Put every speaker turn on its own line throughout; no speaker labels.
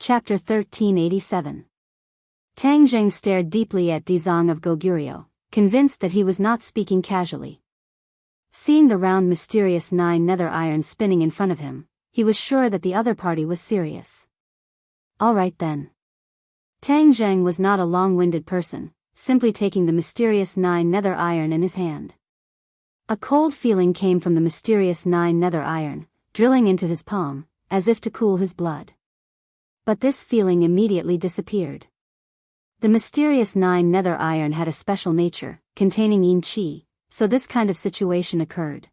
Chapter 1387. Tang Zheng stared deeply at Dizang of Goguryeo, convinced that he was not speaking casually. Seeing the round mysterious 9 nether iron spinning in front of him, he was sure that the other party was serious. All right then. Tang Zheng was not a long-winded person, simply taking the mysterious 9 nether iron in his hand. A cold feeling came from the mysterious 9 nether iron, drilling into his palm, as if to cool his blood. But this feeling immediately disappeared. The mysterious 9 nether iron had a special nature, containing yin qi, so this kind of situation occurred.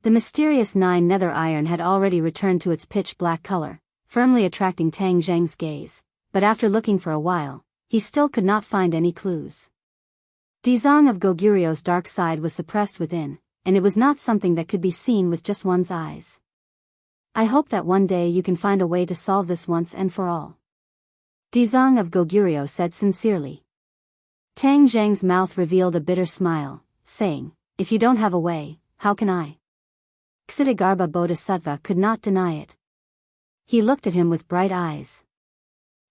The mysterious 9 nether iron had already returned to its pitch black color, firmly attracting Tang Zheng's gaze, but after looking for a while, he still could not find any clues. Dizang of Goguryeo's dark side was suppressed within, and it was not something that could be seen with just one's eyes. I hope that one day you can find a way to solve this once and for all. Dizang of Goguryeo said sincerely. Tang Zheng's mouth revealed a bitter smile, saying, if you don't have a way, how can I? Ksitigarbha Bodhisattva could not deny it. He looked at him with bright eyes.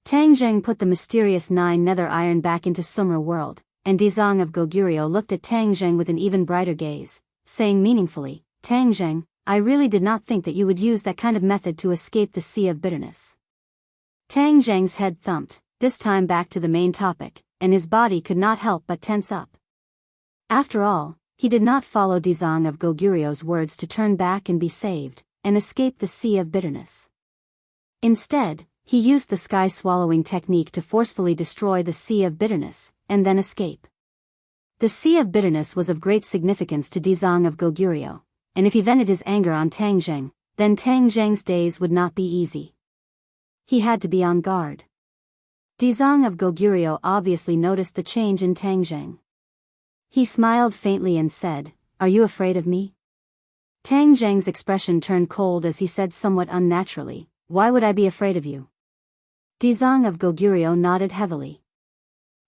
Tang Zheng put the mysterious 9 nether iron back into Sumra world, and Dizang of Goguryeo looked at Tang Zheng with an even brighter gaze, saying meaningfully, Tang Zheng, I really did not think that you would use that kind of method to escape the sea of bitterness. Tang Zheng's head thumped, this time back to the main topic, and his body could not help but tense up. After all, he did not follow Dizang of Goguryeo's words to turn back and be saved, and escape the sea of bitterness. Instead, he used the sky-swallowing technique to forcefully destroy the sea of bitterness, and then escape. The sea of bitterness was of great significance to Dizang of Goguryeo, and if he vented his anger on Tang Zheng, then Tang Zheng's days would not be easy. He had to be on guard. Dizang of Goguryeo obviously noticed the change in Tang Zheng. He smiled faintly and said, are you afraid of me? Tang Zheng's expression turned cold as he said somewhat unnaturally, why would I be afraid of you? Dizang of Goguryeo nodded heavily.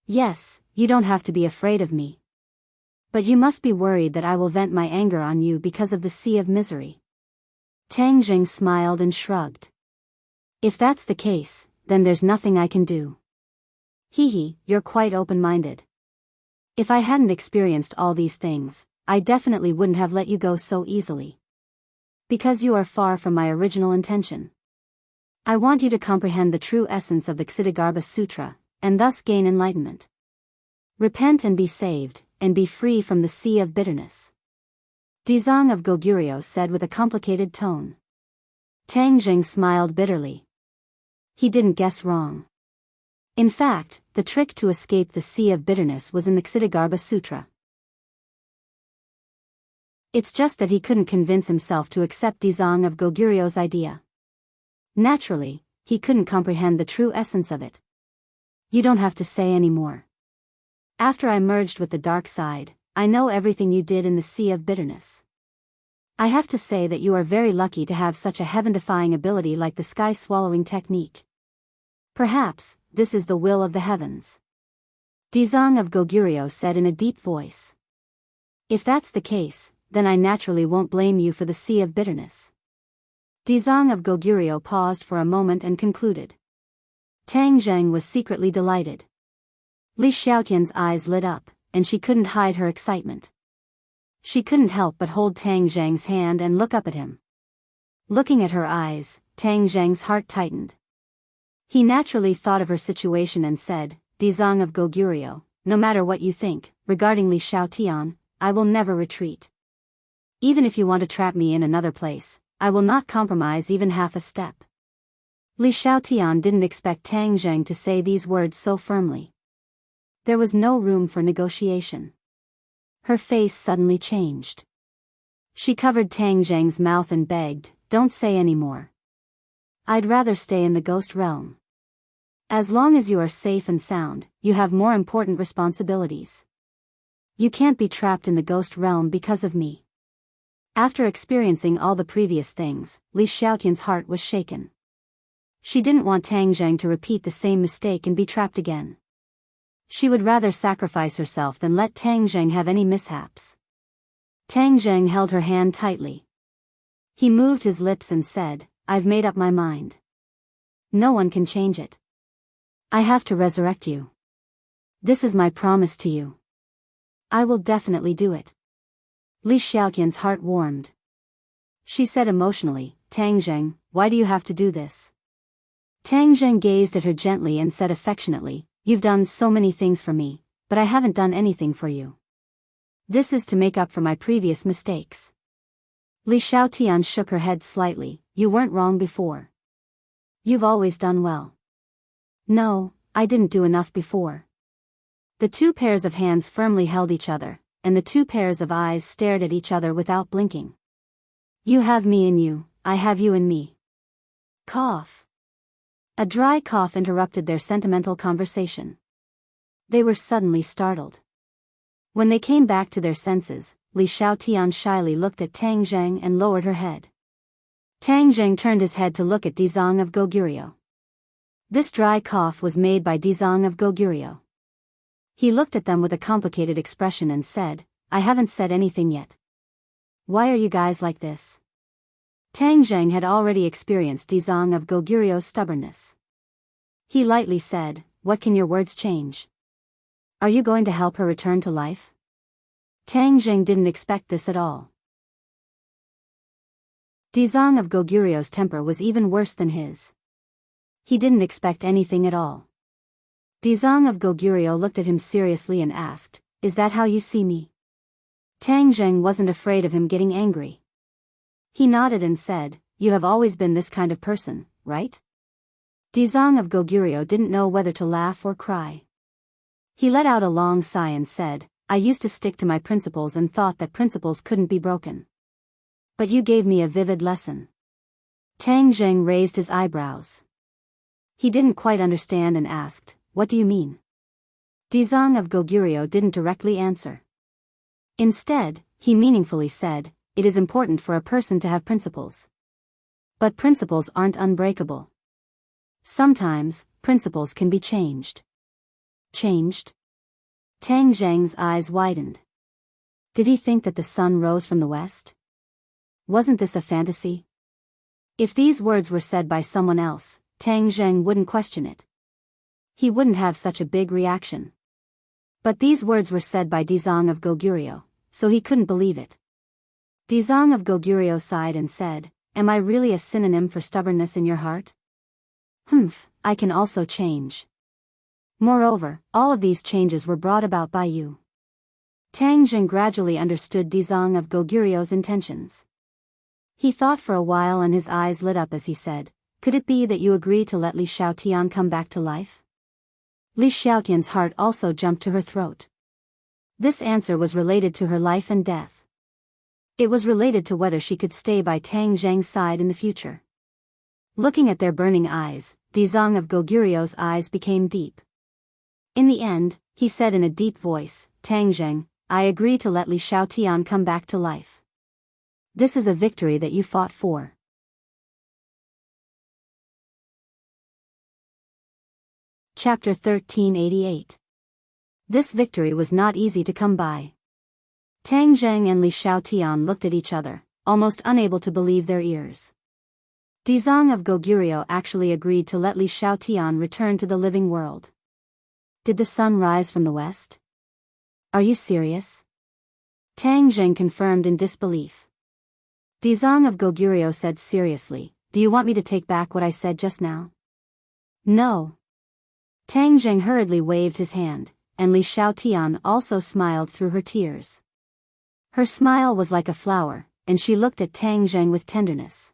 Yes, you don't have to be afraid of me. But you must be worried that I will vent my anger on you because of the sea of misery. Tang Zheng smiled and shrugged. If that's the case, then there's nothing I can do. Hee, you're quite open-minded. If I hadn't experienced all these things, I definitely wouldn't have let you go so easily. Because you are far from my original intention. I want you to comprehend the true essence of the Ksitigarbha Sutra, and thus gain enlightenment. Repent and be saved, and be free from the sea of bitterness. Dizang of Goguryeo said with a complicated tone. Tang Zheng smiled bitterly. He didn't guess wrong. In fact, the trick to escape the sea of bitterness was in the Ksitigarbha Sutra. It's just that he couldn't convince himself to accept Dizang of Goguryeo's idea. Naturally, he couldn't comprehend the true essence of it. You don't have to say any more. After I merged with the dark side, I know everything you did in the sea of bitterness. I have to say that you are very lucky to have such a heaven-defying ability like the sky-swallowing technique. Perhaps, this is the will of the heavens. Dizang of Goguryeo said in a deep voice. If that's the case, then I naturally won't blame you for the sea of bitterness. Dizang of Goguryeo paused for a moment and concluded. Tang Zheng was secretly delighted. Li Xiaotian's eyes lit up, and she couldn't hide her excitement. She couldn't help but hold Tang Zheng's hand and look up at him. Looking at her eyes, Tang Zheng's heart tightened. He naturally thought of her situation and said, Dizang of Goguryeo, no matter what you think, regarding Li Xiaotian, I will never retreat. Even if you want to trap me in another place, I will not compromise even half a step. Li Xiaotian didn't expect Tang Zheng to say these words so firmly. There was no room for negotiation. Her face suddenly changed. She covered Tang Zheng's mouth and begged, don't say any more. I'd rather stay in the ghost realm. As long as you are safe and sound, you have more important responsibilities. You can't be trapped in the ghost realm because of me. After experiencing all the previous things, Li Xiaotian's heart was shaken. She didn't want Tang Zheng to repeat the same mistake and be trapped again. She would rather sacrifice herself than let Tang Zheng have any mishaps. Tang Zheng held her hand tightly. He moved his lips and said, I've made up my mind. No one can change it. I have to resurrect you. This is my promise to you. I will definitely do it. Li Xiaotian's heart warmed. She said emotionally, Tang Zheng, why do you have to do this? Tang Zheng gazed at her gently and said affectionately, you've done so many things for me, but I haven't done anything for you. This is to make up for my previous mistakes. Li Xiaotian shook her head slightly, you weren't wrong before. You've always done well. No, I didn't do enough before. The two pairs of hands firmly held each other, and the two pairs of eyes stared at each other without blinking. You have me in you, I have you in me. Cough. A dry cough interrupted their sentimental conversation. They were suddenly startled. When they came back to their senses, Li Xiaotian shyly looked at Tang Zheng and lowered her head. Tang Zheng turned his head to look at Dizang of Goguryeo. This dry cough was made by Dizang of Goguryeo. He looked at them with a complicated expression and said, I haven't said anything yet. Why are you guys like this? Tang Zheng had already experienced Dizang of Goguryo's stubbornness. He lightly said, what can your words change? Are you going to help her return to life? Tang Zheng didn't expect this at all. Dizang of Goguryo's temper was even worse than his. He didn't expect anything at all. Dizang of Goguryeo looked at him seriously and asked, is that how you see me? Tang Zheng wasn't afraid of him getting angry. He nodded and said, you have always been this kind of person, right? Dizang of Goguryeo didn't know whether to laugh or cry. He let out a long sigh and said, I used to stick to my principles and thought that principles couldn't be broken. But you gave me a vivid lesson. Tang Zheng raised his eyebrows. He didn't quite understand and asked, what do you mean? Dizang of Goguryeo didn't directly answer. Instead, he meaningfully said, it is important for a person to have principles. But principles aren't unbreakable. Sometimes, principles can be changed. Changed? Tang Zheng's eyes widened. Did he think that the sun rose from the west? Wasn't this a fantasy? If these words were said by someone else, Tang Zheng wouldn't question it. He wouldn't have such a big reaction. But these words were said by Dizang of Goguryeo, so he couldn't believe it. Dizang of Goguryeo sighed and said, am I really a synonym for stubbornness in your heart? I can also change. Moreover, all of these changes were brought about by you. Tang Zheng gradually understood Dizang of Goguryo's intentions. He thought for a while and his eyes lit up as he said, could it be that you agree to let Li Xiaotian come back to life? Li Xiaotian's heart also jumped to her throat. This answer was related to her life and death. It was related to whether she could stay by Tang Zheng's side in the future. Looking at their burning eyes, Dizang of Goguryo's eyes became deep. In the end, he said in a deep voice, Tang Zheng, I agree to let Li Xiaotian come back to life. This is a victory that you fought for. Chapter 1388. This victory was not easy to come by. Tang Zheng and Li Xiaotian looked at each other, almost unable to believe their ears. Dizang of Goguryeo actually agreed to let Li Xiaotian return to the living world. Did the sun rise from the west? Are you serious? Tang Zheng confirmed in disbelief. Dizang of Goguryeo said seriously, do you want me to take back what I said just now? No. Tang Zheng hurriedly waved his hand, and Li Xiaotian also smiled through her tears. Her smile was like a flower, and she looked at Tang Zheng with tenderness.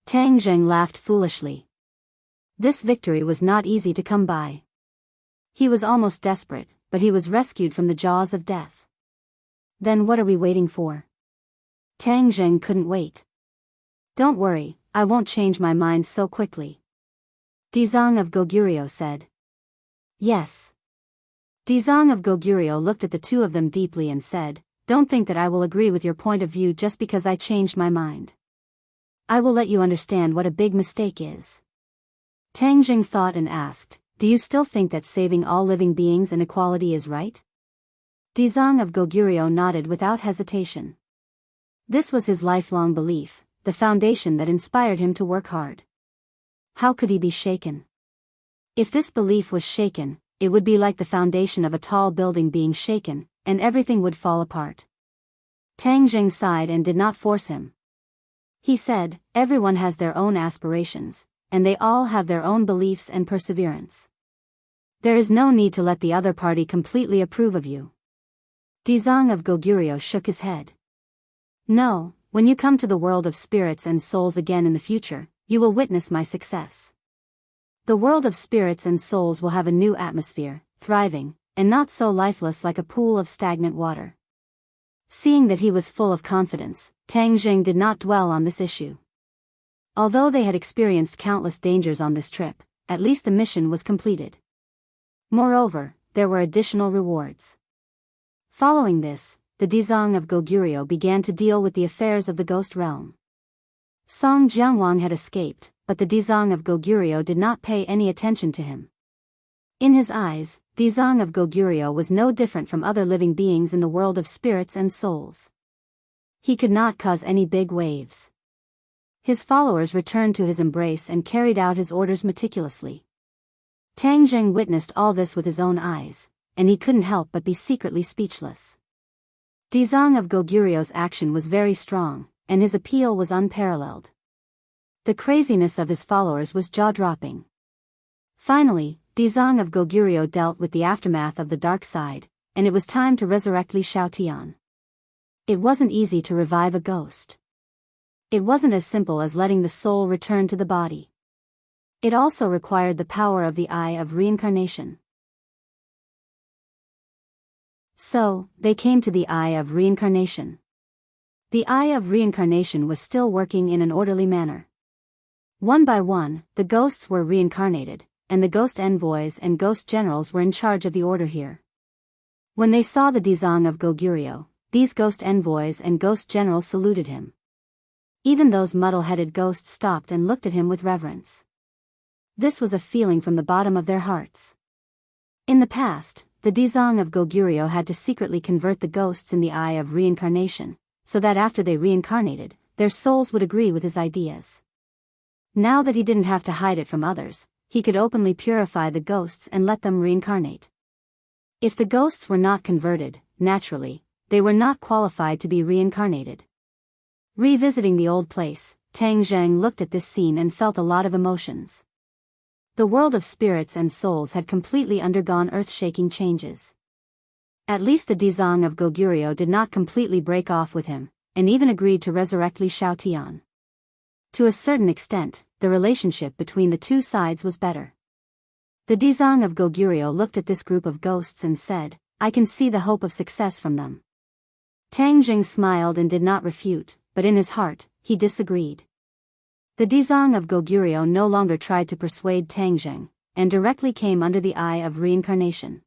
Tang Zheng laughed foolishly. This victory was not easy to come by. He was almost desperate, but he was rescued from the jaws of death. Then what are we waiting for? Tang Zheng couldn't wait. Don't worry, I won't change my mind so quickly. Dizang of Goguryeo said. Yes. Dizang of Goguryeo looked at the two of them deeply and said, don't think that I will agree with your point of view just because I changed my mind. I will let you understand what a big mistake is. Tang Zheng thought and asked, do you still think that saving all living beings and equality is right? Dizang of Goguryeo nodded without hesitation. This was his lifelong belief, the foundation that inspired him to work hard. How could he be shaken? If this belief was shaken, it would be like the foundation of a tall building being shaken, and everything would fall apart. Tang Jing sighed and did not force him. He said, everyone has their own aspirations, and they all have their own beliefs and perseverance. There is no need to let the other party completely approve of you. Dizang of Goguryeo shook his head. No, when you come to the world of spirits and souls again in the future, you will witness my success. The world of spirits and souls will have a new atmosphere, thriving, and not so lifeless like a pool of stagnant water. Seeing that he was full of confidence, Tang Jing did not dwell on this issue. Although they had experienced countless dangers on this trip, at least the mission was completed. Moreover, there were additional rewards. Following this, the Dizang of Goguryeo began to deal with the affairs of the ghost realm. Song Jiangwang had escaped, but the Dizang of Goguryeo did not pay any attention to him. In his eyes, Dizang of Goguryeo was no different from other living beings in the world of spirits and souls. He could not cause any big waves. His followers returned to his embrace and carried out his orders meticulously. Tang Jing witnessed all this with his own eyes, and he couldn't help but be secretly speechless. Dizang of Goguryeo's action was very strong, and his appeal was unparalleled. The craziness of his followers was jaw-dropping. Finally, Dizang of Goguryeo dealt with the aftermath of the dark side, and it was time to resurrect Li Xiaotian. It wasn't easy to revive a ghost. It wasn't as simple as letting the soul return to the body. It also required the power of the Eye of Reincarnation. So, they came to the Eye of Reincarnation. The Eye of Reincarnation was still working in an orderly manner. One by one, the ghosts were reincarnated, and the ghost envoys and ghost generals were in charge of the order here. When they saw the Dizang of Goguryeo, these ghost envoys and ghost generals saluted him. Even those muddle-headed ghosts stopped and looked at him with reverence. This was a feeling from the bottom of their hearts. In the past, the Dizang of Goguryeo had to secretly convert the ghosts in the Eye of Reincarnation, so that after they reincarnated, their souls would agree with his ideas. Now that he didn't have to hide it from others, he could openly purify the ghosts and let them reincarnate. If the ghosts were not converted, naturally, they were not qualified to be reincarnated. Revisiting the old place, Tang Zheng looked at this scene and felt a lot of emotions. The world of spirits and souls had completely undergone earth-shaking changes. At least the Dizang of Goguryeo did not completely break off with him, and even agreed to resurrect Li Xiaotian. To a certain extent, the relationship between the two sides was better. The Dizang of Goguryeo looked at this group of ghosts and said, I can see the hope of success from them. Tang Jing smiled and did not refute, but in his heart, he disagreed. The Dizang of Goguryeo no longer tried to persuade Tang Jing, and directly came under the Eye of Reincarnation.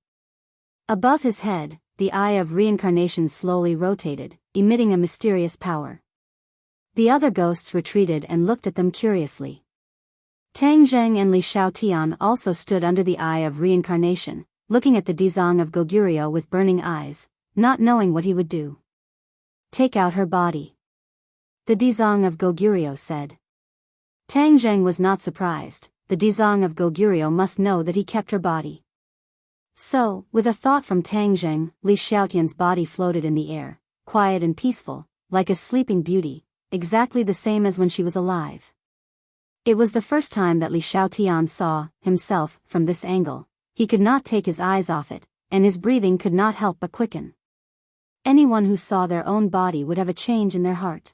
Above his head, the Eye of Reincarnation slowly rotated, emitting a mysterious power. The other ghosts retreated and looked at them curiously. Tang Zheng and Li Xiaotian also stood under the Eye of Reincarnation, looking at the Dizang of Goguryeo with burning eyes, not knowing what he would do. Take out her body. The Dizang of Goguryeo said. Tang Zheng was not surprised, the Dizang of Goguryeo must know that he kept her body. So, with a thought from Tang Zheng, Li Xiaotian's body floated in the air, quiet and peaceful, like a sleeping beauty, exactly the same as when she was alive. It was the first time that Li Xiaotian saw himself from this angle. He could not take his eyes off it, and his breathing could not help but quicken. Anyone who saw their own body would have a change in their heart.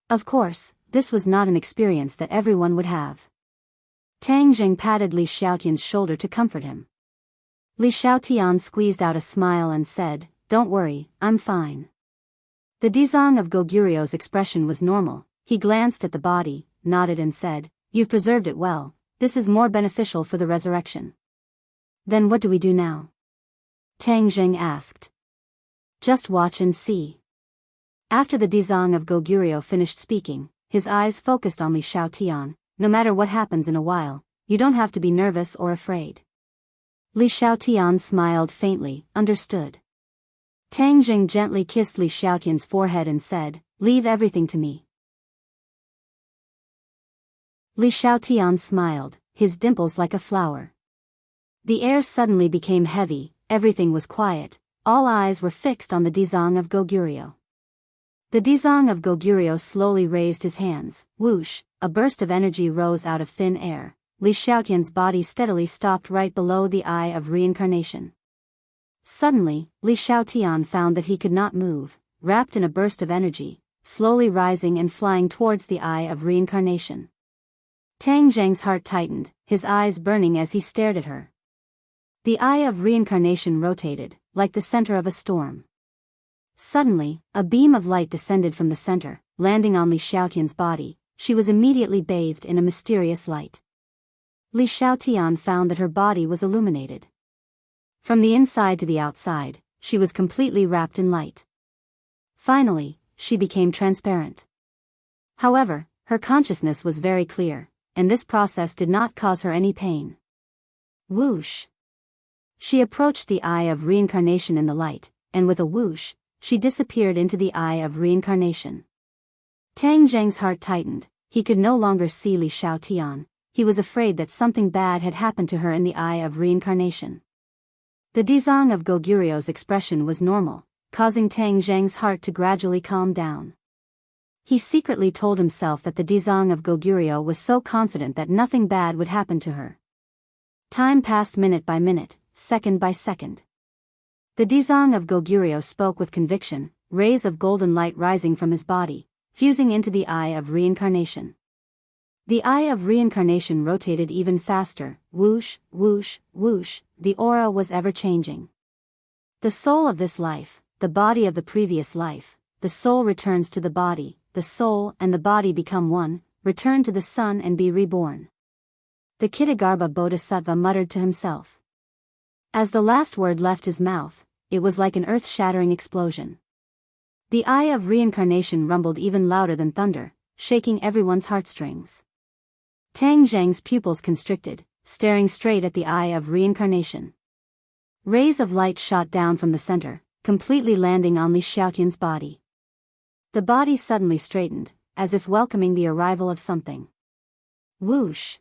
Of course, this was not an experience that everyone would have. Tang Jing patted Li Xiaotian's shoulder to comfort him. Li Xiaotian squeezed out a smile and said, Don't worry, I'm fine. The Dizang of Goguryeo's expression was normal. He glanced at the body, nodded and said, You've preserved it well, this is more beneficial for the resurrection. Then what do we do now? Tang Jing asked. Just watch and see. After the Dizang of Goguryeo finished speaking, his eyes focused on Li Xiaotian. No matter what happens in a while, you don't have to be nervous or afraid. Li Xiaotian smiled faintly, understood. Tang Jing gently kissed Li Xiaotian's forehead and said, Leave everything to me. Li Xiaotian smiled, his dimples like a flower. The air suddenly became heavy, everything was quiet, all eyes were fixed on the Dizang of Goguryeo. The Dizang of Goguryeo slowly raised his hands, whoosh, a burst of energy rose out of thin air. Li Xiaotian's body steadily stopped right below the Eye of Reincarnation. Suddenly, Li Xiaotian found that he could not move, wrapped in a burst of energy, slowly rising and flying towards the Eye of Reincarnation. Tang Zheng's heart tightened, his eyes burning as he stared at her. The Eye of Reincarnation rotated, like the center of a storm. Suddenly, a beam of light descended from the center, landing on Li Xiaotian's body. She was immediately bathed in a mysterious light. Li Xiaotian found that her body was illuminated. From the inside to the outside, she was completely wrapped in light. Finally, she became transparent. However, her consciousness was very clear, and this process did not cause her any pain. Whoosh! She approached the Eye of Reincarnation in the light, and with a whoosh, she disappeared into the Eye of Reincarnation. Tang Zheng's heart tightened, he could no longer see Li Xiaotian, he was afraid that something bad had happened to her in the Eye of Reincarnation. The Dizang of Goguryeo's expression was normal, causing Tang Zheng's heart to gradually calm down. He secretly told himself that the Dizang of Goguryeo was so confident that nothing bad would happen to her. Time passed minute by minute, second by second. The Dizang of Goguryeo spoke with conviction, rays of golden light rising from his body, fusing into the Eye of Reincarnation. The Eye of Reincarnation rotated even faster, whoosh, whoosh, whoosh, the aura was ever changing. The soul of this life, the body of the previous life, the soul returns to the body, the soul and the body become one, return to the sun and be reborn. The Kitagarbha Bodhisattva muttered to himself. As the last word left his mouth, it was like an earth-shattering explosion. The Eye of Reincarnation rumbled even louder than thunder, shaking everyone's heartstrings. Tang Zheng's pupils constricted, staring straight at the Eye of Reincarnation. Rays of light shot down from the center, completely landing on Li Xiaotian's body. The body suddenly straightened, as if welcoming the arrival of something. Whoosh!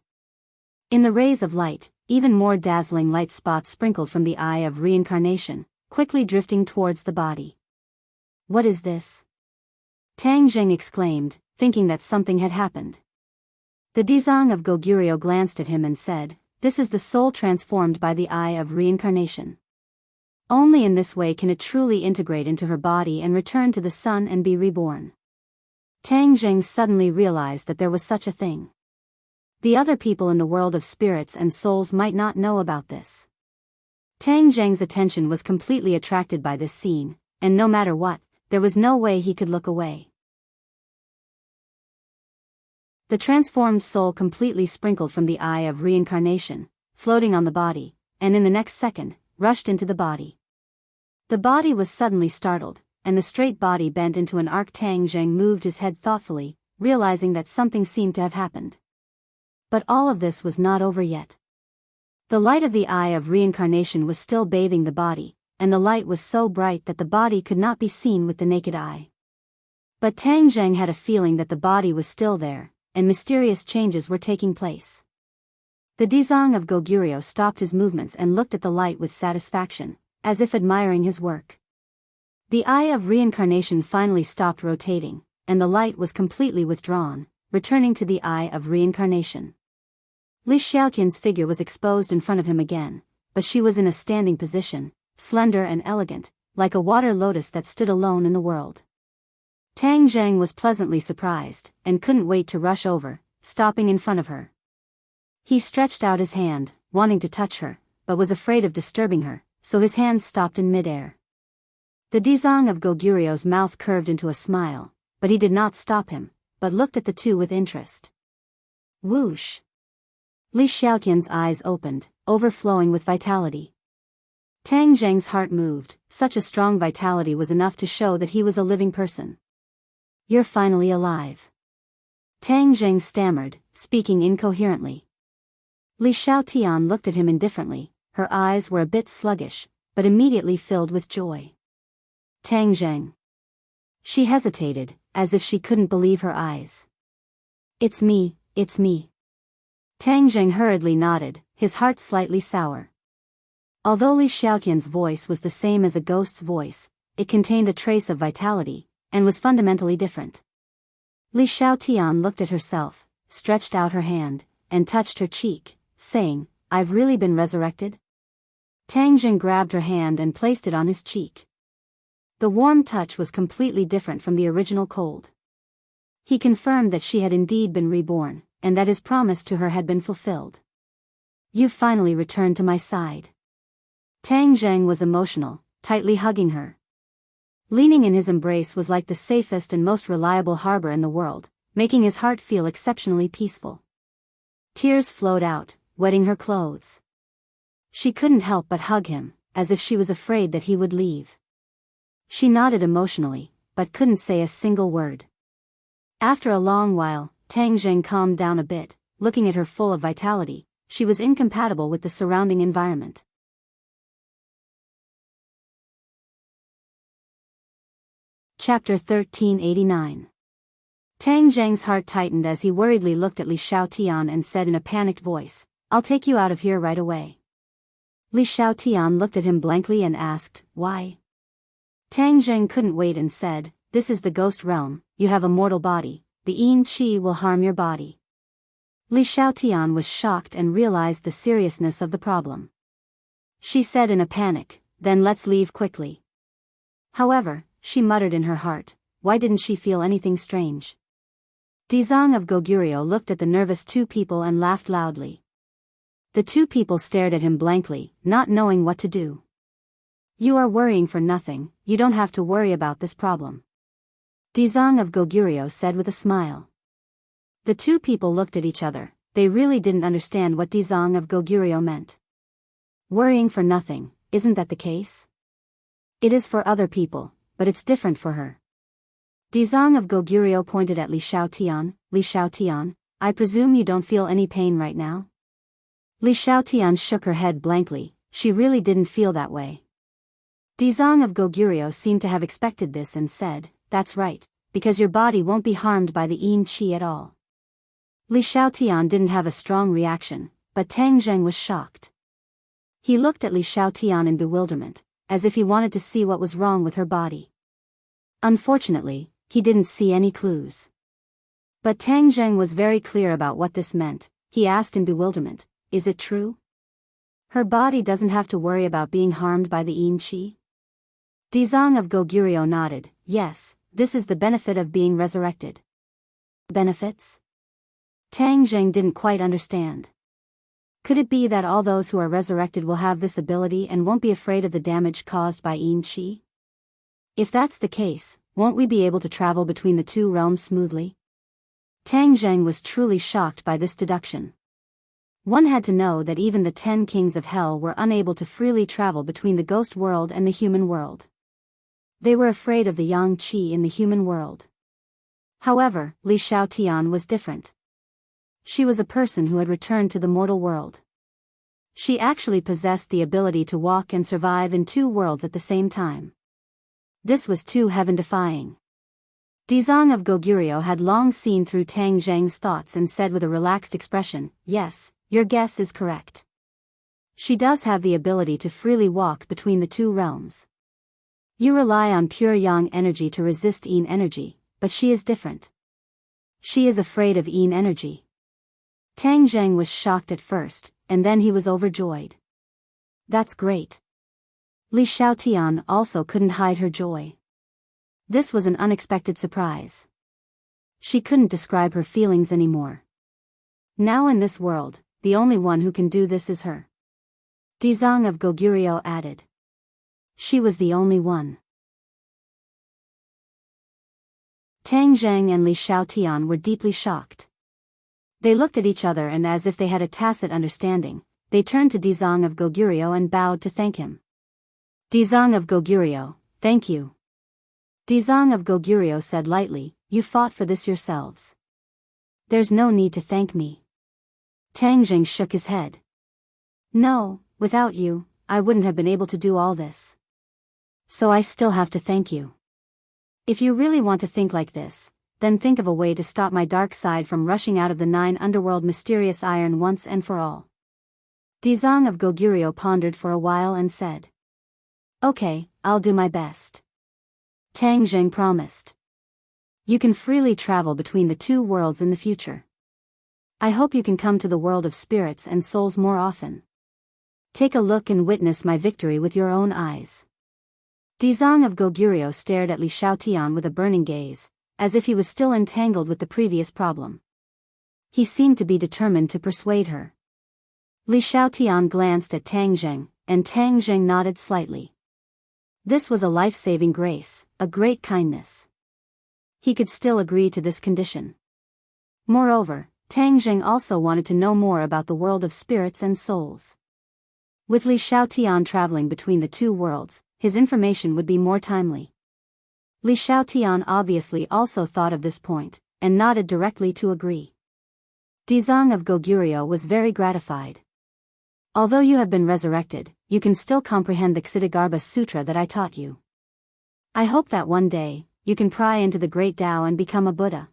In the rays of light, even more dazzling light spots sprinkled from the Eye of Reincarnation, quickly drifting towards the body. What is this? Tang Zheng exclaimed, thinking that something had happened. The Dizang of Goguryeo glanced at him and said, "This is the soul transformed by the Eye of Reincarnation. Only in this way can it truly integrate into her body and return to the sun and be reborn." Tang Zheng suddenly realized that there was such a thing. The other people in the world of spirits and souls might not know about this. Tang Zheng's attention was completely attracted by this scene, and no matter what, there was no way he could look away. The transformed soul completely sprinkled from the Eye of Reincarnation, floating on the body, and in the next second, rushed into the body. The body was suddenly startled, and the straight body bent into an arc. Tang Zheng moved his head thoughtfully, realizing that something seemed to have happened. But all of this was not over yet. The light of the Eye of Reincarnation was still bathing the body, and the light was so bright that the body could not be seen with the naked eye. But Tang Zheng had a feeling that the body was still there, and mysterious changes were taking place. The Dizang of Goguryeo stopped his movements and looked at the light with satisfaction, as if admiring his work. The Eye of Reincarnation finally stopped rotating, and the light was completely withdrawn, returning to the Eye of Reincarnation. Li Xiaotian's figure was exposed in front of him again, but she was in a standing position, slender and elegant, like a water lotus that stood alone in the world. Tang Zheng was pleasantly surprised, and couldn't wait to rush over, stopping in front of her. He stretched out his hand, wanting to touch her, but was afraid of disturbing her, so his hand stopped in mid-air. The Dizang of Goguryeo's mouth curved into a smile, but he did not stop him, but looked at the two with interest. Whoosh! Li Xiaotian's eyes opened, overflowing with vitality. Tang Zheng's heart moved, such a strong vitality was enough to show that he was a living person. "You're finally alive." Tang Zheng stammered, speaking incoherently. Li Xiaotian looked at him indifferently, her eyes were a bit sluggish, but immediately filled with joy. Tang Zheng. She hesitated, as if she couldn't believe her eyes. It's me, Tang Zheng hurriedly nodded, his heart slightly sour. Although Li Xiaotian's voice was the same as a ghost's voice, it contained a trace of vitality, and was fundamentally different. Li Xiaotian looked at herself, stretched out her hand, and touched her cheek, saying, "I've really been resurrected?" Tang Zheng grabbed her hand and placed it on his cheek. The warm touch was completely different from the original cold. He confirmed that she had indeed been reborn, and that his promise to her had been fulfilled. "You've finally returned to my side." Tang Zheng was emotional, tightly hugging her. Leaning in his embrace was like the safest and most reliable harbor in the world, making his heart feel exceptionally peaceful. Tears flowed out, wetting her clothes. She couldn't help but hug him, as if she was afraid that he would leave. She nodded emotionally, but couldn't say a single word. After a long while, Tang Zheng calmed down a bit, looking at her full of vitality. She was incompatible with the surrounding environment. Chapter 1389. Tang Zheng's heart tightened as he worriedly looked at Li Xiaotian and said in a panicked voice, "I'll take you out of here right away." Li Xiaotian looked at him blankly and asked, "Why?" Tang Zheng couldn't wait and said, "This is the ghost realm, you have a mortal body, the Yin Qi will harm your body." Li Xiaotian was shocked and realized the seriousness of the problem. She said in a panic, "Then let's leave quickly." However, she muttered in her heart, why didn't she feel anything strange? Dizang of Goguryeo looked at the nervous two people and laughed loudly. The two people stared at him blankly, not knowing what to do. "You are worrying for nothing, you don't have to worry about this problem," Dizang of Goguryeo said with a smile. The two people looked at each other, they really didn't understand what Dizang of Goguryeo meant. Worrying for nothing, isn't that the case? It is for other people, but it's different for her. Dizang of Goguryeo pointed at Li Xiaotian. "Li Xiaotian, I presume you don't feel any pain right now?" Li Xiaotian shook her head blankly, she really didn't feel that way. Dizang of Goguryeo seemed to have expected this and said, "That's right, because your body won't be harmed by the Yin Qi at all." Li Xiaotian didn't have a strong reaction, but Tang Zheng was shocked. He looked at Li Xiaotian in bewilderment, as if he wanted to see what was wrong with her body. Unfortunately, he didn't see any clues. But Tang Zheng was very clear about what this meant. He asked in bewilderment, "Is it true? Her body doesn't have to worry about being harmed by the Yin Qi?" Dizang of Goguryeo nodded, "Yes, this is the benefit of being resurrected." Benefits? Tang Zheng didn't quite understand. Could it be that all those who are resurrected will have this ability and won't be afraid of the damage caused by Yin Qi? If that's the case, won't we be able to travel between the two realms smoothly? Tang Zheng was truly shocked by this deduction. One had to know that even the 10 kings of hell were unable to freely travel between the ghost world and the human world. They were afraid of the Yang Qi in the human world. However, Li Xiaotian was different. She was a person who had returned to the mortal world. She actually possessed the ability to walk and survive in two worlds at the same time. This was too heaven-defying. Dizang of Goguryeo had long seen through Tang Zheng's thoughts and said with a relaxed expression, "Yes, your guess is correct. She does have the ability to freely walk between the two realms. You rely on pure Yang energy to resist Yin energy, but she is different. She is afraid of Yin energy." Tang Zheng was shocked at first, and then he was overjoyed. "That's great." Li Xiaotian also couldn't hide her joy. This was an unexpected surprise. She couldn't describe her feelings anymore. Now in this world, the only one who can do this is her. Dizang of Goguryeo added. She was the only one. Tang Zheng and Li Xiaotian were deeply shocked. They looked at each other and as if they had a tacit understanding, they turned to Dizang of Goguryeo and bowed to thank him. Dizang of Goguryeo, thank you. Dizang of Goguryeo said lightly, "You fought for this yourselves. There's no need to thank me." Tang Zheng shook his head. "No, without you, I wouldn't have been able to do all this. So I still have to thank you. If you really want to think like this, then think of a way to stop my dark side from rushing out of the 9 underworld mysterious iron once and for all. Dizang of Goguryeo pondered for a while and said, "Okay, I'll do my best." Tang Zheng promised. "You can freely travel between the 2 worlds in the future. I hope you can come to the world of spirits and souls more often. Take a look and witness my victory with your own eyes." Dizang of Goguryeo stared at Li Xiaotian with a burning gaze, as if he was still entangled with the previous problem. He seemed to be determined to persuade her. Li Xiaotian glanced at Tang Zheng, and Tang Zheng nodded slightly. This was a life-saving grace, a great kindness. He could still agree to this condition. Moreover, Tang Zheng also wanted to know more about the world of spirits and souls. With Li Xiaotian traveling between the 2 worlds, his information would be more timely. Li Xiaotian obviously also thought of this point, and nodded directly to agree. Dizang of Goguryeo was very gratified. "Although you have been resurrected, you can still comprehend the Ksitigarbha Sutra that I taught you. I hope that one day, you can pry into the great Tao and become a Buddha."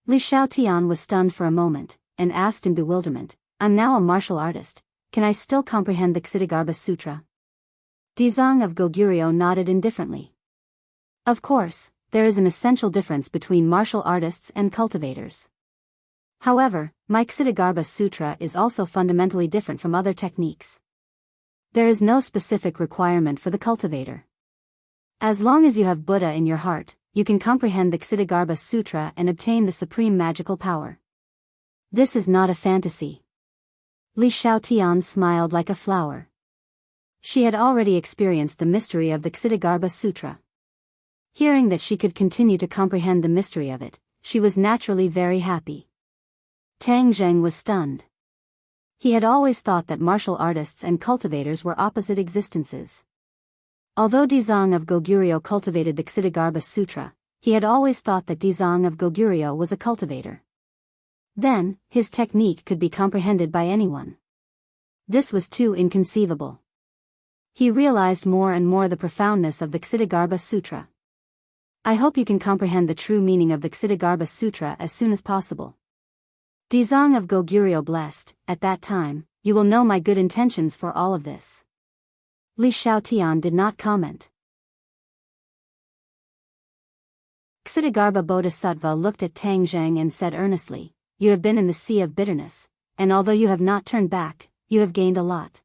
Li Xiaotian was stunned for a moment, and asked in bewilderment, "I'm now a martial artist, can I still comprehend the Ksitigarbha Sutra?" Dizang of Goguryeo nodded indifferently. "Of course, there is an essential difference between martial artists and cultivators. However, my Ksitigarbha Sutra is also fundamentally different from other techniques. There is no specific requirement for the cultivator. As long as you have Buddha in your heart, you can comprehend the Ksitigarbha Sutra and obtain the supreme magical power. This is not a fantasy." Li Xiaotian smiled like a flower. She had already experienced the mystery of the Ksitigarbha Sutra. Hearing that she could continue to comprehend the mystery of it, she was naturally very happy. Tang Zheng was stunned. He had always thought that martial artists and cultivators were opposite existences. Although Dizang of Goguryeo cultivated the Ksitigarbha Sutra, he had always thought that Dizang of Goguryeo was a cultivator. Then, his technique could be comprehended by anyone. This was too inconceivable. He realized more and more the profoundness of the Ksitigarbha Sutra. "I hope you can comprehend the true meaning of the Ksitigarbha Sutra as soon as possible." Dizang of Goguryeo blessed, "At that time, you will know my good intentions for all of this." Li Xiaotian did not comment. Ksitigarbha Bodhisattva looked at Tang Zheng and said earnestly, "You have been in the sea of bitterness, and although you have not turned back, you have gained a lot.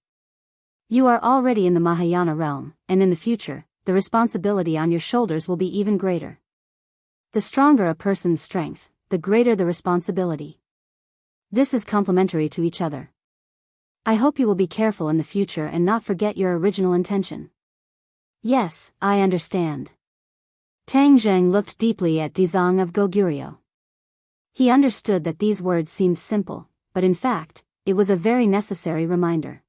You are already in the Mahayana realm, and in the future, the responsibility on your shoulders will be even greater. The stronger a person's strength, the greater the responsibility. This is complementary to each other. I hope you will be careful in the future and not forget your original intention." "Yes, I understand." Tang Zheng looked deeply at Dizang of Goguryeo. He understood that these words seemed simple, but in fact, it was a very necessary reminder.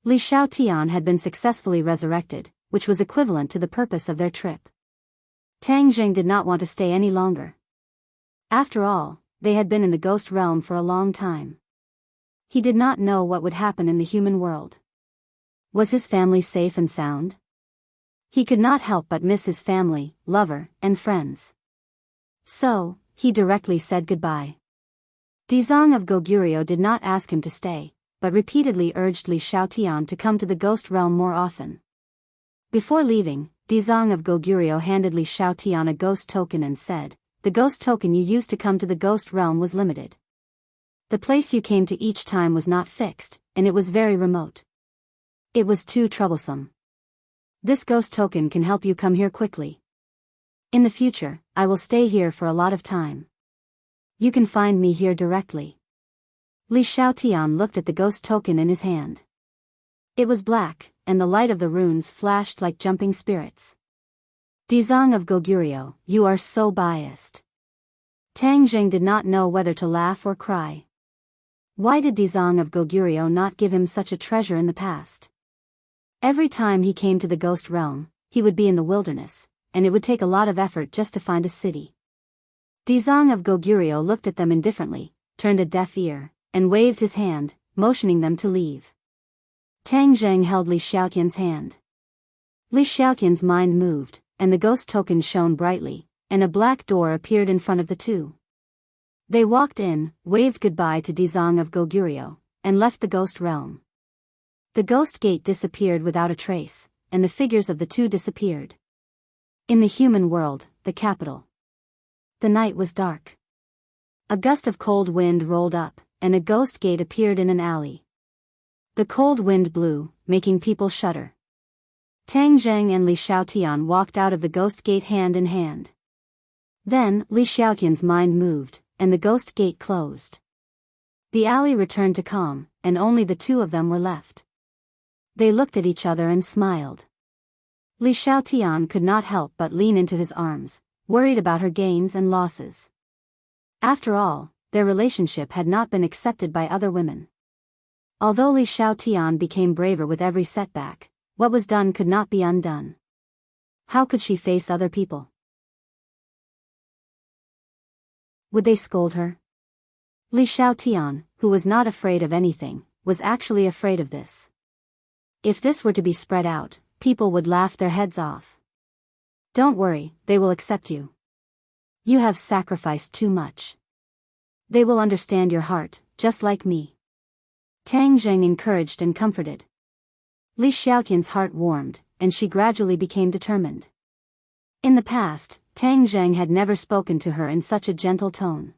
Li Xiaotian had been successfully resurrected, which was equivalent to the purpose of their trip. Tang Zheng did not want to stay any longer. After all, they had been in the ghost realm for a long time. He did not know what would happen in the human world. Was his family safe and sound? He could not help but miss his family, lover, and friends. So, he directly said goodbye. Dizang of Goguryeo did not ask him to stay, but repeatedly urged Li Xiaotian to come to the ghost realm more often. Before leaving, Dizang of Goguryeo handed Li Xiaotian a ghost token and said, "The ghost token you used to come to the ghost realm was limited. The place you came to each time was not fixed, and it was very remote. It was too troublesome. This ghost token can help you come here quickly. In the future, I will stay here for a lot of time. You can find me here directly." Li Xiaotian looked at the ghost token in his hand. It was black, and the light of the runes flashed like jumping spirits. Dizang of Goguryeo, you are so biased. Tang Zheng did not know whether to laugh or cry. Why did Dizang of Goguryeo not give him such a treasure in the past? Every time he came to the ghost realm, he would be in the wilderness, and it would take a lot of effort just to find a city. Dizang of Goguryeo looked at them indifferently, turned a deaf ear, and waved his hand, motioning them to leave. Tang Zheng held Li Xiaotian's hand. Li Xiaotian's mind moved, and the ghost token shone brightly, and a black door appeared in front of the two. They walked in, waved goodbye to Dizang of Goguryeo, and left the ghost realm. The ghost gate disappeared without a trace, and the figures of the two disappeared. In the human world, the capital. The night was dark. A gust of cold wind rolled up, and a ghost gate appeared in an alley. The cold wind blew, making people shudder. Tang Zheng and Li Xiaotian walked out of the ghost gate hand in hand. Then, Li Xiaotian's mind moved, and the ghost gate closed. The alley returned to calm, and only the two of them were left. They looked at each other and smiled. Li Xiaotian could not help but lean into his arms, worried about her gains and losses. After all, their relationship had not been accepted by other women. Although Li Xiaotian became braver with every setback, what was done could not be undone. How could she face other people? Would they scold her? Li Xiaotian, who was not afraid of anything, was actually afraid of this. If this were to be spread out, people would laugh their heads off. Don't worry, they will accept you. You have sacrificed too much. They will understand your heart, just like me. Tang Zheng encouraged and comforted. Li Xiaotian's heart warmed, and she gradually became determined. In the past, Tang Zheng had never spoken to her in such a gentle tone.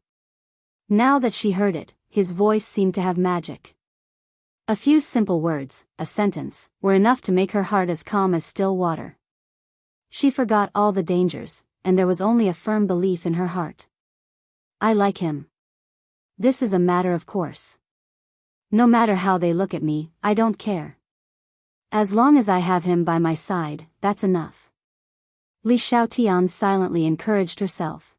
Now that she heard it, his voice seemed to have magic. A few simple words, a sentence, were enough to make her heart as calm as still water. She forgot all the dangers, and there was only a firm belief in her heart. I like him. This is a matter of course. No matter how they look at me, I don't care. As long as I have him by my side, that's enough. Li Xiaotian silently encouraged herself.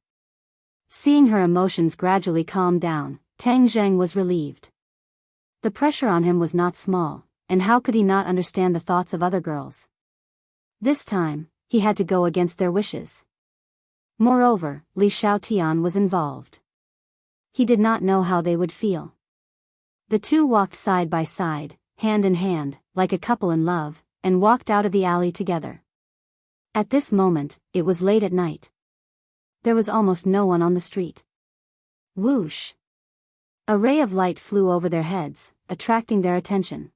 Seeing her emotions gradually calm down, Tang Zheng was relieved. The pressure on him was not small, and how could he not understand the thoughts of other girls? This time, he had to go against their wishes. Moreover, Li Xiaotian was involved. He did not know how they would feel. The two walked side by side, hand in hand, like a couple in love, and walked out of the alley together. At this moment, it was late at night. There was almost no one on the street. Whoosh! A ray of light flew over their heads, attracting their attention.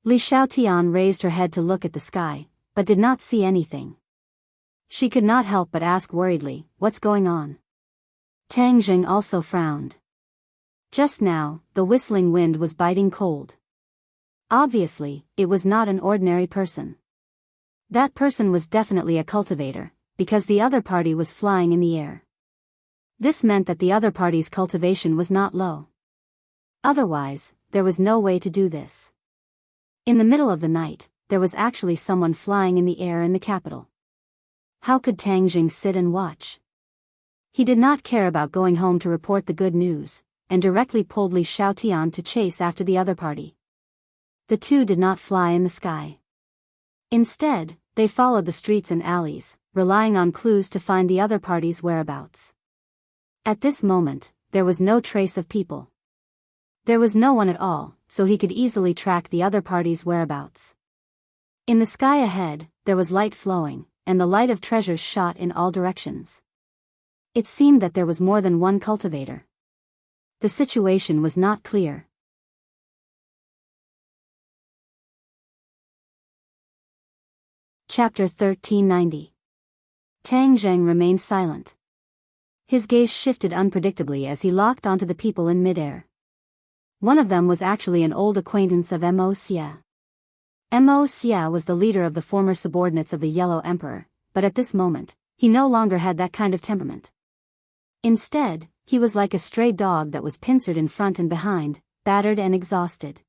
Li Xiaotian raised her head to look at the sky, but did not see anything. She could not help but ask worriedly, "What's going on?" Tang Zheng also frowned. Just now, the whistling wind was biting cold. Obviously, it was not an ordinary person. That person was definitely a cultivator, because the other party was flying in the air. This meant that the other party's cultivation was not low. Otherwise, there was no way to do this. In the middle of the night, there was actually someone flying in the air in the capital. How could Tang Zheng sit and watch? He did not care about going home to report the good news, and directly pulled Li Xiaotian to chase after the other party. The two did not fly in the sky. Instead, they followed the streets and alleys, relying on clues to find the other party's whereabouts. At this moment, there was no trace of people. There was no one at all, so he could easily track the other party's whereabouts. In the sky ahead, there was light flowing, and the light of treasures shot in all directions. It seemed that there was more than one cultivator. The situation was not clear. Chapter 1390. Tang Zheng remained silent. His gaze shifted unpredictably as he locked onto the people in midair. One of them was actually an old acquaintance of Mo Xia. Mo Xia was the leader of the former subordinates of the Yellow Emperor, but at this moment, he no longer had that kind of temperament. Instead, he was like a stray dog that was pincered in front and behind, battered and exhausted.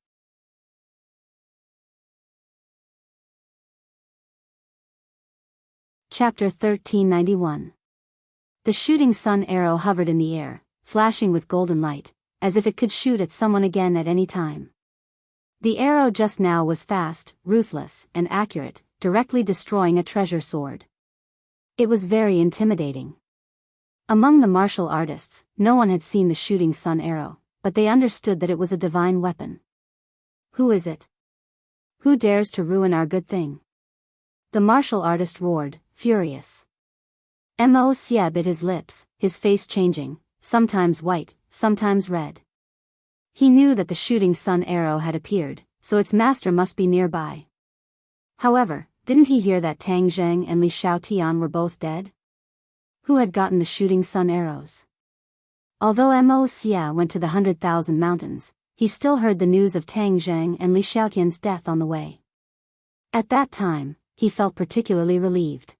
Chapter 1391. The shooting sun arrow hovered in the air, flashing with golden light, as if it could shoot at someone again at any time. The arrow just now was fast, ruthless, and accurate, directly destroying a treasure sword. It was very intimidating. Among the martial artists, no one had seen the shooting sun arrow, but they understood that it was a divine weapon. Who is it? Who dares to ruin our good thing? The martial artist roared, furious. Mo Xie bit his lips, his face changing, sometimes white, sometimes red. He knew that the shooting sun arrow had appeared, so its master must be nearby. However, didn't he hear that Tang Zheng and Li Xiaotian were both dead? Who had gotten the shooting sun arrows? Although Mo Xie went to the 100,000 mountains, he still heard the news of Tang Zheng and Li Xiaotian's death on the way. At that time, he felt particularly relieved.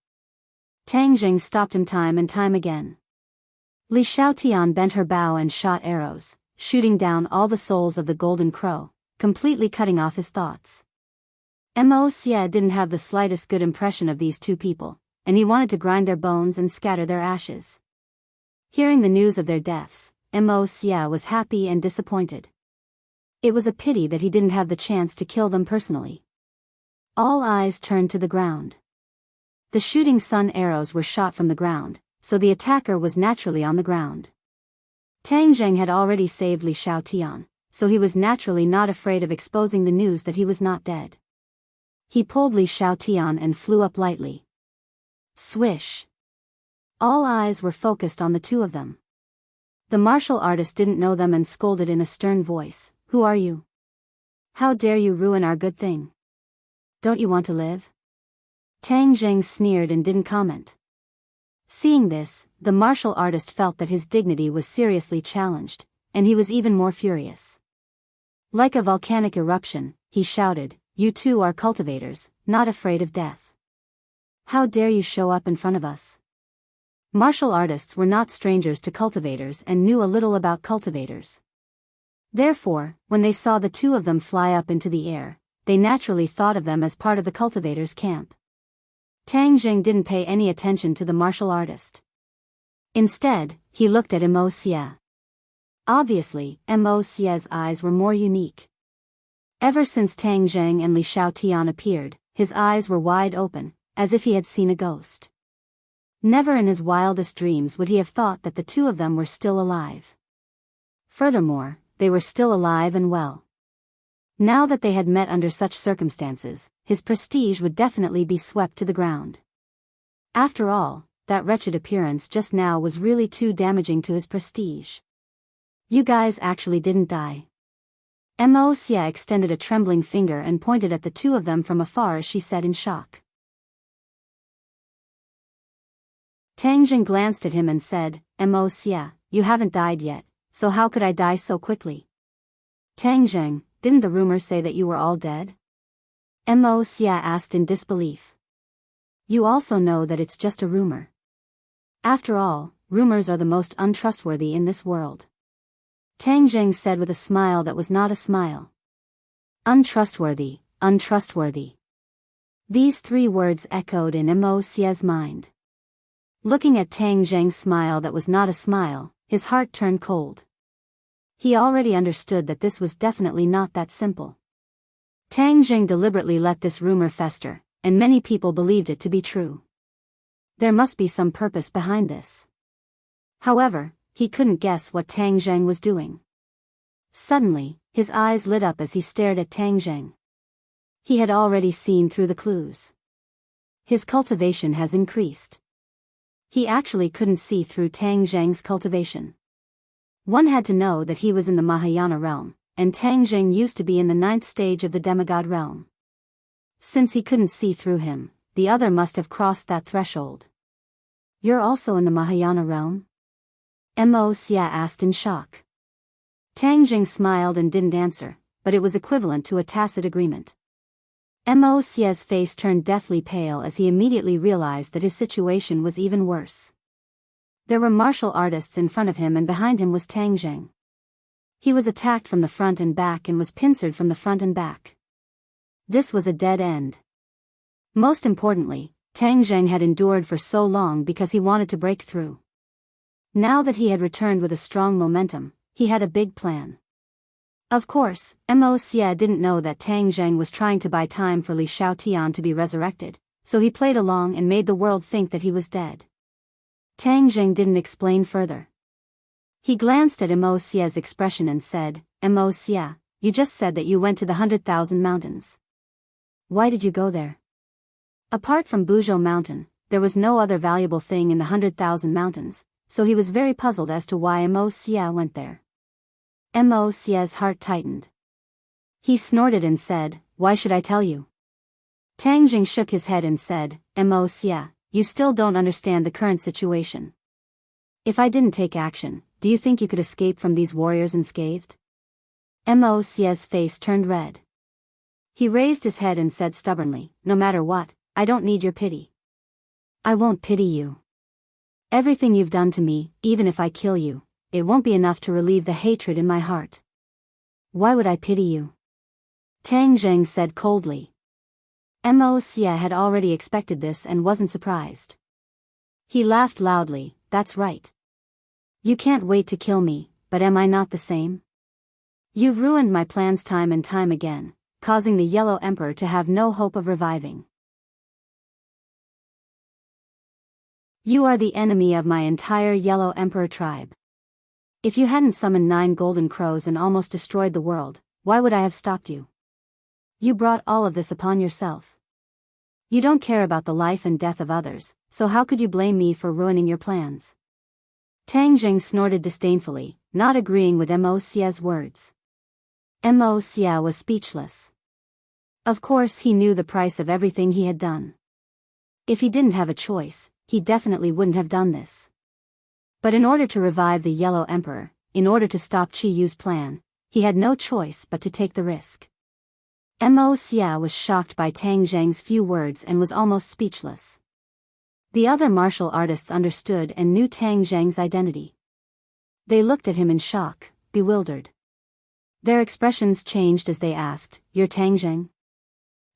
Tang Zheng stopped him time and time again. Li Xiaotian bent her bow and shot arrows, shooting down all the souls of the golden crow, completely cutting off his thoughts. Mo Xie didn't have the slightest good impression of these two people, and he wanted to grind their bones and scatter their ashes. Hearing the news of their deaths, Mo Xie was happy and disappointed. It was a pity that he didn't have the chance to kill them personally. All eyes turned to the ground. The shooting sun arrows were shot from the ground, so the attacker was naturally on the ground. Tang Zheng had already saved Li Xiaotian, so he was naturally not afraid of exposing the news that he was not dead. He pulled Li Xiaotian and flew up lightly. Swish! All eyes were focused on the two of them. The martial artist didn't know them and scolded in a stern voice, "Who are you? How dare you ruin our good thing? Don't you want to live?" Tang Zheng sneered and didn't comment. Seeing this, the martial artist felt that his dignity was seriously challenged, and he was even more furious. Like a volcanic eruption, he shouted, "You two are cultivators, not afraid of death. How dare you show up in front of us?" Martial artists were not strangers to cultivators and knew a little about cultivators. Therefore, when they saw the two of them fly up into the air, they naturally thought of them as part of the cultivators' camp. Tang Zheng didn't pay any attention to the martial artist. Instead, he looked at Mo Xie. Obviously, Mo Xie's eyes were more unique. Ever since Tang Zheng and Li Xiaotian appeared, his eyes were wide open, as if he had seen a ghost. Never in his wildest dreams would he have thought that the two of them were still alive. Furthermore, they were still alive and well. Now that they had met under such circumstances, his prestige would definitely be swept to the ground. After all, that wretched appearance just now was really too damaging to his prestige. "You guys actually didn't die." Mo Xie extended a trembling finger and pointed at the two of them from afar as she said in shock. Tang Zheng glanced at him and said, "Mo Xie, you haven't died yet, so how could I die so quickly?" "Tang Zheng, didn't the rumor say that you were all dead?" Mo Xie asked in disbelief. "You also know that it's just a rumor. After all, rumors are the most untrustworthy in this world." Tang Zheng said with a smile that was not a smile. Untrustworthy, untrustworthy. These three words echoed in Mo Xie's mind. Looking at Tang Zheng's smile that was not a smile, his heart turned cold. He already understood that this was definitely not that simple. Tang Zheng deliberately let this rumor fester, and many people believed it to be true. There must be some purpose behind this. However, he couldn't guess what Tang Zheng was doing. Suddenly, his eyes lit up as he stared at Tang Zheng. He had already seen through the clues. His cultivation has increased. He actually couldn't see through Tang Zheng's cultivation. One had to know that he was in the Mahayana realm, and Tang Zheng used to be in the 9th stage of the demigod realm. Since he couldn't see through him, the other must have crossed that threshold. "You're also in the Mahayana realm?" Mo Xie asked in shock. Tang Zheng smiled and didn't answer, but it was equivalent to a tacit agreement. Mo Xie's face turned deathly pale as he immediately realized that his situation was even worse. There were martial artists in front of him and behind him was Tang Zheng. He was attacked from the front and back and was pincered from the front and back. This was a dead end. Most importantly, Tang Zheng had endured for so long because he wanted to break through. Now that he had returned with a strong momentum, he had a big plan. Of course, Mo Xie didn't know that Tang Zheng was trying to buy time for Li Xiaotian to be resurrected, so he played along and made the world think that he was dead. Tang Zheng didn't explain further. He glanced at Mo Xie's expression and said, "Mo Xie, you just said that you went to the 100,000 mountains. Why did you go there?" Apart from Buzhou Mountain, there was no other valuable thing in the 100,000 mountains, so he was very puzzled as to why Mo Xia went there. Mo Xia's heart tightened. He snorted and said, "Why should I tell you?" Tang Jing shook his head and said, "Mo Xia, you still don't understand the current situation. If I didn't take action, do you think you could escape from these warriors unscathed?" Mo Xia's face turned red. He raised his head and said stubbornly, "No matter what, I don't need your pity. I won't pity you. Everything you've done to me, even if I kill you, it won't be enough to relieve the hatred in my heart. Why would I pity you?" Tang Jing said coldly. Mo Xia had already expected this and wasn't surprised. He laughed loudly, "That's right. You can't wait to kill me, but am I not the same? You've ruined my plans time and time again, causing the Yellow Emperor to have no hope of reviving. You are the enemy of my entire Yellow Emperor tribe. If you hadn't summoned 9 golden crows and almost destroyed the world, why would I have stopped you? You brought all of this upon yourself. You don't care about the life and death of others, so how could you blame me for ruining your plans?" Tang Jing snorted disdainfully, not agreeing with Mo Xia's words. Mo Xia was speechless. Of course he knew the price of everything he had done. If he didn't have a choice, he definitely wouldn't have done this. But in order to revive the Yellow Emperor, in order to stop Qi Yu's plan, he had no choice but to take the risk. Mo Xia was shocked by Tang Jing's few words and was almost speechless. The other martial artists understood and knew Tang Jing's identity. They looked at him in shock, bewildered. Their expressions changed as they asked, "You're Tang Jing?"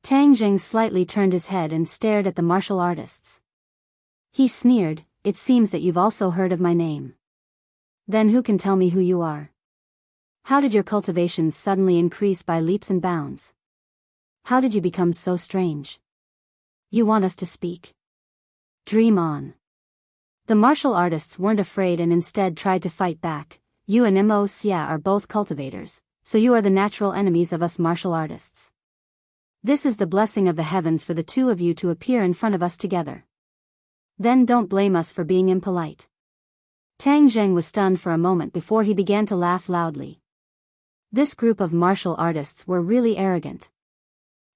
Tang Jing slightly turned his head and stared at the martial artists. He sneered, "It seems that you've also heard of my name. Then who can tell me who you are? How did your cultivations suddenly increase by leaps and bounds? How did you become so strange? You want us to speak? Dream on." The martial artists weren't afraid and instead tried to fight back. "You and Mo Xia are both cultivators, so you are the natural enemies of us martial artists. This is the blessing of the heavens for the two of you to appear in front of us together. Then don't blame us for being impolite." Tang Jing was stunned for a moment before he began to laugh loudly. This group of martial artists were really arrogant.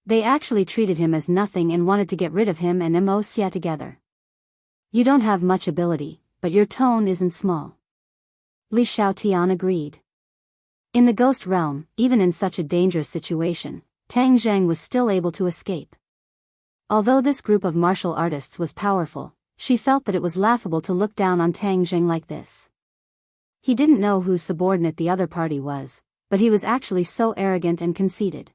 They actually treated him as nothing and wanted to get rid of him and Mo Xia together. "You don't have much ability, but your tone isn't small." Li Xiaotian agreed. In the ghost realm, even in such a dangerous situation, Tang Jing was still able to escape. Although this group of martial artists was powerful, she felt that it was laughable to look down on Tang Jing like this. He didn't know whose subordinate the other party was, but he was actually so arrogant and conceited.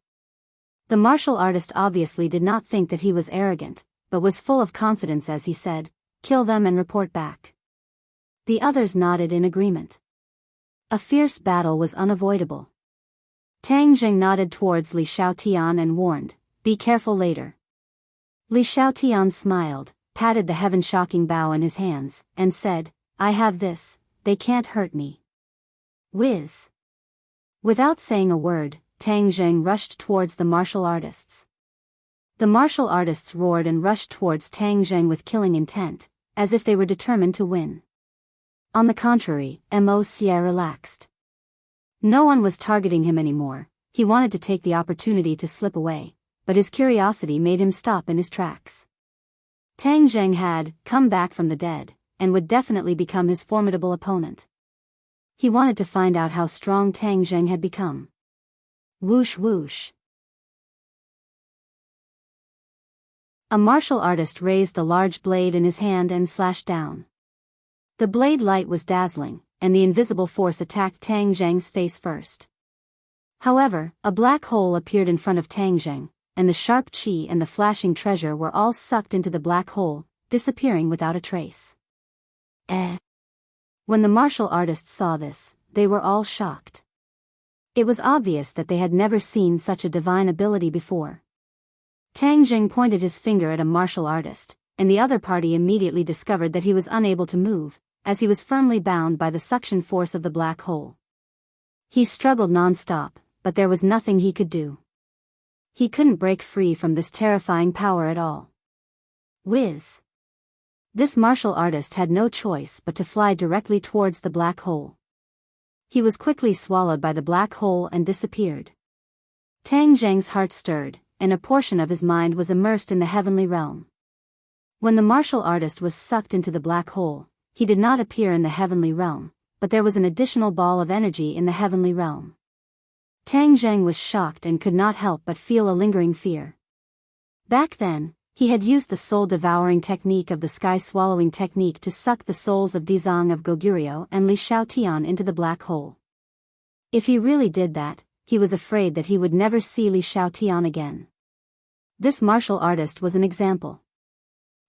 The martial artist obviously did not think that he was arrogant, but was full of confidence as he said, "Kill them and report back." The others nodded in agreement. A fierce battle was unavoidable. Tang Jing nodded towards Li Xiaotian and warned, "Be careful later." Li Xiaotian smiled, patted the heaven-shocking bow in his hands, and said, "I have this, they can't hurt me." Whiz. Without saying a word, Tang Jing rushed towards the martial artists. The martial artists roared and rushed towards Tang Jing with killing intent, as if they were determined to win. On the contrary, Mo Xia relaxed. No one was targeting him anymore. He wanted to take the opportunity to slip away, but his curiosity made him stop in his tracks. Tang Jing had come back from the dead, and would definitely become his formidable opponent. He wanted to find out how strong Tang Jing had become. Whoosh whoosh. A martial artist raised the large blade in his hand and slashed down. The blade light was dazzling, and the invisible force attacked Tang Jing's face first. However, a black hole appeared in front of Tang Jing, and the sharp qi and the flashing treasure were all sucked into the black hole, disappearing without a trace. When the martial artists saw this, they were all shocked. It was obvious that they had never seen such a divine ability before. Tang Jing pointed his finger at a martial artist, and the other party immediately discovered that he was unable to move, as he was firmly bound by the suction force of the black hole. He struggled non-stop, but there was nothing he could do. He couldn't break free from this terrifying power at all. Whiz. This martial artist had no choice but to fly directly towards the black hole. He was quickly swallowed by the black hole and disappeared. Tang Zheng's heart stirred, and a portion of his mind was immersed in the heavenly realm. When the martial artist was sucked into the black hole, he did not appear in the heavenly realm, but there was an additional ball of energy in the heavenly realm. Tang Zheng was shocked and could not help but feel a lingering fear. Back then, he had used the soul-devouring technique of the sky-swallowing technique to suck the souls of Dizang of Goguryeo and Li Shaotian into the black hole. If he really did that, he was afraid that he would never see Li Shaotian again. This martial artist was an example.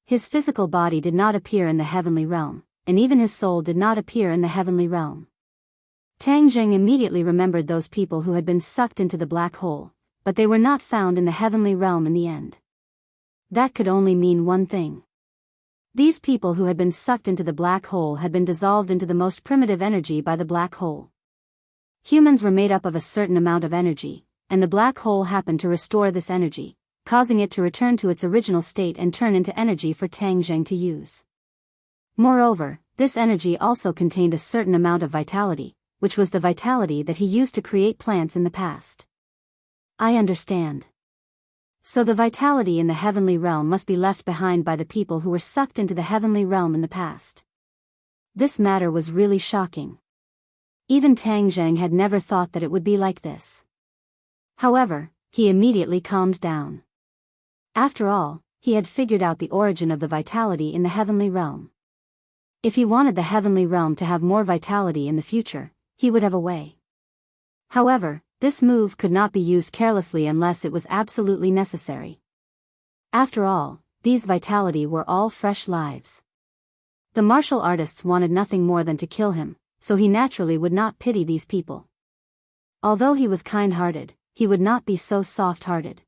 His physical body did not appear in the heavenly realm, and even his soul did not appear in the heavenly realm. Tang Zheng immediately remembered those people who had been sucked into the black hole, but they were not found in the heavenly realm in the end. That could only mean one thing. These people who had been sucked into the black hole had been dissolved into the most primitive energy by the black hole. Humans were made up of a certain amount of energy, and the black hole happened to restore this energy, causing it to return to its original state and turn into energy for Tang Zheng to use. Moreover, this energy also contained a certain amount of vitality, which was the vitality that he used to create plants in the past. I understand. So the vitality in the heavenly realm must be left behind by the people who were sucked into the heavenly realm in the past. This matter was really shocking. Even Tang Zheng had never thought that it would be like this. However, he immediately calmed down. After all, he had figured out the origin of the vitality in the heavenly realm. If he wanted the heavenly realm to have more vitality in the future, he would have a way. However, this move could not be used carelessly unless it was absolutely necessary. After all, these vitality were all fresh lives. The martial artists wanted nothing more than to kill him, so he naturally would not pity these people. Although he was kind-hearted, he would not be so soft-hearted.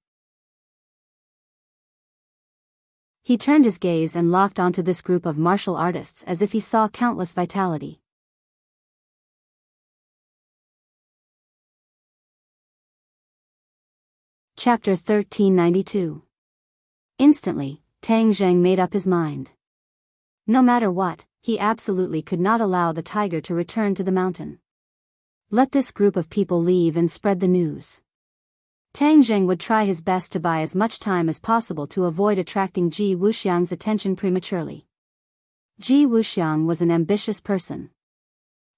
He turned his gaze and locked onto this group of martial artists as if he saw countless vitality. Chapter 1392. Instantly, Tang Zheng made up his mind. No matter what, he absolutely could not allow the tiger to return to the mountain. Let this group of people leave and spread the news. Tang Zheng would try his best to buy as much time as possible to avoid attracting Ji Wuxiang's attention prematurely. Ji Wuxiang was an ambitious person.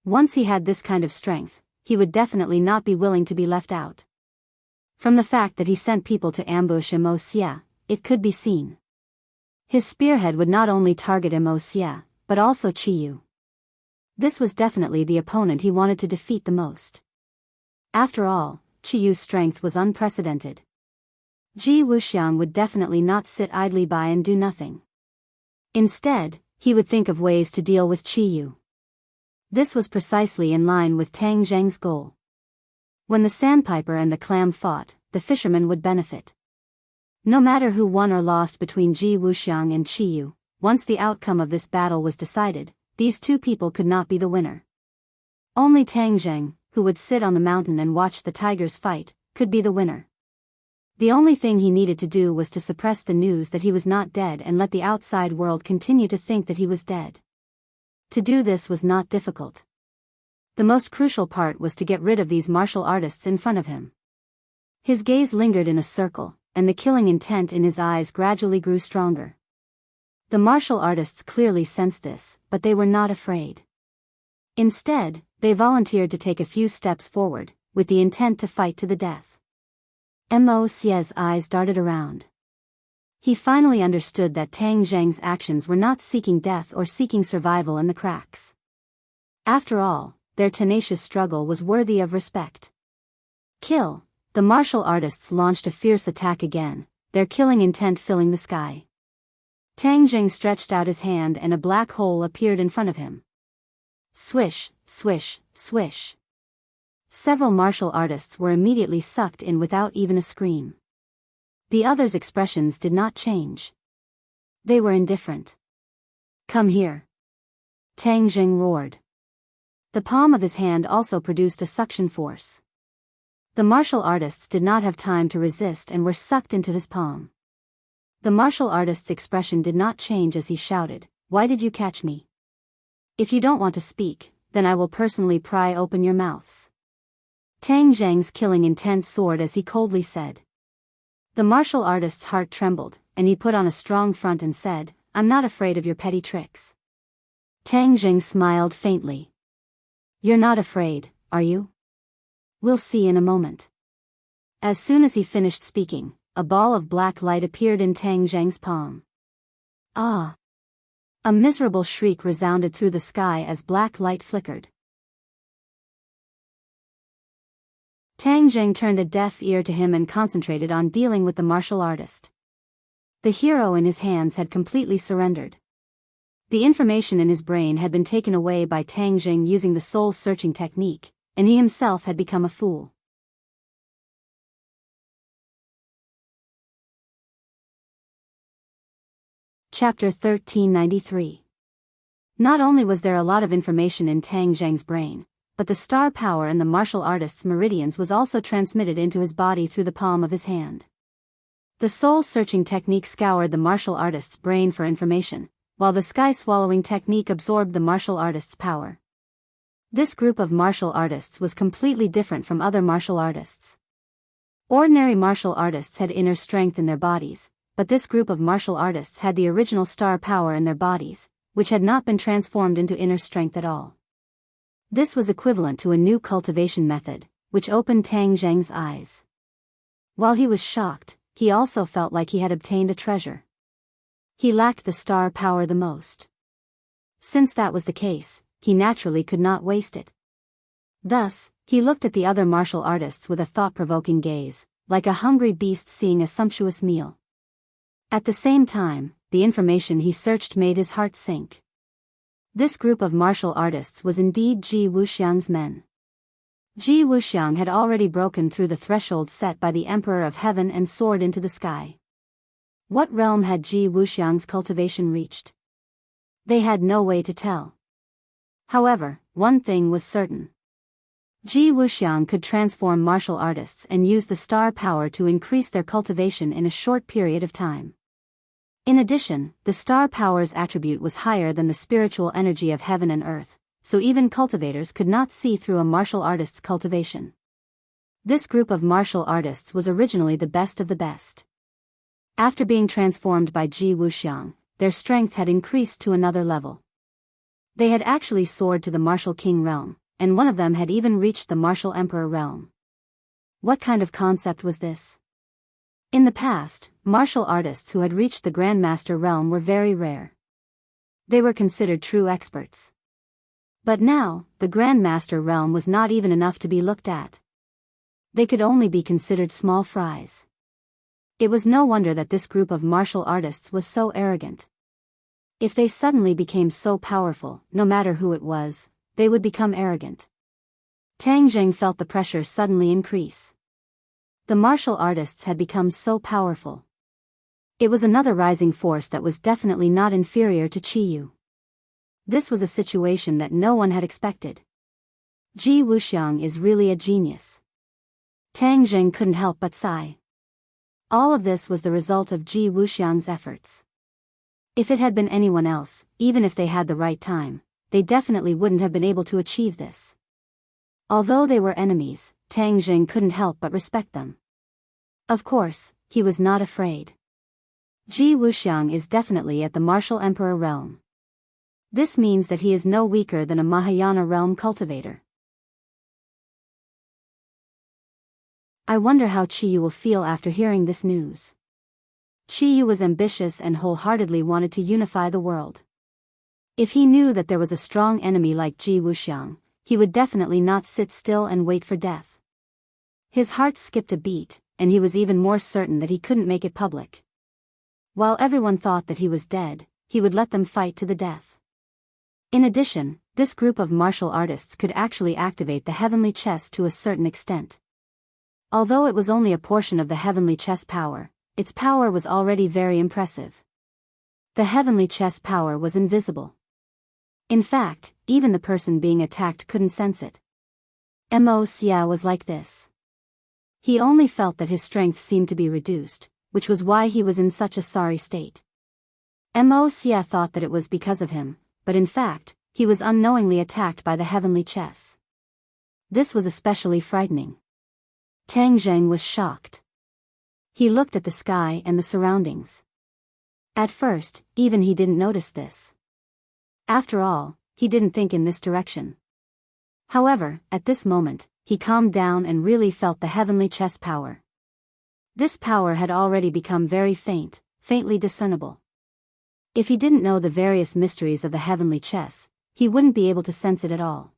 Once he had this kind of strength, he would definitely not be willing to be left out. From the fact that he sent people to ambush Immerse, it could be seen. His spearhead would not only target Immerse, but also Qiyu. This was definitely the opponent he wanted to defeat the most. After all, Qiyu's strength was unprecedented. Ji Wuxiang would definitely not sit idly by and do nothing. Instead, he would think of ways to deal with Qiyu. This was precisely in line with Tang Zheng's goal. When the sandpiper and the clam fought, the fisherman would benefit. No matter who won or lost between Ji Wuxiang and Qiyu, once the outcome of this battle was decided, these two people could not be the winner. Only Tang Zheng, who would sit on the mountain and watch the tigers fight, could be the winner. The only thing he needed to do was to suppress the news that he was not dead and let the outside world continue to think that he was dead. To do this was not difficult. The most crucial part was to get rid of these martial artists in front of him. His gaze lingered in a circle, and the killing intent in his eyes gradually grew stronger. The martial artists clearly sensed this, but they were not afraid. Instead, they volunteered to take a few steps forward, with the intent to fight to the death. Mo's eyes darted around. He finally understood that Tang Zheng's actions were not seeking death or seeking survival in the cracks. After all, their tenacious struggle was worthy of respect. Kill! The martial artists launched a fierce attack again, their killing intent filling the sky. Tang Zheng stretched out his hand and a black hole appeared in front of him. Swish, swish, swish. Several martial artists were immediately sucked in without even a scream. The others' expressions did not change. They were indifferent. Come here. Tang Zheng roared. The palm of his hand also produced a suction force. The martial artists did not have time to resist and were sucked into his palm. The martial artist's expression did not change as he shouted, why did you catch me? If you don't want to speak, then I will personally pry open your mouths. Tang Zheng's killing intent soared as he coldly said. The martial artist's heart trembled, and he put on a strong front and said, I'm not afraid of your petty tricks. Tang Zheng smiled faintly. You're not afraid, are you? We'll see in a moment. As soon as he finished speaking, a ball of black light appeared in Tang Zheng's palm. Ah! A miserable shriek resounded through the sky as black light flickered. Tang Zheng turned a deaf ear to him and concentrated on dealing with the martial artist. The hero in his hands had completely surrendered. The information in his brain had been taken away by Tang Zheng using the soul-searching technique, and he himself had become a fool. Chapter 1393. Not only was there a lot of information in Tang Zheng's brain, but the star power in the martial artist's meridians was also transmitted into his body through the palm of his hand. The soul-searching technique scoured the martial artist's brain for information, while the sky-swallowing technique absorbed the martial artist's power. This group of martial artists was completely different from other martial artists. Ordinary martial artists had inner strength in their bodies, but this group of martial artists had the original star power in their bodies, which had not been transformed into inner strength at all. This was equivalent to a new cultivation method, which opened Tang Zheng's eyes. While he was shocked, he also felt like he had obtained a treasure. He lacked the star power the most. Since that was the case, he naturally could not waste it. Thus, he looked at the other martial artists with a thought-provoking gaze, like a hungry beast seeing a sumptuous meal. At the same time, the information he searched made his heart sink. This group of martial artists was indeed Ji Wuxiang's men. Ji Wuxiang had already broken through the threshold set by the Emperor of Heaven and soared into the sky. What realm had Ji Wuxiang's cultivation reached? They had no way to tell. However, one thing was certain. Ji Wuxiang could transform martial artists and use the star power to increase their cultivation in a short period of time. In addition, the star power's attribute was higher than the spiritual energy of heaven and earth, so even cultivators could not see through a martial artist's cultivation. This group of martial artists was originally the best of the best. After being transformed by Ji Wuxiang, their strength had increased to another level. They had actually soared to the martial king realm, and one of them had even reached the martial emperor realm. What kind of concept was this? In the past, martial artists who had reached the Grandmaster realm were very rare. They were considered true experts. But now, the Grandmaster realm was not even enough to be looked at. They could only be considered small fries. It was no wonder that this group of martial artists was so arrogant. If they suddenly became so powerful, no matter who it was, they would become arrogant. Tang Zheng felt the pressure suddenly increase. The martial artists had become so powerful. It was another rising force that was definitely not inferior to Qiyu. This was a situation that no one had expected. Ji Wuxiang is really a genius. Tang Zheng couldn't help but sigh. All of this was the result of Ji Wuxiang's efforts. If it had been anyone else, even if they had the right time, they definitely wouldn't have been able to achieve this. Although they were enemies, Tang Zheng couldn't help but respect them. Of course, he was not afraid. Ji Wuxiang is definitely at the martial emperor realm. This means that he is no weaker than a Mahayana realm cultivator. I wonder how Qiyu will feel after hearing this news. Qiyu was ambitious and wholeheartedly wanted to unify the world. If he knew that there was a strong enemy like Ji Wuxiang, he would definitely not sit still and wait for death. His heart skipped a beat, and he was even more certain that he couldn't make it public. While everyone thought that he was dead, he would let them fight to the death. In addition, this group of martial artists could actually activate the heavenly chess to a certain extent. Although it was only a portion of the heavenly chess power, its power was already very impressive. The heavenly chess power was invisible. In fact, even the person being attacked couldn't sense it. Mo Xia was like this. He only felt that his strength seemed to be reduced, which was why he was in such a sorry state. Mo Xia thought that it was because of him, but in fact, he was unknowingly attacked by the heavenly chess. This was especially frightening. Tang Zheng was shocked. He looked at the sky and the surroundings. At first, even he didn't notice this. After all, he didn't think in this direction. However, at this moment, he calmed down and really felt the heavenly chess power. This power had already become very faint, faintly discernible. If he didn't know the various mysteries of the heavenly chess, he wouldn't be able to sense it at all.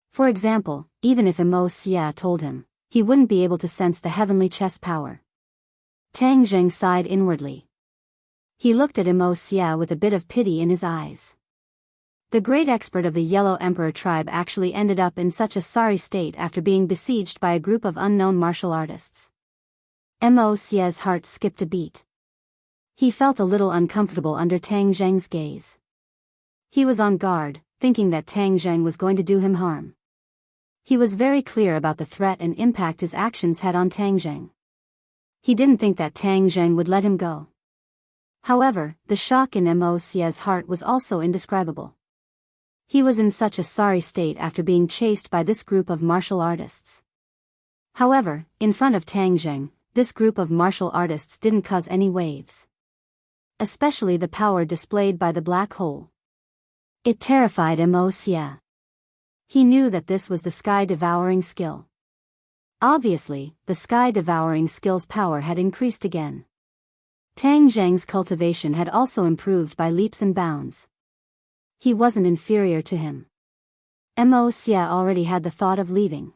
For example, even if Mo Xia told him, he wouldn't be able to sense the heavenly chess power. Tang Zheng sighed inwardly. He looked at Mo Xia with a bit of pity in his eyes. The great expert of the Yellow Emperor tribe actually ended up in such a sorry state after being besieged by a group of unknown martial artists. Mo Xia's heart skipped a beat. He felt a little uncomfortable under Tang Zheng's gaze. He was on guard, thinking that Tang Zheng was going to do him harm. He was very clear about the threat and impact his actions had on Tang Zheng. He didn't think that Tang Zheng would let him go. However, the shock in Mo Xia's heart was also indescribable. He was in such a sorry state after being chased by this group of martial artists. However, in front of Tang Zheng, this group of martial artists didn't cause any waves. Especially the power displayed by the black hole. It terrified Mo Xia. He knew that this was the sky-devouring skill. Obviously, the sky-devouring skill's power had increased again. Tang Zheng's cultivation had also improved by leaps and bounds. He wasn't inferior to him. Mo Xia already had the thought of leaving.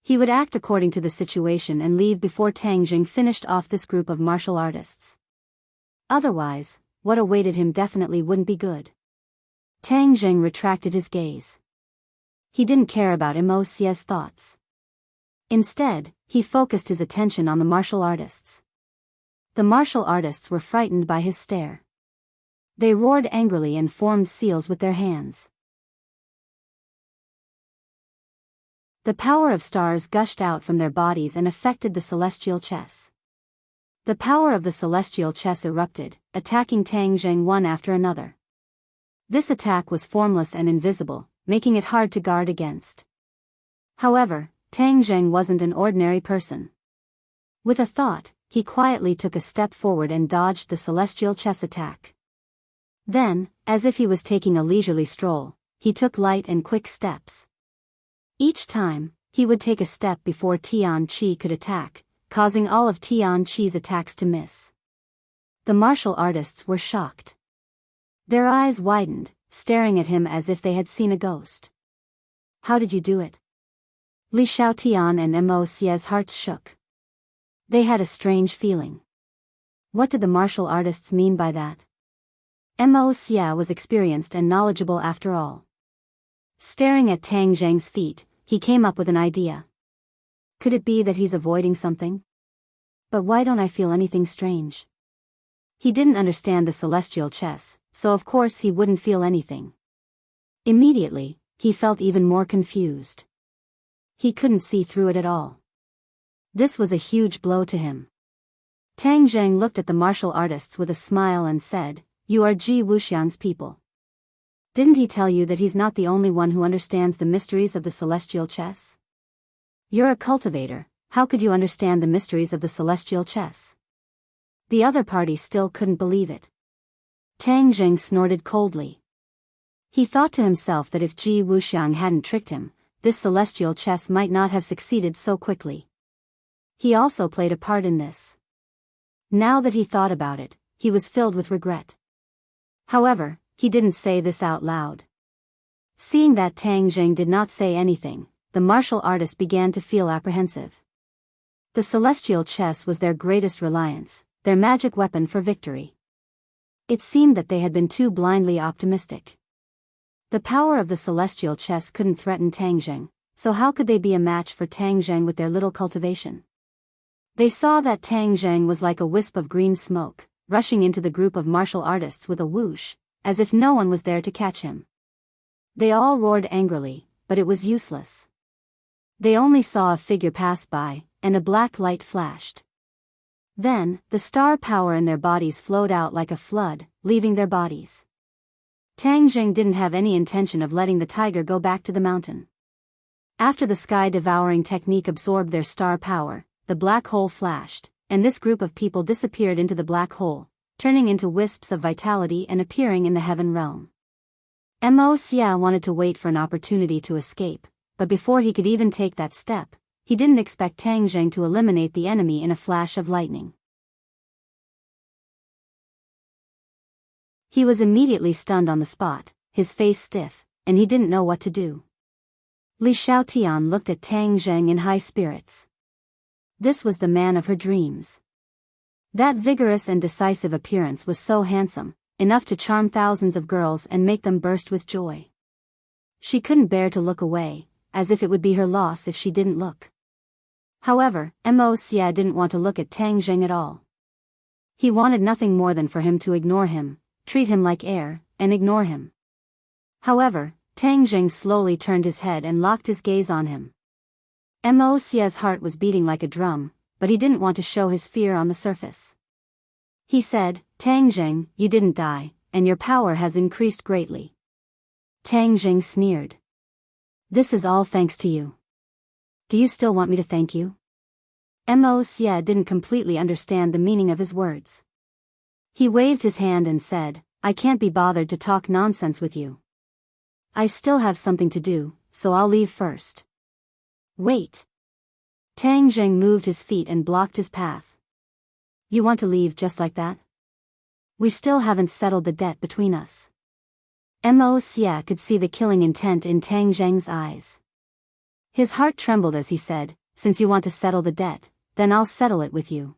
He would act according to the situation and leave before Tang Zheng finished off this group of martial artists. Otherwise, what awaited him definitely wouldn't be good. Tang Zheng retracted his gaze. He didn't care about Mo Xia's thoughts. Instead, he focused his attention on the martial artists. The martial artists were frightened by his stare. They roared angrily and formed seals with their hands. The power of stars gushed out from their bodies and affected the celestial chess. The power of the celestial chess erupted, attacking Tang Zheng one after another. This attack was formless and invisible, making it hard to guard against. However, Tang Zheng wasn't an ordinary person. With a thought, he quietly took a step forward and dodged the celestial chess attack. Then, as if he was taking a leisurely stroll, he took light and quick steps. Each time, he would take a step before Tian Qi could attack, causing all of Tian Qi's attacks to miss. The martial artists were shocked. Their eyes widened, staring at him as if they had seen a ghost. How did you do it? Li Xiaotian and Mo Xia's hearts shook. They had a strange feeling. What did the martial artists mean by that? Mo Xia was experienced and knowledgeable after all. Staring at Tang Zheng's feet, he came up with an idea. Could it be that he's avoiding something? But why don't I feel anything strange? He didn't understand the celestial chess, so of course he wouldn't feel anything. Immediately, he felt even more confused. He couldn't see through it at all. This was a huge blow to him. Tang Zheng looked at the martial artists with a smile and said, "You are Ji Wuxian's people. Didn't he tell you that he's not the only one who understands the mysteries of the celestial chess? You're a cultivator, how could you understand the mysteries of the celestial chess?" The other party still couldn't believe it. Tang Zheng snorted coldly. He thought to himself that if Ji Wuxian hadn't tricked him, this celestial chess might not have succeeded so quickly. He also played a part in this. Now that he thought about it, he was filled with regret. However, he didn't say this out loud. Seeing that Tang Zheng did not say anything, the martial artist began to feel apprehensive. The celestial chess was their greatest reliance, their magic weapon for victory. It seemed that they had been too blindly optimistic. The power of the celestial chess couldn't threaten Tang Zheng, so how could they be a match for Tang Zheng with their little cultivation? They saw that Tang Zheng was like a wisp of green smoke, rushing into the group of martial artists with a whoosh, as if no one was there to catch him. They all roared angrily, but it was useless. They only saw a figure pass by, and a black light flashed. Then, the star power in their bodies flowed out like a flood, leaving their bodies. Tang Jing didn't have any intention of letting the tiger go back to the mountain. After the sky-devouring technique absorbed their star power, the black hole flashed, and this group of people disappeared into the black hole, turning into wisps of vitality and appearing in the heaven realm. Mo Xia wanted to wait for an opportunity to escape, but before he could even take that step, he didn't expect Tang Jing to eliminate the enemy in a flash of lightning. He was immediately stunned on the spot, his face stiff, and he didn't know what to do. Li Xiaotian looked at Tang Jing in high spirits. This was the man of her dreams. That vigorous and decisive appearance was so handsome, enough to charm thousands of girls and make them burst with joy. She couldn't bear to look away, as if it would be her loss if she didn't look. However, Mo Xia didn't want to look at Tang Jing at all. He wanted nothing more than for him to ignore him, treat him like air, and ignore him. However, Tang Jing slowly turned his head and locked his gaze on him. Mo Xia's heart was beating like a drum, but he didn't want to show his fear on the surface. He said, "Tang Jing, you didn't die, and your power has increased greatly." Tang Jing sneered. "This is all thanks to you. Do you still want me to thank you?" Mo Xia didn't completely understand the meaning of his words. He waved his hand and said, "I can't be bothered to talk nonsense with you. I still have something to do, so I'll leave first." "Wait." Tang Jing moved his feet and blocked his path. "You want to leave just like that? We still haven't settled the debt between us." Mo Xia could see the killing intent in Tang Jing's eyes. His heart trembled as he said, "Since you want to settle the debt, then I'll settle it with you.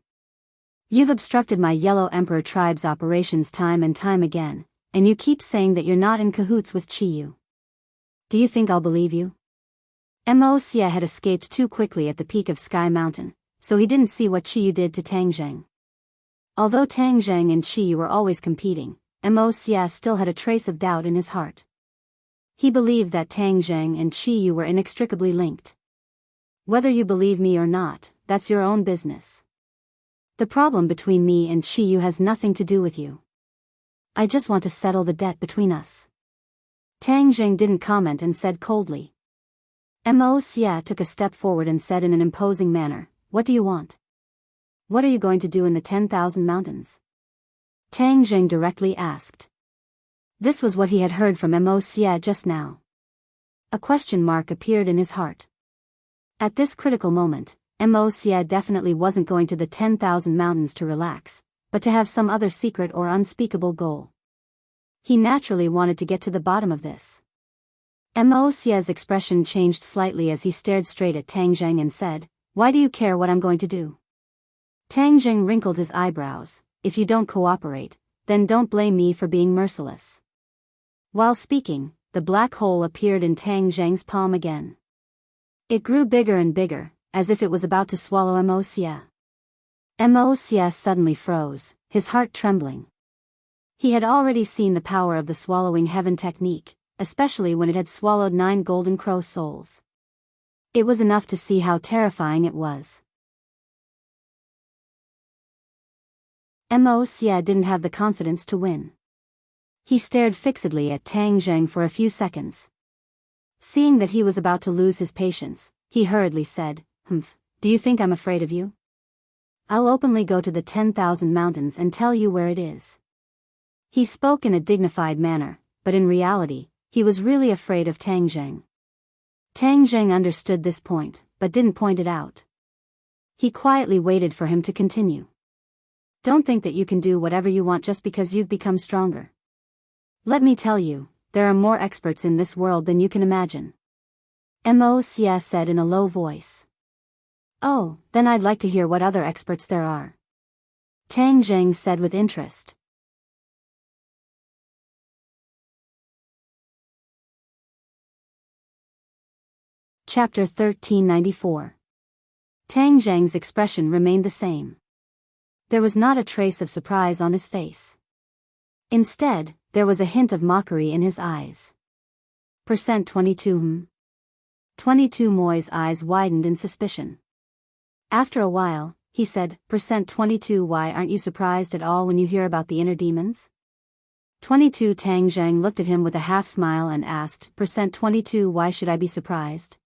You've obstructed my Yellow Emperor tribe's operations time and time again, and you keep saying that you're not in cahoots with Qiyu. Do you think I'll believe you?" Mo Xia had escaped too quickly at the peak of Sky Mountain, so he didn't see what Qiyu did to Tang Jing. Although Tang Jing and Qiyu were always competing, Mo Xia still had a trace of doubt in his heart. He believed that Tang Jing and Qiyu were inextricably linked. "Whether you believe me or not, that's your own business. The problem between me and Qiyu has nothing to do with you. I just want to settle the debt between us." Tang Jing didn't comment and said coldly. Mo Xia took a step forward and said in an imposing manner, "What do you want? What are you going to do in the 10,000 mountains?" Tang Jing directly asked. This was what he had heard from Mo Xia just now. A question mark appeared in his heart. At this critical moment, Mo Xia definitely wasn't going to the 10,000 mountains to relax, but to have some other secret or unspeakable goal. He naturally wanted to get to the bottom of this. Mo Xia's expression changed slightly as he stared straight at Tang Jing and said, "Why do you care what I'm going to do?" Tang Jing wrinkled his eyebrows. "If you don't cooperate, then don't blame me for being merciless." While speaking, the black hole appeared in Tang Jing's palm again. It grew bigger and bigger, as if it was about to swallow Mo Xia. Mo Xia suddenly froze, his heart trembling. He had already seen the power of the swallowing heaven technique, especially when it had swallowed 9 golden crow souls. It was enough to see how terrifying it was. Mo Xia didn't have the confidence to win. He stared fixedly at Tang Jing for a few seconds. Seeing that he was about to lose his patience, he hurriedly said, "Humph, do you think I'm afraid of you? I'll openly go to the 10,000 mountains and tell you where it is." He spoke in a dignified manner, but in reality, he was really afraid of Tang Jing. Tang Jing understood this point, but didn't point it out. He quietly waited for him to continue. "Don't think that you can do whatever you want just because you've become stronger. Let me tell you, there are more experts in this world than you can imagine." Mo Xia said in a low voice. "Oh, then I'd like to hear what other experts there are." Tang Jing said with interest. Chapter 1394. Tang Jing's expression remained the same. There was not a trace of surprise on his face. Instead, there was a hint of mockery in his eyes. Percent 22 22 Moi's eyes widened in suspicion. After a while, he said. %22 Why aren't you surprised at all when you hear about the inner demons? 22 Tang Zheng looked at him with a half-smile and asked, %22 Why should I be surprised?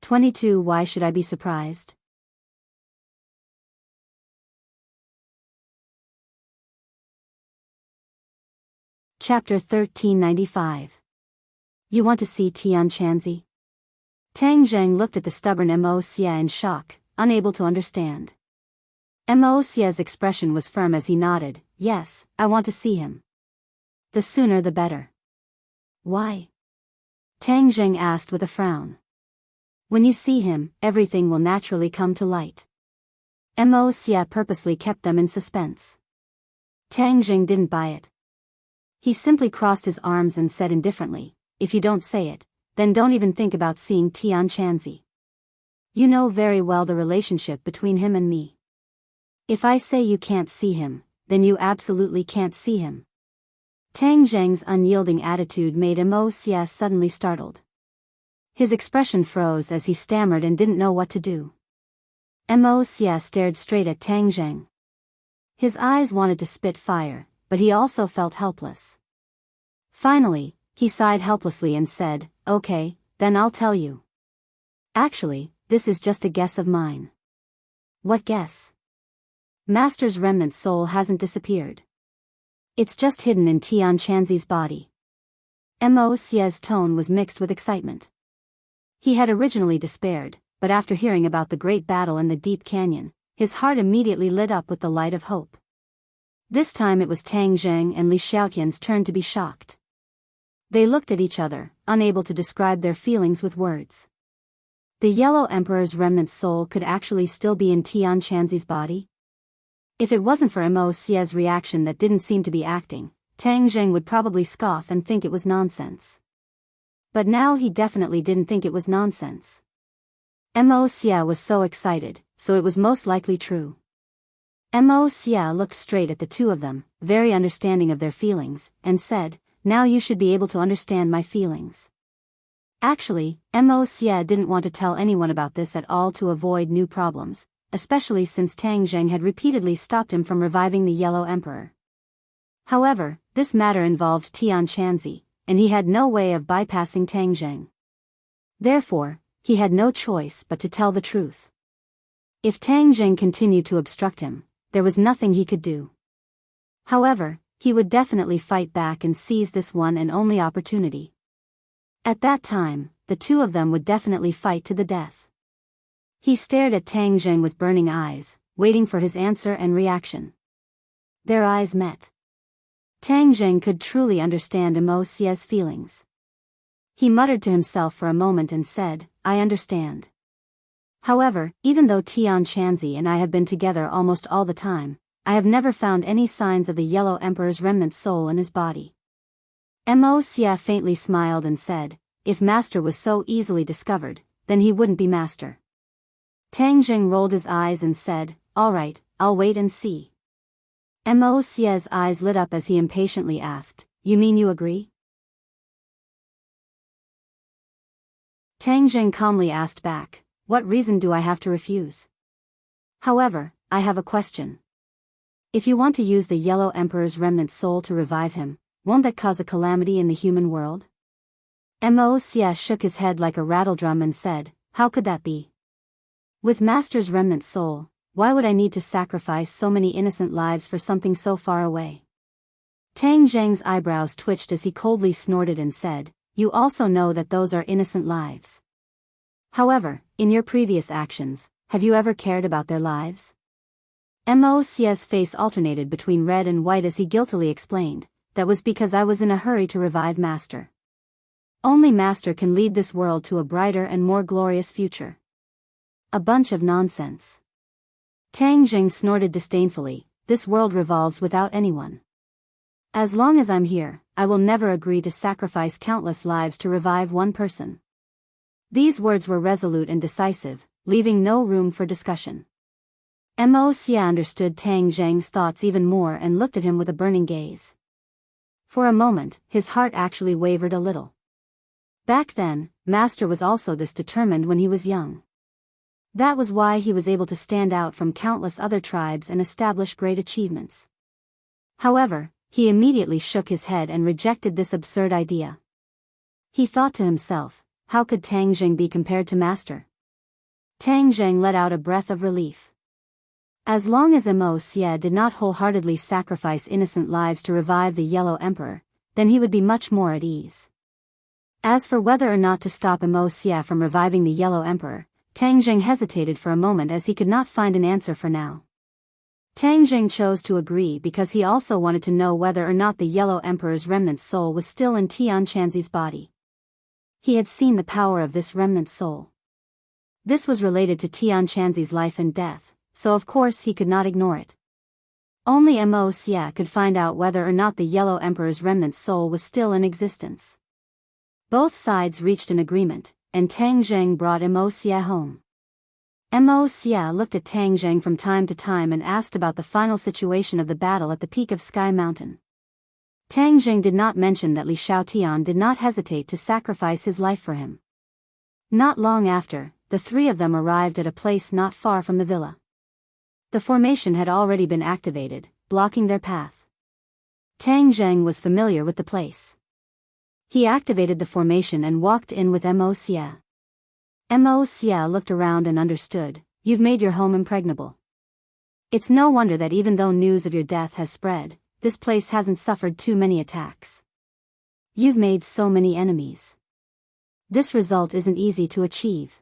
22 Why should I be surprised? Chapter 1395. You want to see Tian Chanzi? Tang Zheng looked at the stubborn Mo Xie in shock, unable to understand. Mo Xie's expression was firm as he nodded. Yes, I want to see him. The sooner the better. Why? Tang Zheng asked with a frown. When you see him, everything will naturally come to light. Mo Xie purposely kept them in suspense. Tang Zheng didn't buy it. He simply crossed his arms and said indifferently, if you don't say it, then don't even think about seeing Tian Chanzi. You know very well the relationship between him and me. If I say you can't see him, then you absolutely can't see him. Tang Zheng's unyielding attitude made Mo Xie suddenly startled. His expression froze as he stammered and didn't know what to do. Mo Xie stared straight at Tang Zheng. His eyes wanted to spit fire, but he also felt helpless. Finally, he sighed helplessly and said, okay, then I'll tell you. Actually, this is just a guess of mine. What guess? Master's remnant soul hasn't disappeared. It's just hidden in Tian Chanzi's body. Mo Xie's tone was mixed with excitement. He had originally despaired, but after hearing about the great battle in the deep canyon, his heart immediately lit up with the light of hope. This time it was Tang Zheng and Li Xiaotian's turn to be shocked. They looked at each other, unable to describe their feelings with words. The Yellow Emperor's remnant soul could actually still be in Tian Chanzi's body? If it wasn't for Mo Xie's reaction that didn't seem to be acting, Tang Zheng would probably scoff and think it was nonsense. But now he definitely didn't think it was nonsense. Mo Xie was so excited, so it was most likely true. Mo Xie looked straight at the two of them, very understanding of their feelings, and said, now you should be able to understand my feelings. Actually, Mo Xie didn't want to tell anyone about this at all to avoid new problems, especially since Tang Zheng had repeatedly stopped him from reviving the Yellow Emperor. However, this matter involved Tian Chanzi, and he had no way of bypassing Tang Zheng. Therefore, he had no choice but to tell the truth. If Tang Zheng continued to obstruct him, there was nothing he could do. However, he would definitely fight back and seize this one and only opportunity. At that time, the two of them would definitely fight to the death. He stared at Tang Zheng with burning eyes, waiting for his answer and reaction. Their eyes met. Tang Zheng could truly understand Mo Xie's feelings. He muttered to himself for a moment and said, I understand. However, even though Tian Chanzi and I have been together almost all the time, I have never found any signs of the Yellow Emperor's remnant soul in his body. Mo Xie faintly smiled and said, if Master was so easily discovered, then he wouldn't be Master. Tang Zheng rolled his eyes and said, all right, I'll wait and see. Mo Xie's eyes lit up as he impatiently asked, you mean you agree? Tang Zheng calmly asked back, what reason do I have to refuse? However, I have a question. If you want to use the Yellow Emperor's remnant soul to revive him, won't that cause a calamity in the human world? Mo Xie shook his head like a rattledrum and said, how could that be? With Master's remnant soul, why would I need to sacrifice so many innocent lives for something so far away? Tang Zheng's eyebrows twitched as he coldly snorted and said, you also know that those are innocent lives. However, in your previous actions, have you ever cared about their lives? Mo Xie's face alternated between red and white as he guiltily explained, that was because I was in a hurry to revive Master. Only Master can lead this world to a brighter and more glorious future. A bunch of nonsense. Tang Zheng snorted disdainfully, this world revolves without anyone. As long as I'm here, I will never agree to sacrifice countless lives to revive one person. These words were resolute and decisive, leaving no room for discussion. Mo Xie understood Tang Zheng's thoughts even more and looked at him with a burning gaze. For a moment, his heart actually wavered a little. Back then, Master was also this determined when he was young. That was why he was able to stand out from countless other tribes and establish great achievements. However, he immediately shook his head and rejected this absurd idea. He thought to himself, how could Tang Jing be compared to Master? Tang Jing let out a breath of relief. As long as Immerse did not wholeheartedly sacrifice innocent lives to revive the Yellow Emperor, then he would be much more at ease. As for whether or not to stop Immerse from reviving the Yellow Emperor, Tang Jing hesitated for a moment as he could not find an answer for now. Tang Jing chose to agree because he also wanted to know whether or not the Yellow Emperor's remnant soul was still in Tian Chanzi's body. He had seen the power of this remnant soul. This was related to Tian Chanzi's life and death, so of course he could not ignore it. Only Immerse could find out whether or not the Yellow Emperor's remnant soul was still in existence. Both sides reached an agreement, and Tang Jing brought Immerse home. Immerse looked at Tang Jing from time to time and asked about the final situation of the battle at the peak of Sky Mountain. Tang Jing did not mention that Li Xiaotian did not hesitate to sacrifice his life for him. Not long after, the three of them arrived at a place not far from the villa. The formation had already been activated, blocking their path. Tang Jing was familiar with the place. He activated the formation and walked in with Immerse. Immerse looked around and understood, you've made your home impregnable. It's no wonder that even though news of your death has spread, this place hasn't suffered too many attacks. You've made so many enemies. This result isn't easy to achieve.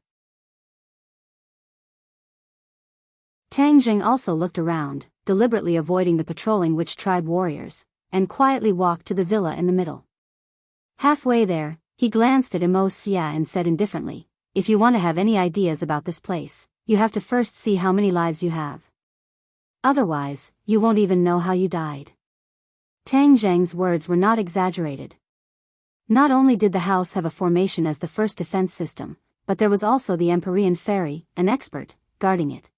Tang Jing also looked around, deliberately avoiding the patrolling witch tribe warriors, and quietly walked to the villa in the middle. Halfway there, he glanced at Immerse and said indifferently, if you want to have any ideas about this place, you have to first see how many lives you have. Otherwise, you won't even know how you died. Tang Jing's words were not exaggerated. Not only did the house have a formation as the first defense system, but there was also the Empyrean Fairy, an expert, guarding it.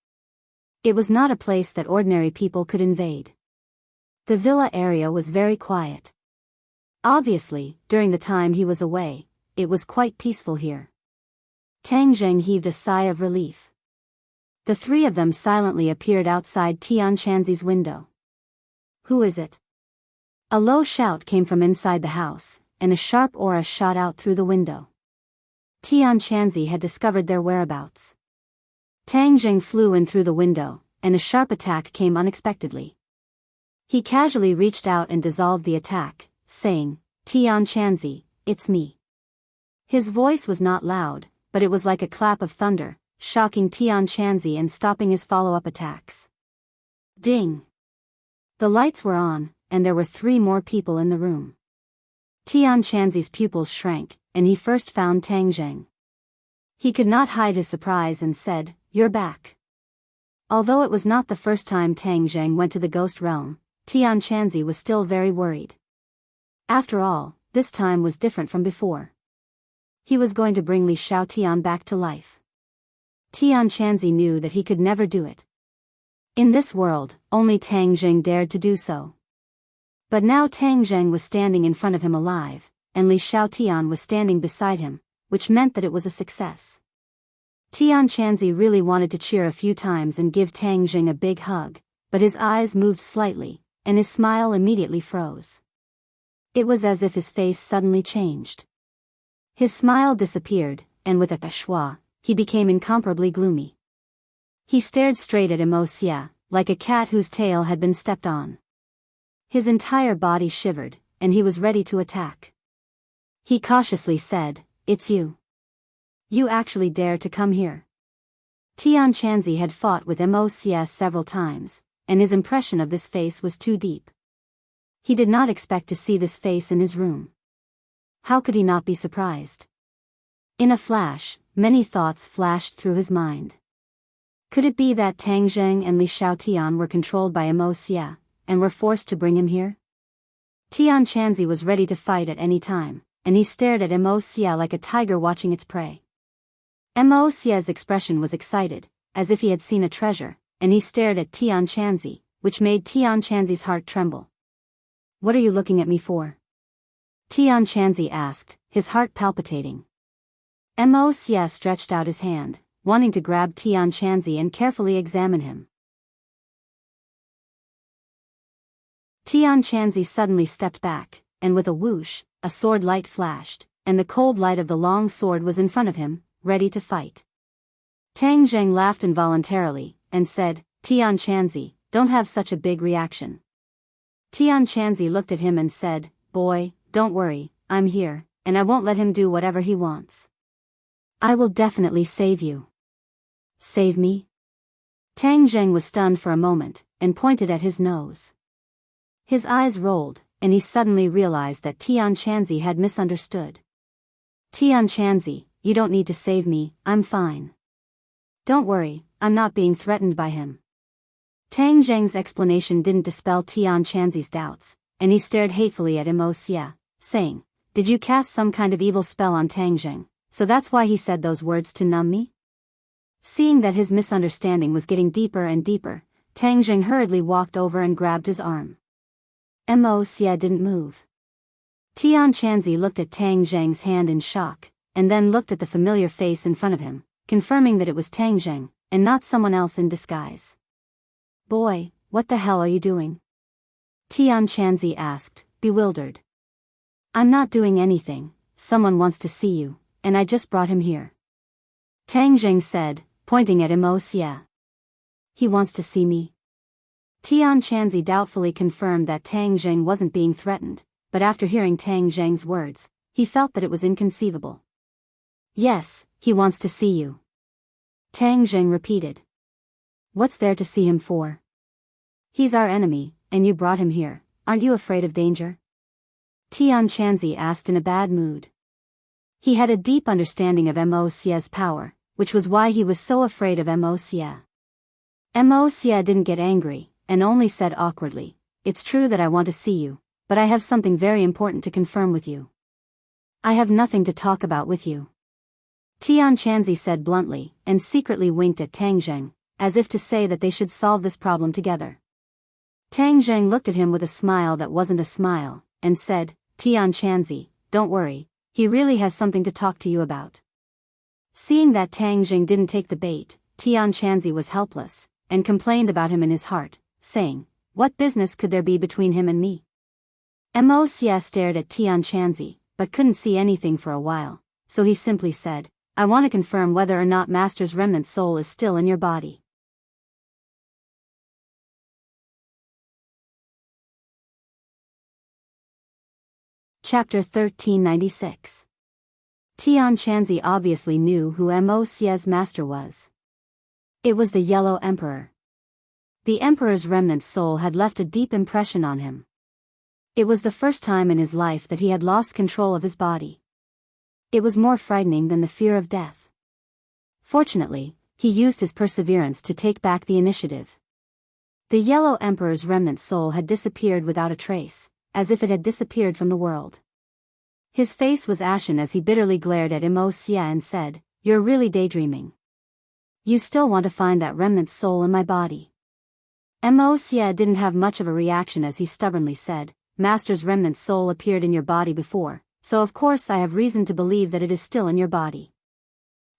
It was not a place that ordinary people could invade. The villa area was very quiet. Obviously, during the time he was away, it was quite peaceful here. Tang Jing heaved a sigh of relief. The three of them silently appeared outside Tian Chanzi's window. Who is it? A low shout came from inside the house, and a sharp aura shot out through the window. Tian Chanzi had discovered their whereabouts. Tang Jing flew in through the window, and a sharp attack came unexpectedly. He casually reached out and dissolved the attack, saying, Tian Chanzi, it's me. His voice was not loud, but it was like a clap of thunder, shocking Tian Chanzi and stopping his follow-up attacks. Ding! The lights were on, and there were 3 more people in the room. Tian Chanzi's pupils shrank, and he first found Tang Jing. He could not hide his surprise and said, you're back. Although it was not the first time Tang Jing went to the ghost realm, Tian Chanzi was still very worried. After all, this time was different from before. He was going to bring Li Xiaotian back to life. Tian Chanzi knew that he could never do it. In this world, only Tang Jing dared to do so. But now Tang Jing was standing in front of him alive, and Li Xiaotian was standing beside him, which meant that it was a success. Tian Chanzi really wanted to cheer a few times and give Tang Jing a big hug, but his eyes moved slightly, and his smile immediately froze. It was as if his face suddenly changed. His smile disappeared, and with a schwa, he became incomparably gloomy. He stared straight at Immerse, like a cat whose tail had been stepped on. His entire body shivered, and he was ready to attack. He cautiously said, it's you. You actually dare to come here. Tian Chanzi had fought with Immerse several times, and his impression of this face was too deep. He did not expect to see this face in his room. How could he not be surprised? In a flash, many thoughts flashed through his mind. Could it be that Tang Jing and Li Xiaotian were controlled by Immerse, and were forced to bring him here? Tian Chanzi was ready to fight at any time, and he stared at Immerse like a tiger watching its prey. Immerse's expression was excited, as if he had seen a treasure, and he stared at Tian Chanzi, which made Tian Chanzi's heart tremble. What are you looking at me for? Tian Chanzi asked, his heart palpitating. Immerse stretched out his hand, wanting to grab Tianchanzi and carefully examine him. Tianchanzi suddenly stepped back, and with a whoosh, a sword light flashed, and the cold light of the long sword was in front of him, ready to fight. Tang Zheng laughed involuntarily, and said, "Tianchanzi, don't have such a big reaction." Tianchanzi looked at him and said, "Boy, don't worry, I'm here, and I won't let him do whatever he wants. I will definitely save you." "Save me?" Tang Zheng was stunned for a moment, and pointed at his nose. His eyes rolled, and he suddenly realized that Tianchanzi had misunderstood. "Tianchanzi, you don't need to save me, I'm fine. Don't worry, I'm not being threatened by him." Tang Zheng's explanation didn't dispel Tianchanzi's doubts, and he stared hatefully at Immerse, saying, "Did you cast some kind of evil spell on Tang Zheng, so that's why he said those words to numb me?" Seeing that his misunderstanding was getting deeper and deeper, Tang Zheng hurriedly walked over and grabbed his arm. Immerse didn't move. Tianchanzi looked at Tang Zheng's hand in shock, and then looked at the familiar face in front of him, confirming that it was Tang Zheng, and not someone else in disguise. "Boy, what the hell are you doing?" Tianchanzi asked, bewildered. "I'm not doing anything, someone wants to see you, and I just brought him here," Tang Zheng said, pointing at Immerse. "He wants to see me?" Tianchanzi doubtfully confirmed that Tang Zheng wasn't being threatened, but after hearing Tang Zheng's words, he felt that it was inconceivable. "Yes, he wants to see you," Tang Zheng repeated. "What's there to see him for?" "He's our enemy, and you brought him here, aren't you afraid of danger?" Tianchanzi asked in a bad mood. He had a deep understanding of Immerse's power, which was why he was so afraid of Immerse. Immerse didn't get angry, and only said awkwardly, "It's true that I want to see you, but I have something very important to confirm with you." "I have nothing to talk about with you," Tianchanzi said bluntly, and secretly winked at Tang Zheng, as if to say that they should solve this problem together. Tang Zheng looked at him with a smile that wasn't a smile, and said, "Tianchanzi, don't worry, he really has something to talk to you about." Seeing that Tang Zheng didn't take the bait, Tianchanzi was helpless, and complained about him in his heart, saying, "What business could there be between him and me?" Immerse stared at Tianchanzi, but couldn't see anything for a while, so he simply said, "I want to confirm whether or not Master's remnant soul is still in your body." Chapter 1396. Tianchanzi obviously knew who Immerse's master was. It was the Yellow Emperor. The Emperor's remnant soul had left a deep impression on him. It was the first time in his life that he had lost control of his body. It was more frightening than the fear of death. Fortunately, he used his perseverance to take back the initiative. The Yellow Emperor's remnant soul had disappeared without a trace, as if it had disappeared from the world. His face was ashen as he bitterly glared at Immerse and said, "You're really daydreaming. You still want to find that remnant soul in my body." Immerse didn't have much of a reaction as he stubbornly said, "Master's remnant soul appeared in your body before, so of course I have reason to believe that it is still in your body."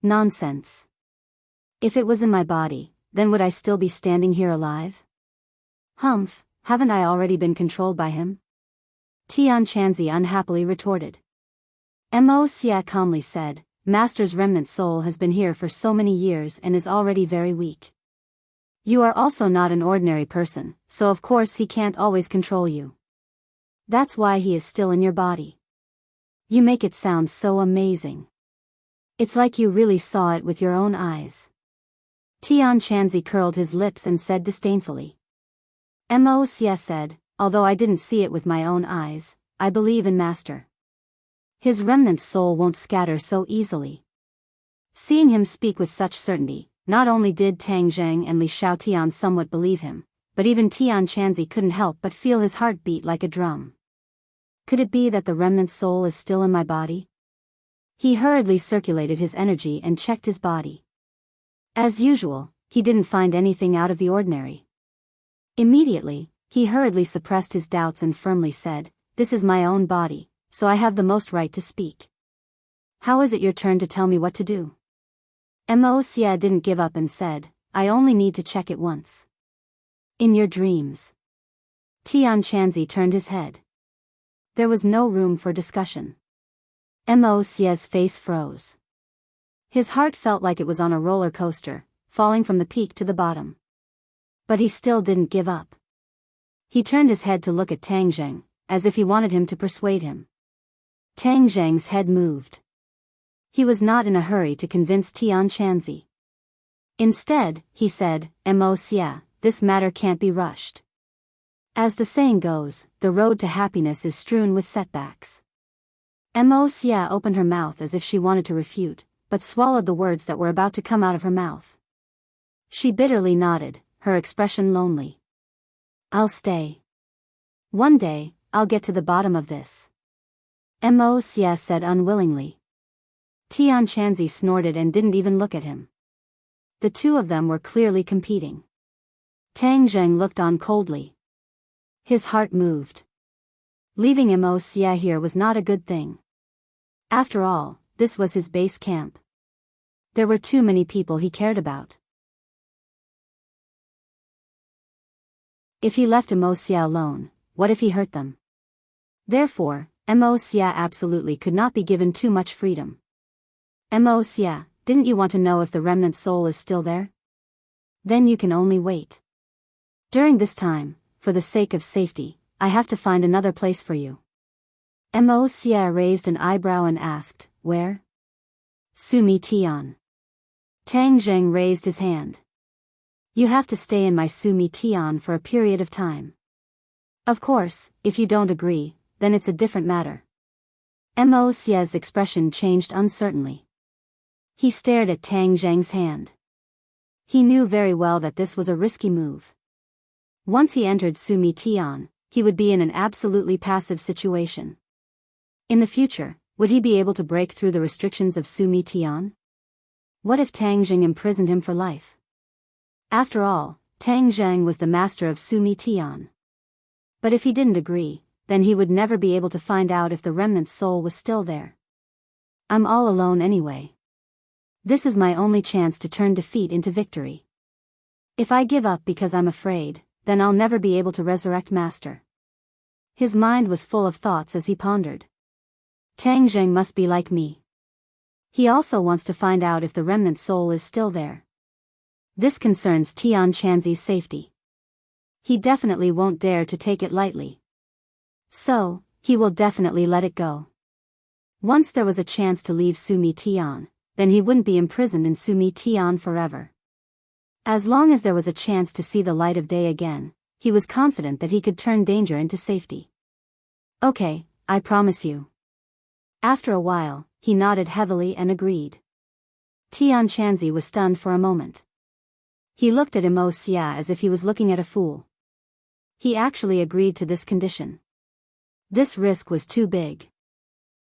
"Nonsense. If it was in my body, then would I still be standing here alive?" "Humph, haven't I already been controlled by him?" Tianchanzi unhappily retorted. Immerse calmly said, "Master's remnant soul has been here for so many years and is already very weak. You are also not an ordinary person, so of course he can't always control you. That's why he is still in your body. You make it sound so amazing. It's like you really saw it with your own eyes." Tianchanzi curled his lips and said disdainfully. Immerse said, "Although I didn't see it with my own eyes, I believe in Master. His remnant soul won't scatter so easily." Seeing him speak with such certainty, not only did Tang Zheng and Li Shaotian somewhat believe him, but even Tianchanzi couldn't help but feel his heart beat like a drum. Could it be that the remnant soul is still in my body? He hurriedly circulated his energy and checked his body. As usual, he didn't find anything out of the ordinary. Immediately, he hurriedly suppressed his doubts and firmly said, "This is my own body, so I have the most right to speak. How is it your turn to tell me what to do?" Xia didn't give up and said, I only need to check it once. In your dreams. Tianqianzi turned his head. There was no room for discussion. Xia's face froze. His heart felt like it was on a roller coaster, falling from the peak to the bottom. But he still didn't give up. He turned his head to look at Tang Zheng, as if he wanted him to persuade him. Tang Zheng's head moved. He was not in a hurry to convince Tianqianzi. Instead, he said, Xia, this matter can't be rushed. As the saying goes, the road to happiness is strewn with setbacks. Xia opened her mouth as if she wanted to refute, but swallowed the words that were about to come out of her mouth. She bitterly nodded, her expression lonely. I'll stay. One day, I'll get to the bottom of this. Xia said unwillingly. Tianqianzi snorted and didn't even look at him. The two of them were clearly competing. Tang Zheng looked on coldly. His heart moved. Leaving Xia here was not a good thing. After all, this was his base camp. There were too many people he cared about. If he left Xia alone, what if he hurt them? Therefore, Xia absolutely could not be given too much freedom. Xia, didn't you want to know if the remnant soul is still there? Then you can only wait. During this time, for the sake of safety, I have to find another place for you. Xia raised an eyebrow and asked, where? Sumi Tian. Tang Zheng raised his hand. You have to stay in my Sumi Tian for a period of time. Of course, if you don't agree, then it's a different matter. Xia's expression changed uncertainly. He stared at Tang Zheng's hand. He knew very well that this was a risky move. Once he entered Sumi Tian, he would be in an absolutely passive situation. In the future, would he be able to break through the restrictions of Sumi Tian? What if Tang Zheng imprisoned him for life? After all, Tang Zheng was the master of Sumi Tian. But if he didn't agree, then he would never be able to find out if the remnant soul was still there. I'm all alone anyway. This is my only chance to turn defeat into victory. If I give up because I'm afraid, then I'll never be able to resurrect Master. His mind was full of thoughts as he pondered. Tang Zheng must be like me. He also wants to find out if the remnant soul is still there. This concerns Tianqianzi's safety. He definitely won't dare to take it lightly. So, he will definitely let it go. Once there was a chance to leave Sumi Tian, then he wouldn't be imprisoned in Sumi Tian forever. As long as there was a chance to see the light of day again, he was confident that he could turn danger into safety. Okay, I promise you. After a while, he nodded heavily and agreed. Tianqianzi was stunned for a moment. He looked at Xia as if he was looking at a fool. He actually agreed to this condition. This risk was too big.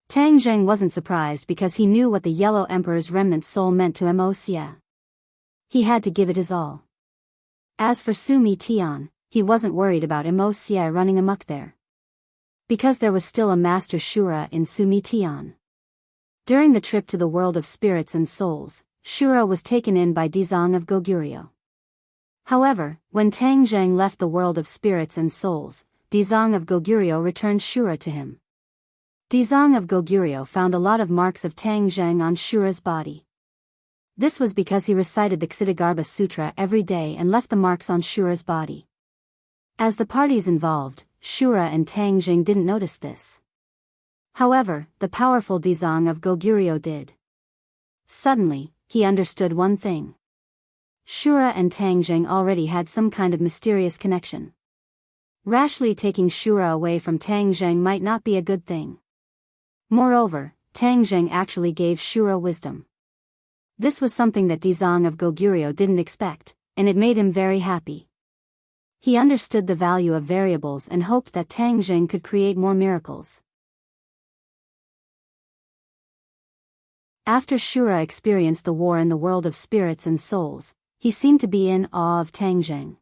Tang Zheng wasn't surprised because he knew what the Yellow Emperor's remnant soul meant to Xia. He had to give it his all. As for Sumi Tian, he wasn't worried about Xia running amok there. Because there was still a Master Shura in Sumi Tian. During the trip to the world of spirits and souls, Shura was taken in by Dizang of Goguryeo. However, when Tang Zheng left the world of spirits and souls, Dizang of Goguryeo returned Shura to him. Dizang of Goguryeo found a lot of marks of Tang Zheng on Shura's body. This was because he recited the Ksitigarbha Sutra every day and left the marks on Shura's body. As the parties involved, Shura and Tang Zheng didn't notice this. However, the powerful Dizang of Goguryeo did. Suddenly, he understood one thing. Shura and Tang Zheng already had some kind of mysterious connection. Rashly taking Shura away from Tang Zheng might not be a good thing. Moreover, Tang Zheng actually gave Shura wisdom. This was something that Dizang of Goguryeo didn't expect, and it made him very happy. He understood the value of variables and hoped that Tang Zheng could create more miracles. After Shura experienced the war in the world of spirits and souls, he seemed to be in awe of Tang Zheng.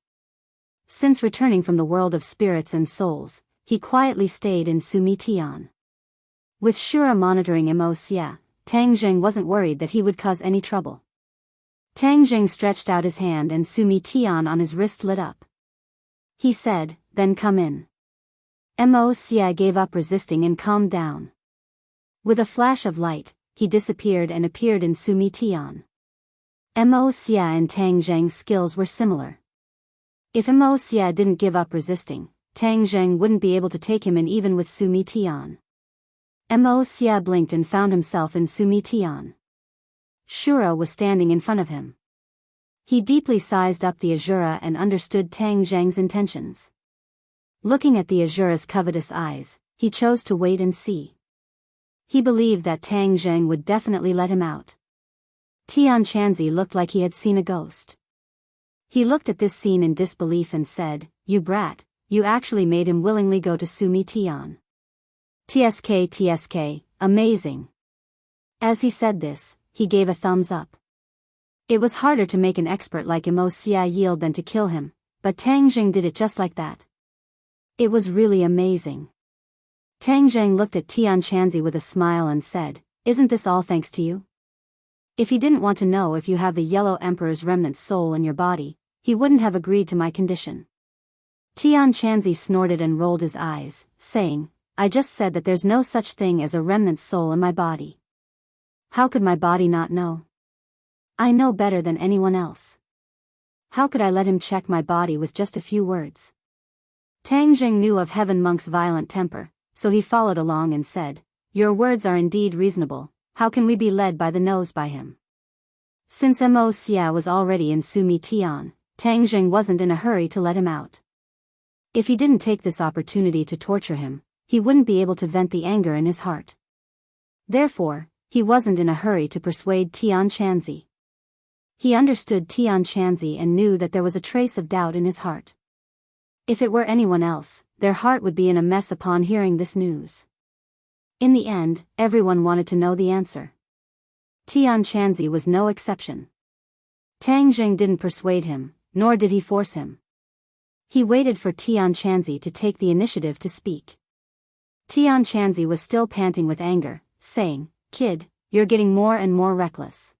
Since returning from the world of spirits and souls, he quietly stayed in Sumi Tian. With Shura monitoring Xia, Tang Zheng wasn't worried that he would cause any trouble. Tang Jing stretched out his hand and Sumi Tian on his wrist lit up. He said, "Then come in." Mo Xia gave up resisting and calmed down. With a flash of light, he disappeared and appeared in Sumi Tian. Mo Xia and Tang Zheng's skills were similar. If Mo Xia didn't give up resisting, Tang Zheng wouldn't be able to take him in even with Sumi Tian. Mo Xia blinked and found himself in Sumi Tian. Shura was standing in front of him. He deeply sized up the Azura and understood Tang Zheng's intentions. Looking at the Azura's covetous eyes, he chose to wait and see. He believed that Tang Zheng would definitely let him out. Tian Chanzi looked like he had seen a ghost. He looked at this scene in disbelief and said, "You brat, you actually made him willingly go to Sumi Tian. TSK, amazing." As he said this, he gave a thumbs up. It was harder to make an expert like Mo Xia yield than to kill him, but Tang Jing did it just like that. It was really amazing. Tang Zheng looked at Tian Chanzi with a smile and said, "Isn't this all thanks to you?" If he didn't want to know if you have the Yellow Emperor's remnant soul in your body, he wouldn't have agreed to my condition. Tian Chanzi snorted and rolled his eyes, saying, "I just said that there's no such thing as a remnant soul in my body. How could my body not know? I know better than anyone else. How could I let him check my body with just a few words?" Tang Jing knew of Heaven Monk's violent temper, so he followed along and said, "Your words are indeed reasonable. How can we be led by the nose by him?" Since Mo Xia was already in Sumi Tian, Tang Jing wasn't in a hurry to let him out. If he didn't take this opportunity to torture him, he wouldn't be able to vent the anger in his heart. Therefore, he wasn't in a hurry to persuade Tian Chanzi. He understood Tian Chanzi and knew that there was a trace of doubt in his heart. If it were anyone else, their heart would be in a mess upon hearing this news. In the end, everyone wanted to know the answer. Tian Chanzi was no exception. Tang Jing didn't persuade him, nor did he force him. He waited for Tian Chanzi to take the initiative to speak. Tian Chanzi was still panting with anger, saying, "Kid, you're getting more and more reckless.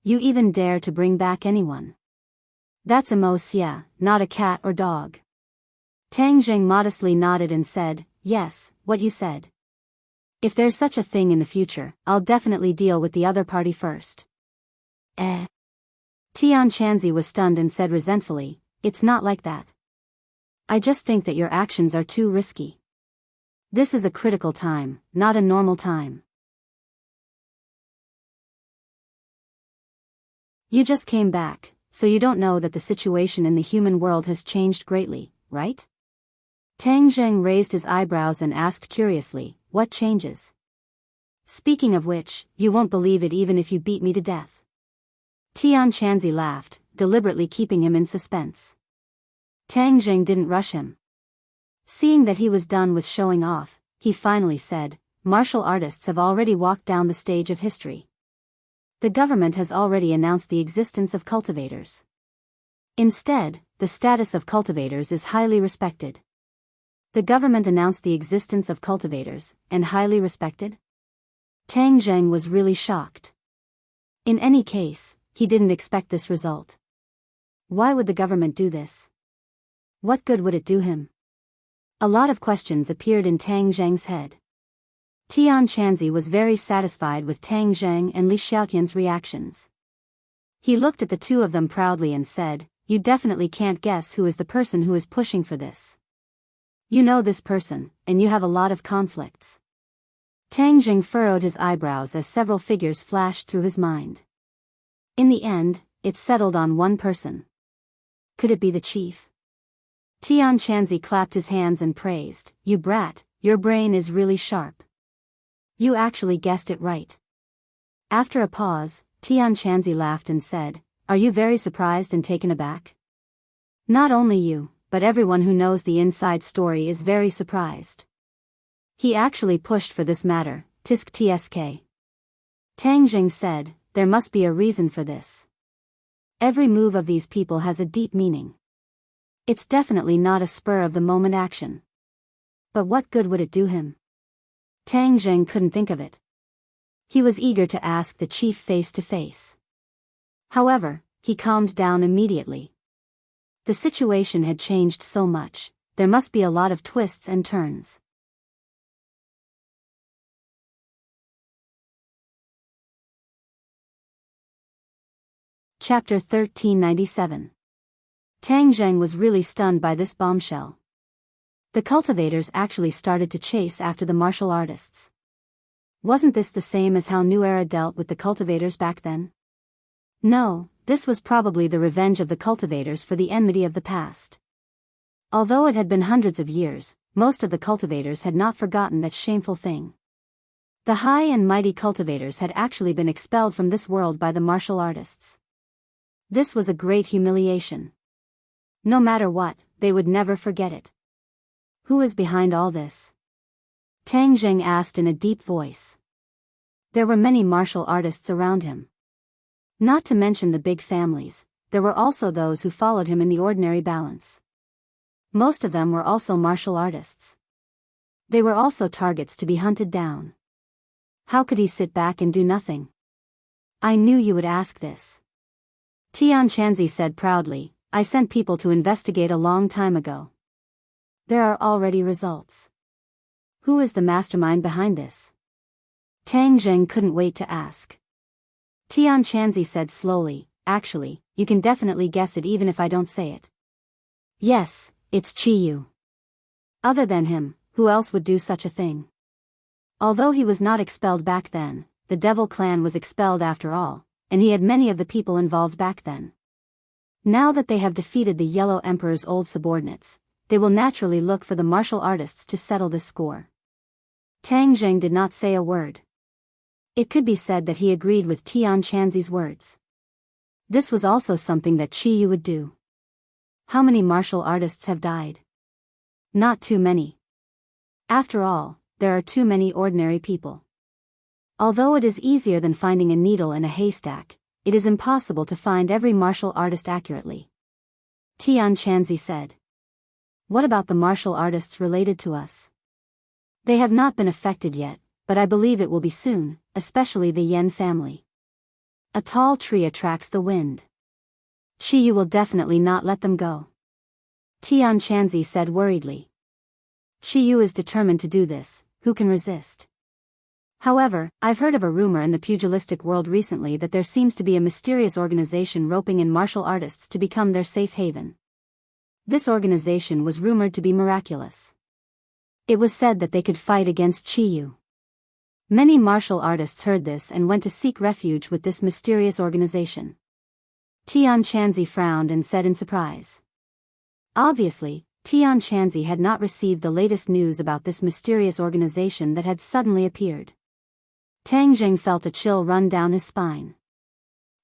You even dare to bring back anyone. That's a Mo Xia, not a cat or dog." Tang Jing modestly nodded and said, "Yes, what you said. If there's such a thing in the future, I'll definitely deal with the other party first." Tian Chanzi was stunned and said resentfully, "It's not like that. I just think that your actions are too risky. This is a critical time, not a normal time. You just came back, so you don't know that the situation in the human world has changed greatly, right?" Tang Zheng raised his eyebrows and asked curiously, "What changes? Speaking of which, you won't believe it even if you beat me to death." Tian Chanzi laughed, deliberately keeping him in suspense. Tang Zheng didn't rush him. Seeing that he was done with showing off, he finally said, "Martial artists have already walked down the stage of history. The government has already announced the existence of cultivators. Instead, the status of cultivators is highly respected." The government announced the existence of cultivators, and highly respected? Tang Zheng was really shocked. In any case, he didn't expect this result. Why would the government do this? What good would it do him? A lot of questions appeared in Tang Zheng's head. Tian Chanzi was very satisfied with Tang Zheng and Li Xiaotian's reactions. He looked at the two of them proudly and said, "You definitely can't guess who is the person who is pushing for this. You know this person, and you have a lot of conflicts." Tang Jing furrowed his eyebrows as several figures flashed through his mind. In the end, it settled on one person. Could it be the chief? Tian Chanzi clapped his hands and praised, "You brat, your brain is really sharp. You actually guessed it right." After a pause, Tian Chanzi laughed and said, "Are you very surprised and taken aback? Not only you, but everyone who knows the inside story is very surprised. He actually pushed for this matter, TSK. Tang Jing said, "There must be a reason for this. Every move of these people has a deep meaning. It's definitely not a spur-of-the-moment action. But what good would it do him?" Tang Jing couldn't think of it. He was eager to ask the chief face to face. However, he calmed down immediately. The situation had changed so much, there must be a lot of twists and turns. Chapter 1397. Tang Zheng was really stunned by this bombshell. The cultivators actually started to chase after the martial artists. Wasn't this the same as how New Era dealt with the cultivators back then? No, this was probably the revenge of the cultivators for the enmity of the past. Although it had been hundreds of years, most of the cultivators had not forgotten that shameful thing. The high and mighty cultivators had actually been expelled from this world by the martial artists. This was a great humiliation. No matter what, they would never forget it. Who is behind all this? Tang Zheng asked in a deep voice. There were many martial artists around him. Not to mention the big families, there were also those who followed him in the ordinary balance. Most of them were also martial artists. They were also targets to be hunted down. How could he sit back and do nothing? I knew you would ask this. Tian Chanzi said proudly, I sent people to investigate a long time ago. There are already results. Who is the mastermind behind this? Tang Zheng couldn't wait to ask. Tian Chanzi said slowly, actually, you can definitely guess it even if I don't say it. Yes, it's Qiyu. Other than him, who else would do such a thing? Although he was not expelled back then, the Devil Clan was expelled after all, and he had many of the people involved back then. Now that they have defeated the Yellow Emperor's old subordinates, they will naturally look for the martial artists to settle this score. Tang Zheng did not say a word. It could be said that he agreed with Tian Chanzi's words. This was also something that Qiyu would do. How many martial artists have died? Not too many. After all, there are too many ordinary people. Although it is easier than finding a needle in a haystack, it is impossible to find every martial artist accurately. Tian Chanzi said. What about the martial artists related to us? They have not been affected yet, but I believe it will be soon, especially the Yen family. A tall tree attracts the wind. Qiyu will definitely not let them go. Tian Chanzi said worriedly. Qiyu is determined to do this, who can resist? However, I've heard of a rumor in the pugilistic world recently that there seems to be a mysterious organization roping in martial artists to become their safe haven. This organization was rumored to be miraculous. It was said that they could fight against Qiyu. Many martial artists heard this and went to seek refuge with this mysterious organization. Tian Chanzi frowned and said in surprise. Obviously, Tian Chanzi had not received the latest news about this mysterious organization that had suddenly appeared. Tang Zheng felt a chill run down his spine.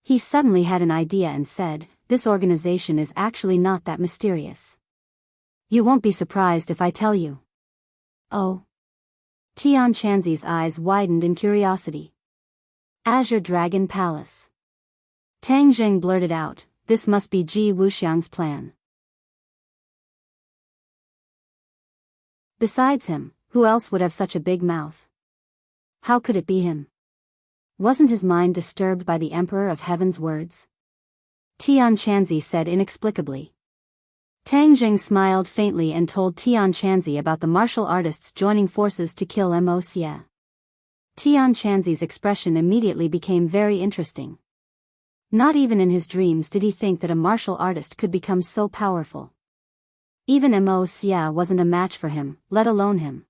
He suddenly had an idea and said, this organization is actually not that mysterious. You won't be surprised if I tell you. Oh. Tian Chanzi's eyes widened in curiosity. Azure Dragon Palace. Tang Zheng blurted out, this must be Ji Wuxiang's plan. Besides him, who else would have such a big mouth? How could it be him? Wasn't his mind disturbed by the Emperor of Heaven's words? Tian Chanzi said inexplicably. Tang Zheng smiled faintly and told Tian Chanzi about the martial artists joining forces to kill Mo Xie. Tian Chanzi's expression immediately became very interesting. Not even in his dreams did he think that a martial artist could become so powerful. Even Mo Xie wasn't a match for him, let alone him.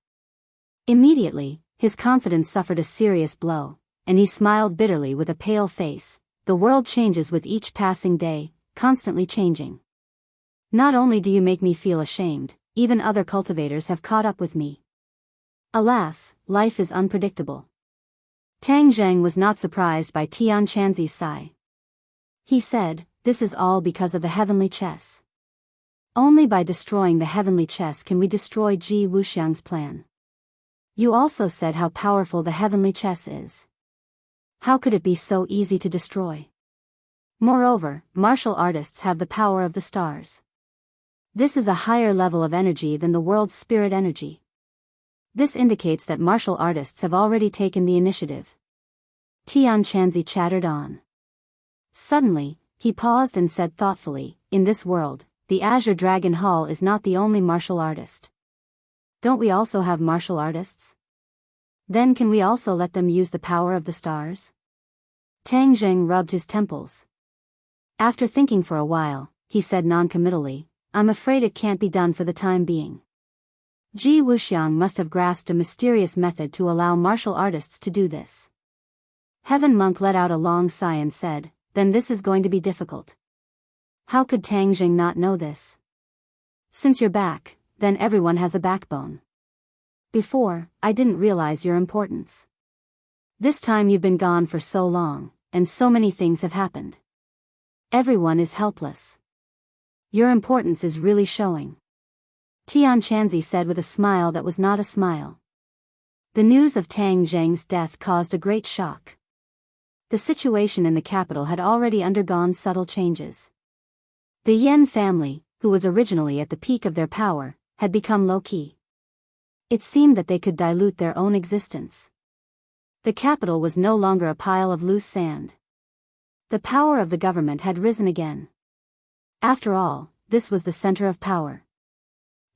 Immediately, his confidence suffered a serious blow, and he smiled bitterly with a pale face. The world changes with each passing day, constantly changing. Not only do you make me feel ashamed, even other cultivators have caught up with me. Alas, life is unpredictable. Tang Zheng was not surprised by Tian Chanzi's sigh. He said, this is all because of the heavenly chess. Only by destroying the heavenly chess can we destroy Ji Wuxiang's plan. You also said how powerful the heavenly chess is. How could it be so easy to destroy? Moreover, martial artists have the power of the stars. This is a higher level of energy than the world's spirit energy. This indicates that martial artists have already taken the initiative. Tian Chanzi chattered on. Suddenly, he paused and said thoughtfully, in this world, the Azure Dragon Hall is not the only martial artist. Don't we also have martial artists? Then can we also let them use the power of the stars? Tang Zheng rubbed his temples. After thinking for a while, he said non-committally, I'm afraid it can't be done for the time being. Ji Wuxiang must have grasped a mysterious method to allow martial artists to do this. Heaven Monk let out a long sigh and said, then this is going to be difficult. How could Tang Jing not know this? Since you're back, then everyone has a backbone. Before, I didn't realize your importance. This time you've been gone for so long, and so many things have happened. Everyone is helpless. Your importance is really showing. Tian Chanzi said with a smile that was not a smile. The news of Tang Zheng's death caused a great shock. The situation in the capital had already undergone subtle changes. The Yan family, who was originally at the peak of their power, had become low-key. It seemed that they could dilute their own existence. The capital was no longer a pile of loose sand. The power of the government had risen again. After all, this was the center of power.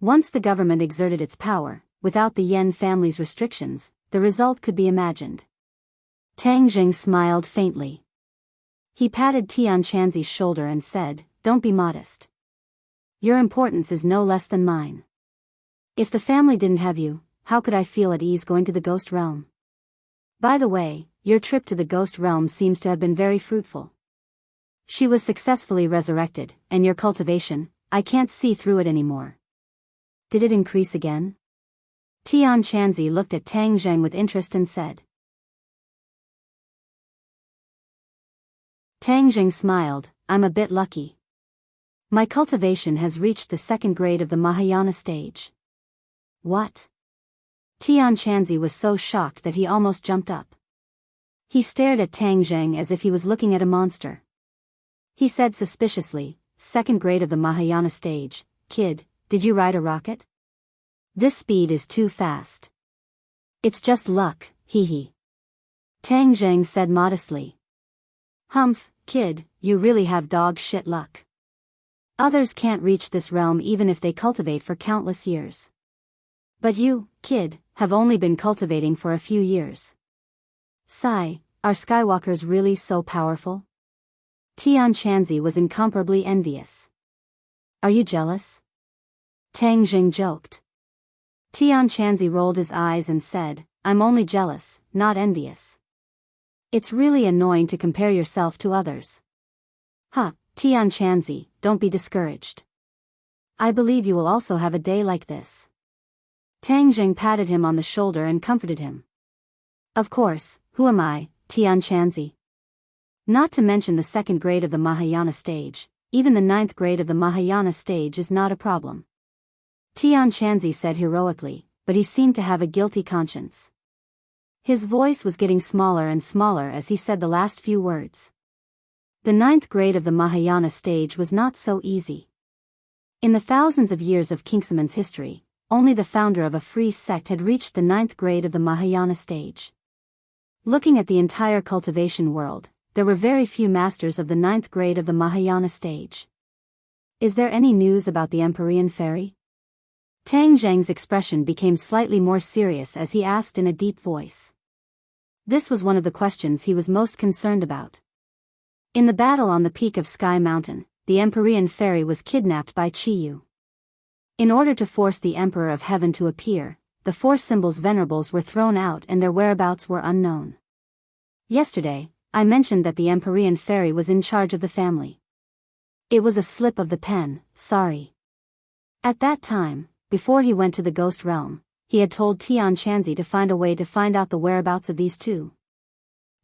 Once the government exerted its power, without the Yan family's restrictions, the result could be imagined. Tang Jing smiled faintly. He patted Tian Chanzi's shoulder and said, don't be modest. Your importance is no less than mine. If the family didn't have you, how could I feel at ease going to the ghost realm? By the way, your trip to the ghost realm seems to have been very fruitful. She was successfully resurrected, and your cultivation, I can't see through it anymore. Did it increase again? Tian Chanzi looked at Tang Zheng with interest and said. Tang Zheng smiled, I'm a bit lucky. My cultivation has reached the second grade of the Mahayana stage. What? Tian Chanzi was so shocked that he almost jumped up. He stared at Tang Zheng as if he was looking at a monster. He said suspiciously, second grade of the Mahayana stage, kid, did you ride a rocket? This speed is too fast. It's just luck, hee hee. Tang Zheng said modestly. Humph, kid, you really have dog shit luck. Others can't reach this realm even if they cultivate for countless years. But you, kid, have only been cultivating for a few years. Sigh, are Skywalkers really so powerful? Tian Chanzi was incomparably envious. Are you jealous? Tang Jing joked. Tian Chanzi rolled his eyes and said, I'm only jealous, not envious. It's really annoying to compare yourself to others. Huh, Tian Chanzi, don't be discouraged. I believe you will also have a day like this. Tang Jing patted him on the shoulder and comforted him. Of course, who am I, Tian Chanzi? Not to mention the second grade of the Mahayana stage, even the ninth grade of the Mahayana stage is not a problem. Tian Chanzi said heroically, but he seemed to have a guilty conscience. His voice was getting smaller and smaller as he said the last few words. The ninth grade of the Mahayana stage was not so easy. In the thousands of years of Kingseman's history, only the founder of a free sect had reached the ninth grade of the Mahayana stage. Looking at the entire cultivation world, there were very few masters of the ninth grade of the Mahayana stage. Is there any news about the Empyrean fairy? Tang Zheng's expression became slightly more serious as he asked in a deep voice. This was one of the questions he was most concerned about. In the battle on the peak of Sky Mountain, the Empyrean fairy was kidnapped by Chiyu. In order to force the Emperor of Heaven to appear, the four symbols venerables were thrown out and their whereabouts were unknown. Yesterday, I mentioned that the Empyrean fairy was in charge of the family. It was a slip of the pen, sorry. At that time, before he went to the ghost realm, he had told Tian Chanzi to find a way to find out the whereabouts of these two.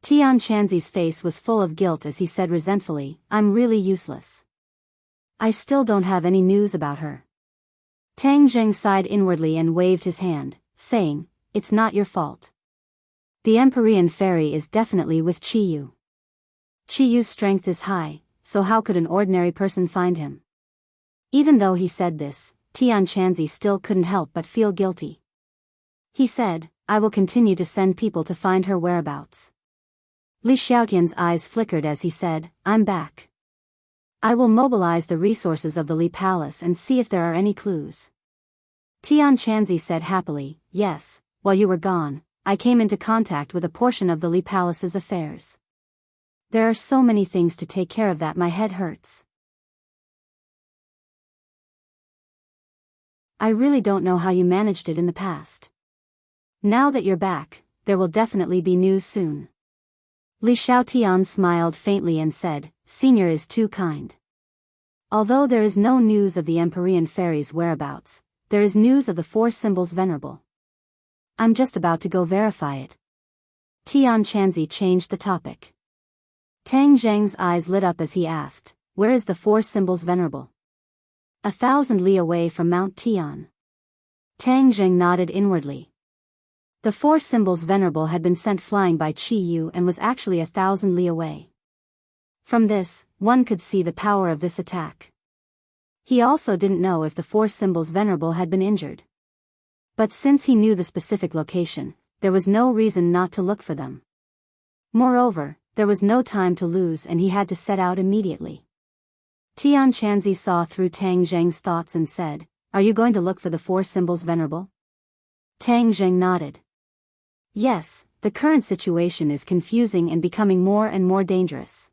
Tian Chanzi's face was full of guilt as he said resentfully, I'm really useless. I still don't have any news about her. Tang Zheng sighed inwardly and waved his hand, saying, it's not your fault. The Empyrean fairy is definitely with Chiyu. Chiyu's strength is high, so how could an ordinary person find him? Even though he said this, Tian Chanzi still couldn't help but feel guilty. He said, I will continue to send people to find her whereabouts. Li Xiaotian's eyes flickered as he said, I'm back. I will mobilize the resources of the Li Palace and see if there are any clues. Tian Chanzi said happily, yes, while you were gone, I came into contact with a portion of the Li Palace's affairs. There are so many things to take care of that my head hurts. I really don't know how you managed it in the past. Now that you're back, there will definitely be news soon. Li Xiaotian smiled faintly and said, Senior is too kind. Although there is no news of the Empyrean fairy's whereabouts, there is news of the four symbols venerable. I'm just about to go verify it. Tian Chanzi changed the topic. Tang Zheng's eyes lit up as he asked, where is the four symbols venerable? 1,000 li away from Mount Tian. Tang Zheng nodded inwardly. The four symbols venerable had been sent flying by Qi Yu and was actually 1,000 li away. From this, one could see the power of this attack. He also didn't know if the four symbols venerable had been injured. But since he knew the specific location, there was no reason not to look for them. Moreover, there was no time to lose and he had to set out immediately. Tian Chanzi saw through Tang Zheng's thoughts and said, Are you going to look for the four symbols venerable? Tang Zheng nodded. Yes, the current situation is confusing and becoming more and more dangerous.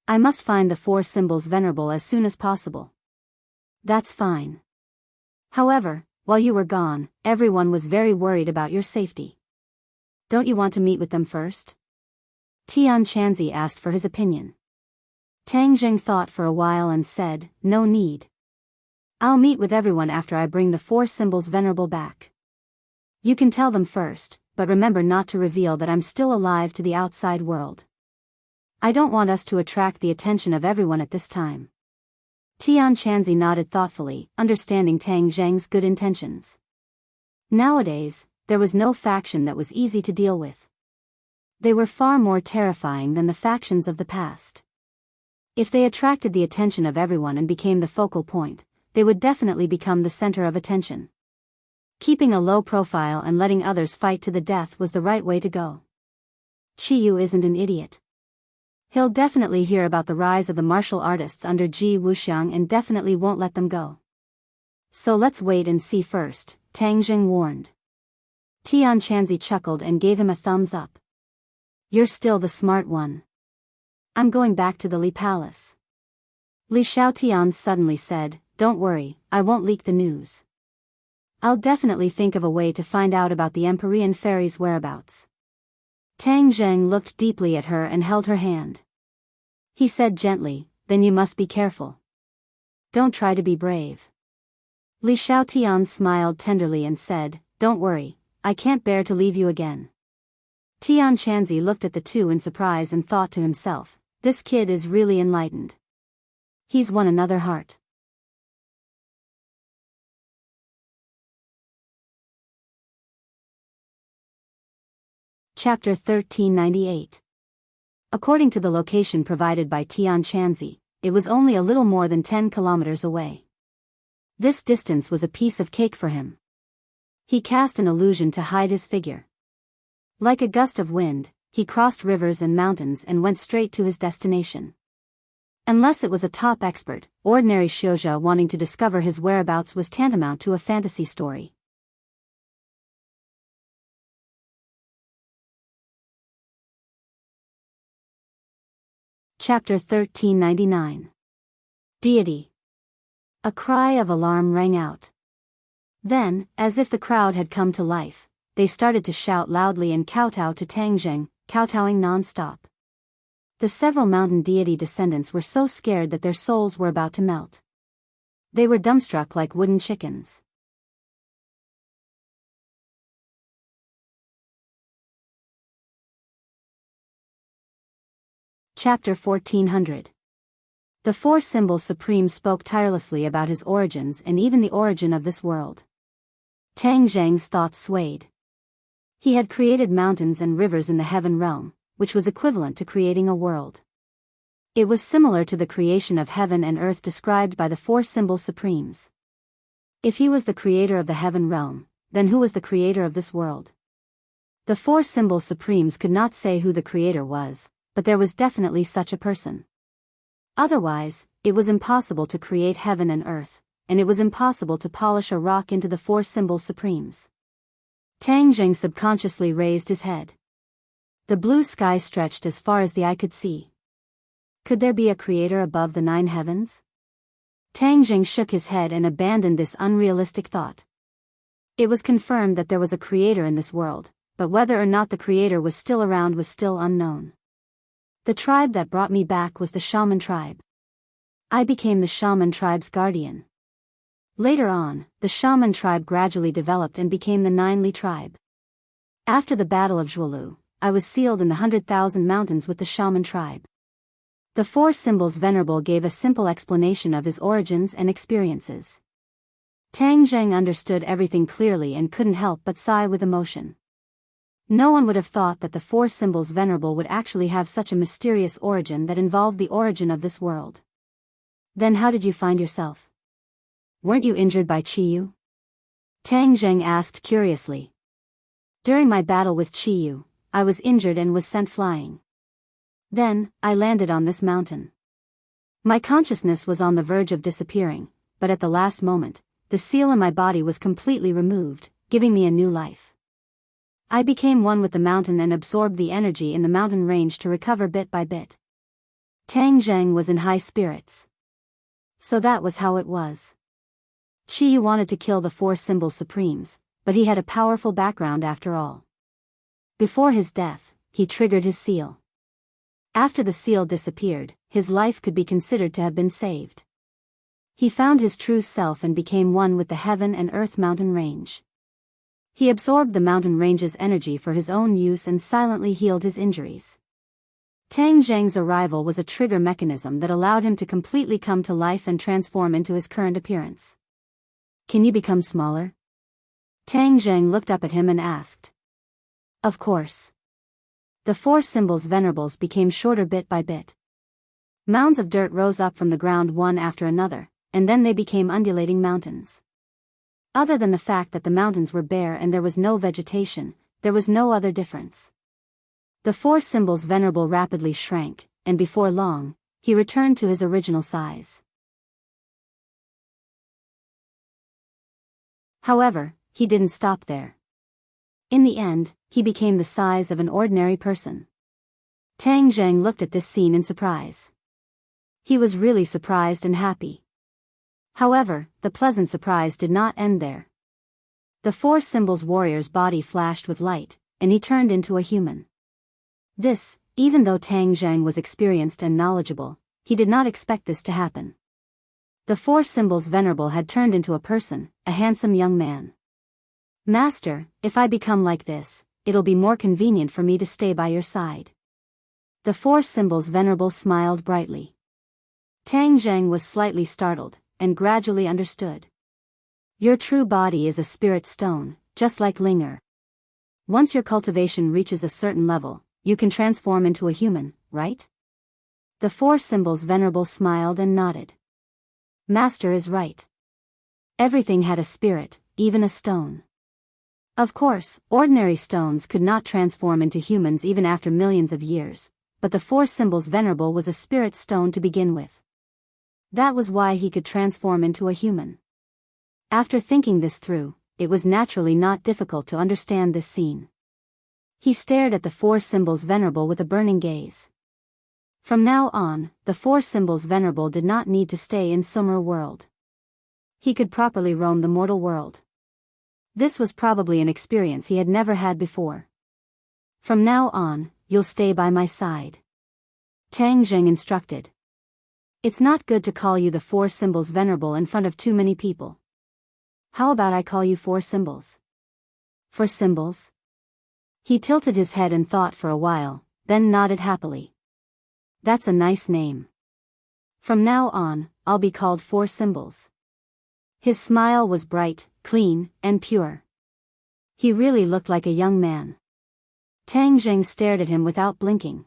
I must find the four symbols venerable as soon as possible. That's fine. However, while you were gone, everyone was very worried about your safety. Don't you want to meet with them first? Tian Chanzi asked for his opinion. Tang Zheng thought for a while and said, No need. I'll meet with everyone after I bring the four symbols venerable back. You can tell them first, but remember not to reveal that I'm still alive to the outside world. I don't want us to attract the attention of everyone at this time. Tian Chanzi nodded thoughtfully, understanding Tang Zheng's good intentions. Nowadays, there was no faction that was easy to deal with. They were far more terrifying than the factions of the past. If they attracted the attention of everyone and became the focal point, they would definitely become the center of attention. Keeping a low profile and letting others fight to the death was the right way to go. Qi Yu isn't an idiot. He'll definitely hear about the rise of the martial artists under Ji Wuxiang and definitely won't let them go. So let's wait and see first, Tang Zheng warned. Tian Chanzi chuckled and gave him a thumbs up. You're still the smart one. I'm going back to the Li Palace. Li Xiaotian suddenly said, Don't worry, I won't leak the news. I'll definitely think of a way to find out about the Empyrean fairy's whereabouts. Tang Zheng looked deeply at her and held her hand. He said gently, Then you must be careful. Don't try to be brave. Li Xiaotian smiled tenderly and said, Don't worry, I can't bear to leave you again. Tian Chanzi looked at the two in surprise and thought to himself, This kid is really enlightened. He's won another heart. Chapter 1398. According to the location provided by Tian Chanzi, it was only a little more than 10 kilometers away. This distance was a piece of cake for him. He cast an illusion to hide his figure. Like a gust of wind, he crossed rivers and mountains and went straight to his destination. Unless it was a top expert, ordinary Xiuzha wanting to discover his whereabouts was tantamount to a fantasy story. Chapter 1399. Deity. A cry of alarm rang out. Then, as if the crowd had come to life, they started to shout loudly and kowtow to Tang Zheng, kowtowing non-stop. The several mountain deity descendants were so scared that their souls were about to melt. They were dumbstruck like wooden chickens. Chapter 1400. The Four Symbols Supreme spoke tirelessly about his origins and even the origin of this world. Tang Zheng's thoughts swayed. He had created mountains and rivers in the heaven realm, which was equivalent to creating a world. It was similar to the creation of heaven and earth described by the Four Symbols Supremes. If he was the creator of the heaven realm, then who was the creator of this world? The four symbol supremes could not say who the creator was, but there was definitely such a person. Otherwise, it was impossible to create heaven and earth, and it was impossible to polish a rock into the four symbol supremes. Tang Jing subconsciously raised his head. The blue sky stretched as far as the eye could see. Could there be a creator above the 9 heavens? Tang Jing shook his head and abandoned this unrealistic thought. It was confirmed that there was a creator in this world, but whether or not the creator was still around was still unknown. The tribe that brought me back was the shaman tribe. I became the shaman tribe's guardian. Later on, the shaman tribe gradually developed and became the 9 tribe. After the Battle of Zhuolu, I was sealed in the 100,000 mountains with the shaman tribe. The four symbols venerable gave a simple explanation of his origins and experiences. Tang Zheng understood everything clearly and couldn't help but sigh with emotion. No one would have thought that the four symbols venerable would actually have such a mysterious origin that involved the origin of this world. Then how did you find yourself? Weren't you injured by Qiyu? Tang Zheng asked curiously. During my battle with Qiyu, I was injured and was sent flying. Then, I landed on this mountain. My consciousness was on the verge of disappearing, but at the last moment, the seal in my body was completely removed, giving me a new life. I became one with the mountain and absorbed the energy in the mountain range to recover bit by bit. Tang Zheng was in high spirits. So that was how it was. Qiyu wanted to kill the four symbol supremes, but he had a powerful background after all. Before his death, he triggered his seal. After the seal disappeared, his life could be considered to have been saved. He found his true self and became one with the heaven and earth mountain range. He absorbed the mountain range's energy for his own use and silently healed his injuries. Tang Zheng's arrival was a trigger mechanism that allowed him to completely come to life and transform into his current appearance. Can you become smaller? Tang Zheng looked up at him and asked. Of course. The four symbols venerables became shorter bit by bit. Mounds of dirt rose up from the ground one after another, and then they became undulating mountains. Other than the fact that the mountains were bare and there was no vegetation, there was no other difference. The four symbols venerable rapidly shrank, and before long, he returned to his original size. However, he didn't stop there. In the end, he became the size of an ordinary person. Tang Zheng looked at this scene in surprise. He was really surprised and happy. However, the pleasant surprise did not end there. The four symbols warrior's body flashed with light, and he turned into a human. This, even though Tang Zheng was experienced and knowledgeable, he did not expect this to happen. The four symbols venerable had turned into a person, a handsome young man. Master, if I become like this, it'll be more convenient for me to stay by your side. The four symbols venerable smiled brightly. Tang Zheng was slightly startled, and gradually understood. Your true body is a spirit stone, just like Linger. Once your cultivation reaches a certain level, you can transform into a human, right? The four symbols venerable smiled and nodded. Master is right. Everything had a spirit, even a stone. Of course, ordinary stones could not transform into humans even after millions of years, but the four symbols venerable was a spirit stone to begin with. That was why he could transform into a human. After thinking this through, it was naturally not difficult to understand this scene. He stared at the four symbols venerable with a burning gaze. From now on, the four symbols venerable did not need to stay in Sumer world. He could properly roam the mortal world. This was probably an experience he had never had before. From now on, you'll stay by my side. Tang Zheng instructed. It's not good to call you the four symbols venerable in front of too many people. How about I call you four symbols? For symbols? He tilted his head and thought for a while, then nodded happily. That's a nice name. From now on, I'll be called four symbols. His smile was bright, clean, and pure. He really looked like a young man. Tang Zheng stared at him without blinking.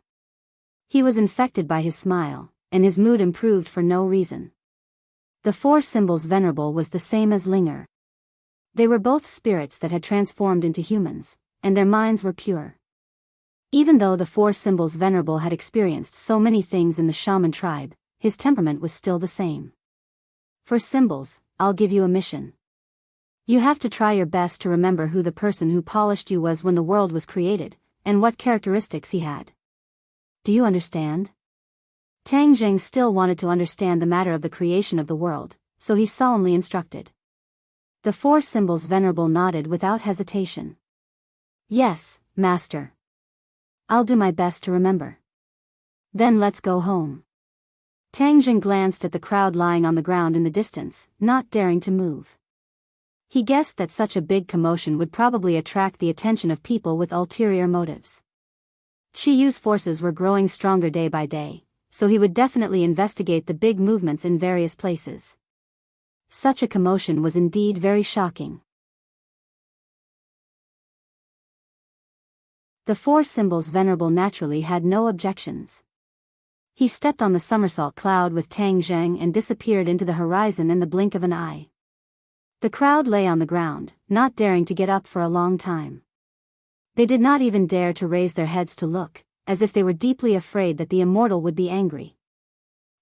He was infected by his smile, and his mood improved for no reason. The four symbols venerable was the same as Linger. They were both spirits that had transformed into humans, and their minds were pure. Even though the four symbols Venerable had experienced so many things in the shaman tribe, his temperament was still the same. For symbols, I'll give you a mission. You have to try your best to remember who the person who polished you was when the world was created, and what characteristics he had. Do you understand? Tang Zheng still wanted to understand the matter of the creation of the world, so he solemnly instructed. The four symbols Venerable nodded without hesitation. Yes, Master. I'll do my best to remember. Then let's go home. Tang Zheng glanced at the crowd lying on the ground in the distance, not daring to move. He guessed that such a big commotion would probably attract the attention of people with ulterior motives. Qi Yu's forces were growing stronger day by day, so he would definitely investigate the big movements in various places. Such a commotion was indeed very shocking. The four symbols Venerable naturally had no objections. He stepped on the somersault cloud with Tang Zheng and disappeared into the horizon in the blink of an eye. The crowd lay on the ground, not daring to get up for a long time. They did not even dare to raise their heads to look, as if they were deeply afraid that the immortal would be angry.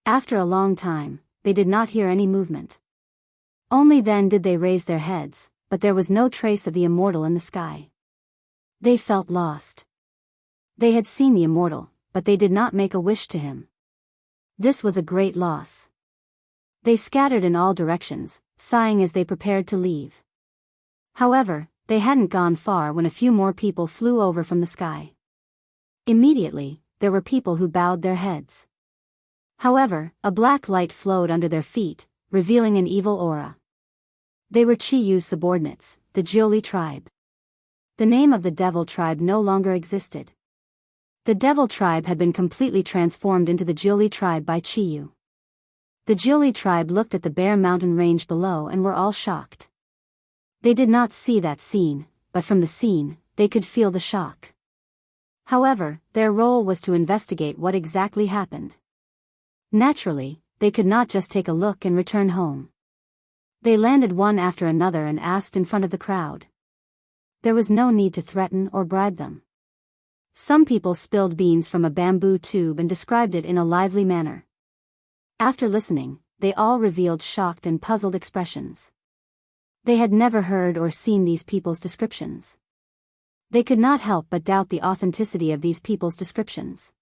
After a long time, they did not hear any movement. Only then did they raise their heads, but there was no trace of the immortal in the sky. They felt lost. They had seen the immortal, but they did not make a wish to him. This was a great loss. They scattered in all directions, sighing as they prepared to leave. However, they hadn't gone far when a few more people flew over from the sky. Immediately, there were people who bowed their heads. However, a black light flowed under their feet, revealing an evil aura. They were Qi Yu's subordinates, the Jiuli tribe. The name of the devil tribe no longer existed. The devil tribe had been completely transformed into the Jiuli tribe by Qi Yu. The Jiuli tribe looked at the bare mountain range below and were all shocked. They did not see that scene, but from the scene, they could feel the shock. However, their role was to investigate what exactly happened. Naturally, they could not just take a look and return home. They landed one after another and asked in front of the crowd. There was no need to threaten or bribe them. Some people spilled beans from a bamboo tube and described it in a lively manner. After listening, they all revealed shocked and puzzled expressions. They had never heard or seen these people's descriptions. They could not help but doubt the authenticity of these people's descriptions.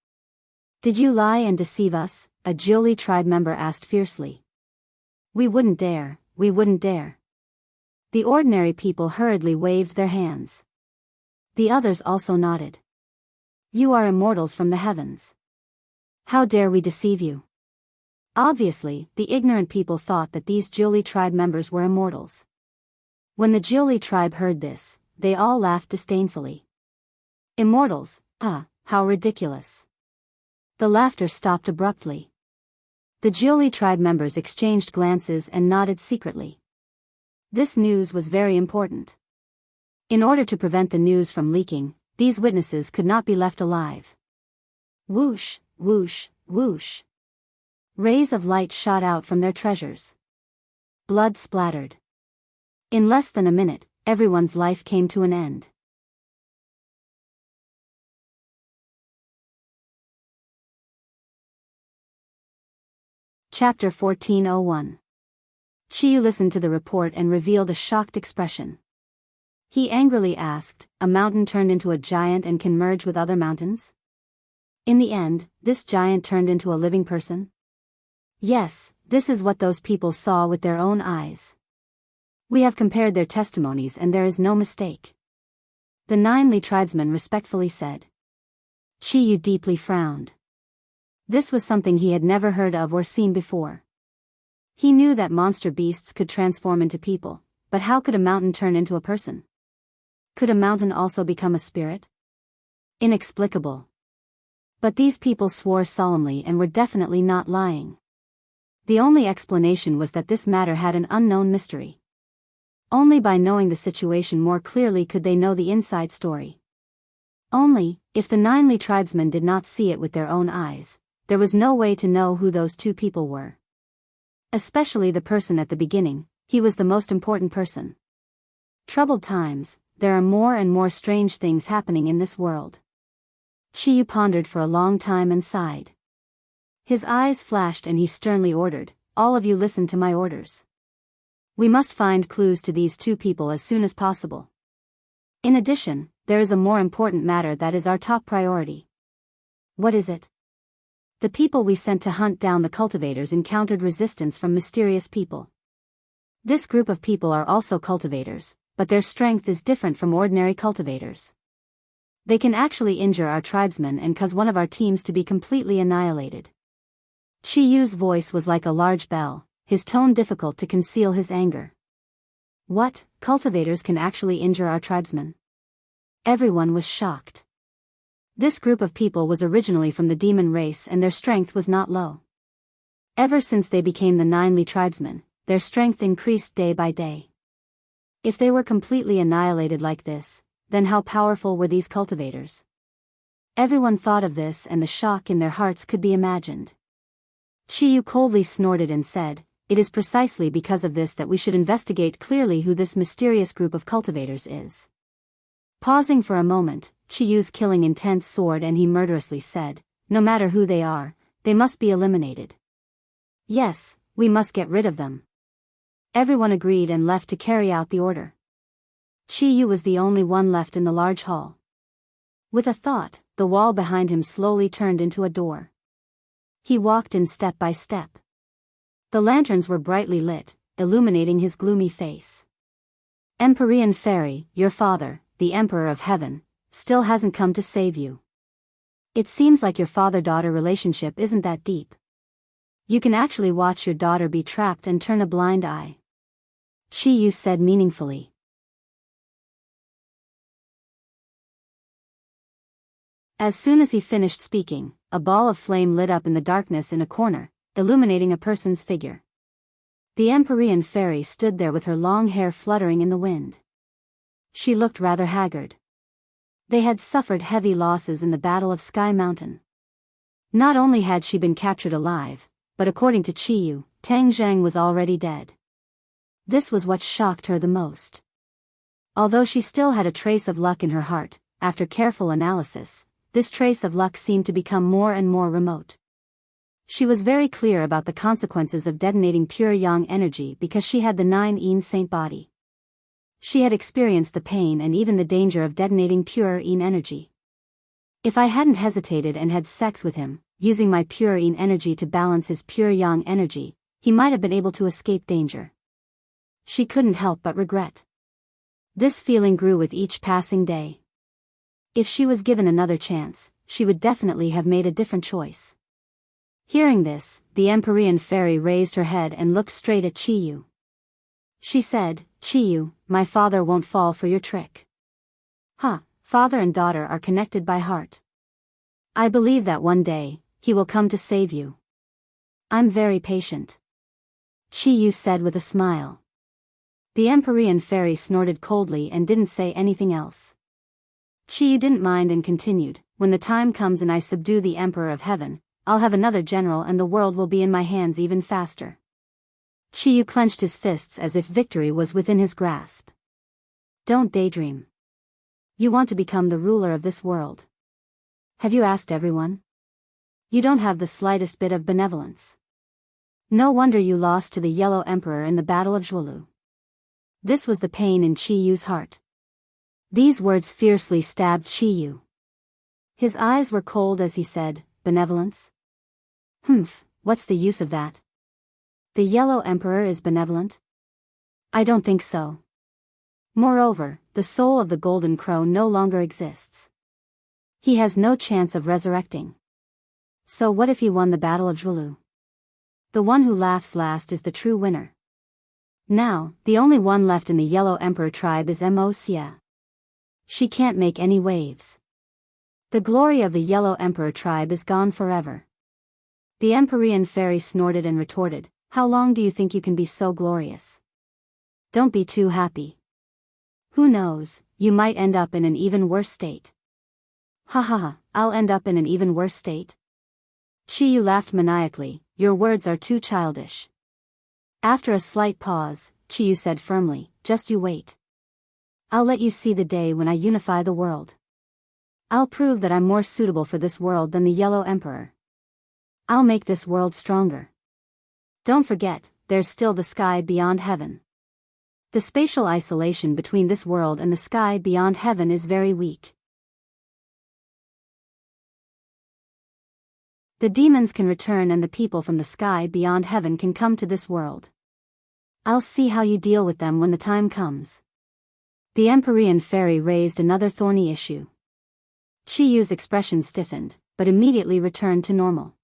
Did you lie and deceive us? A Jiuli tribe member asked fiercely. We wouldn't dare, we wouldn't dare. The ordinary people hurriedly waved their hands. The others also nodded. You are immortals from the heavens. How dare we deceive you? Obviously, the ignorant people thought that these Jiuli tribe members were immortals. When the Jiuli tribe heard this, they all laughed disdainfully. Immortals, how ridiculous. The laughter stopped abruptly. The Jiuli tribe members exchanged glances and nodded secretly. This news was very important. In order to prevent the news from leaking, these witnesses could not be left alive. Whoosh, whoosh, whoosh. Rays of light shot out from their treasures. Blood splattered. In less than a minute, everyone's life came to an end. Chapter 1401. Qi Yu listened to the report and revealed a shocked expression. He angrily asked, a mountain turned into a giant and can merge with other mountains? In the end, this giant turned into a living person? Yes, this is what those people saw with their own eyes. We have compared their testimonies and there is no mistake. The 9 Li tribesmen respectfully said. Qi Yu deeply frowned. This was something he had never heard of or seen before. He knew that monster beasts could transform into people, but how could a mountain turn into a person? Could a mountain also become a spirit? Inexplicable. But these people swore solemnly and were definitely not lying. The only explanation was that this matter had an unknown mystery. Only by knowing the situation more clearly could they know the inside story. Only, if the 9 Li tribesmen did not see it with their own eyes, there was no way to know who those two people were. Especially the person at the beginning, he was the most important person. Troubled times, there are more and more strange things happening in this world. Chiyu pondered for a long time and sighed. His eyes flashed and he sternly ordered, "All of you listen to my orders. We must find clues to these two people as soon as possible. In addition, there is a more important matter that is our top priority." "What is it?" "The people we sent to hunt down the cultivators encountered resistance from mysterious people. This group of people are also cultivators, but their strength is different from ordinary cultivators. They can actually injure our tribesmen and cause one of our teams to be completely annihilated." Chiyu's voice was like a large bell, his tone difficult to conceal his anger. "What, cultivators can actually injure our tribesmen?" Everyone was shocked. This group of people was originally from the demon race and their strength was not low. Ever since they became the 9 tribesmen, their strength increased day by day. If they were completely annihilated like this, then how powerful were these cultivators? Everyone thought of this and the shock in their hearts could be imagined. Chiyu coldly snorted and said, "It is precisely because of this that we should investigate clearly who this mysterious group of cultivators is." Pausing for a moment, Chiyu's killing intent soared and he murderously said, "No matter who they are, they must be eliminated. Yes, we must get rid of them." Everyone agreed and left to carry out the order. Chiyu was the only one left in the large hall. With a thought, the wall behind him slowly turned into a door. He walked in step by step. The lanterns were brightly lit, illuminating his gloomy face. "Empyrean Fairy, your father, the Emperor of Heaven, still hasn't come to save you. It seems like your father-daughter relationship isn't that deep. You can actually watch your daughter be trapped and turn a blind eye," Chiyu said meaningfully. As soon as he finished speaking, a ball of flame lit up in the darkness in a corner, illuminating a person's figure. The Empyrean Fairy stood there with her long hair fluttering in the wind. She looked rather haggard. They had suffered heavy losses in the Battle of Sky Mountain. Not only had she been captured alive, but according to Chiyu, Tang Zhang was already dead. This was what shocked her the most. Although she still had a trace of luck in her heart, after careful analysis, this trace of luck seemed to become more and more remote. She was very clear about the consequences of detonating pure yang energy because she had the 9 saint body. She had experienced the pain and even the danger of detonating pure yin energy. "If I hadn't hesitated and had sex with him, using my pure yin energy to balance his pure yang energy, he might have been able to escape danger." She couldn't help but regret. This feeling grew with each passing day. If she was given another chance, she would definitely have made a different choice. Hearing this, the Empyrean Fairy raised her head and looked straight at Chiyu. She said, "Chiyu, my father won't fall for your trick." "Huh, father and daughter are connected by heart. I believe that one day, he will come to save you. I'm very patient," Chiyu said with a smile. The Empyrean Fairy snorted coldly and didn't say anything else. Chiyu didn't mind and continued, "When the time comes and I subdue the Emperor of Heaven, I'll have another general and the world will be in my hands even faster." Chiyu clenched his fists as if victory was within his grasp. "Don't daydream. You want to become the ruler of this world. Have you asked everyone? You don't have the slightest bit of benevolence. No wonder you lost to the Yellow Emperor in the Battle of Zhuolu." This was the pain in Chiyu's heart. These words fiercely stabbed Chiyu. His eyes were cold as he said, "Benevolence? Humph, what's the use of that? The Yellow Emperor is benevolent? I don't think so. Moreover, the soul of the Golden Crow no longer exists. He has no chance of resurrecting. So what if he won the Battle of Zhuolu? The one who laughs last is the true winner. Now, the only one left in the Yellow Emperor tribe is Mo Xia. She can't make any waves. The glory of the Yellow Emperor tribe is gone forever." The Empyrean Fairy snorted and retorted, "How long do you think you can be so glorious? Don't be too happy. Who knows, you might end up in an even worse state." "Ha ha ha, I'll end up in an even worse state?" Chiyu laughed maniacally, "Your words are too childish." After a slight pause, Chiyu said firmly, "Just you wait. I'll let you see the day when I unify the world. I'll prove that I'm more suitable for this world than the Yellow Emperor. I'll make this world stronger. Don't forget, there's still the sky beyond heaven. The spatial isolation between this world and the sky beyond heaven is very weak. The demons can return and the people from the sky beyond heaven can come to this world. I'll see how you deal with them when the time comes. The Empyrean fairy raised another thorny issue. Chiyu's expression stiffened, but immediately returned to normal.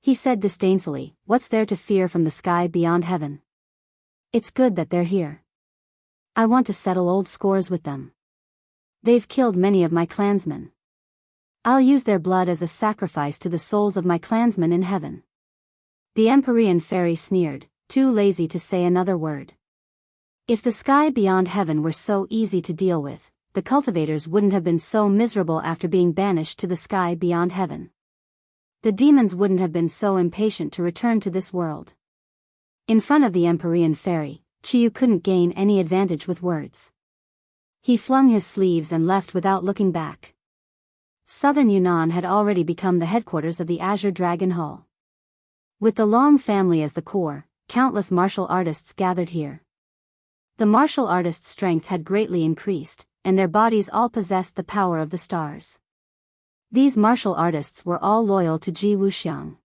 He said disdainfully, "What's there to fear from the sky beyond heaven? It's good that they're here. I want to settle old scores with them. They've killed many of my clansmen. I'll use their blood as a sacrifice to the souls of my clansmen in heaven." The Empyrean fairy sneered, too lazy to say another word. If the sky beyond heaven were so easy to deal with, the cultivators wouldn't have been so miserable after being banished to the sky beyond heaven. The demons wouldn't have been so impatient to return to this world. In front of the Empyrean fairy, Chiyu couldn't gain any advantage with words. He flung his sleeves and left without looking back. Southern Yunnan had already become the headquarters of the Azure Dragon Hall. With the Long family as the core, countless martial artists gathered here. The martial artists' strength had greatly increased, and their bodies all possessed the power of the stars. These martial artists were all loyal to Ji Wuxiang.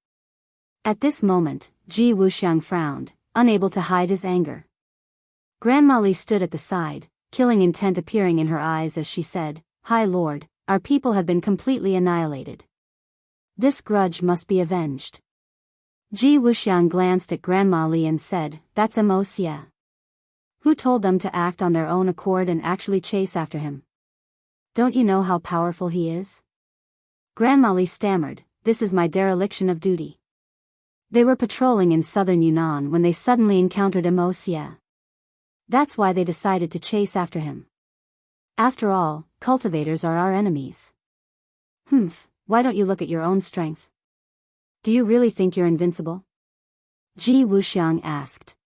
At this moment, Ji Wuxiang frowned, unable to hide his anger. Grandma Li stood at the side, killing intent appearing in her eyes as she said, "High Lord, our people have been completely annihilated. This grudge must be avenged." Ji Wuxiang glanced at Grandma Li and said, "That's Immerse. Who told them to act on their own accord and actually chase after him? Don't you know how powerful he is?" Grandma Li stammered, "This is my dereliction of duty." They were patrolling in southern Yunnan when they suddenly encountered Immerse. That's why they decided to chase after him. After all, cultivators are our enemies. Why don't you look at your own strength? Do you really think you're invincible? Ji Wuxiang asked.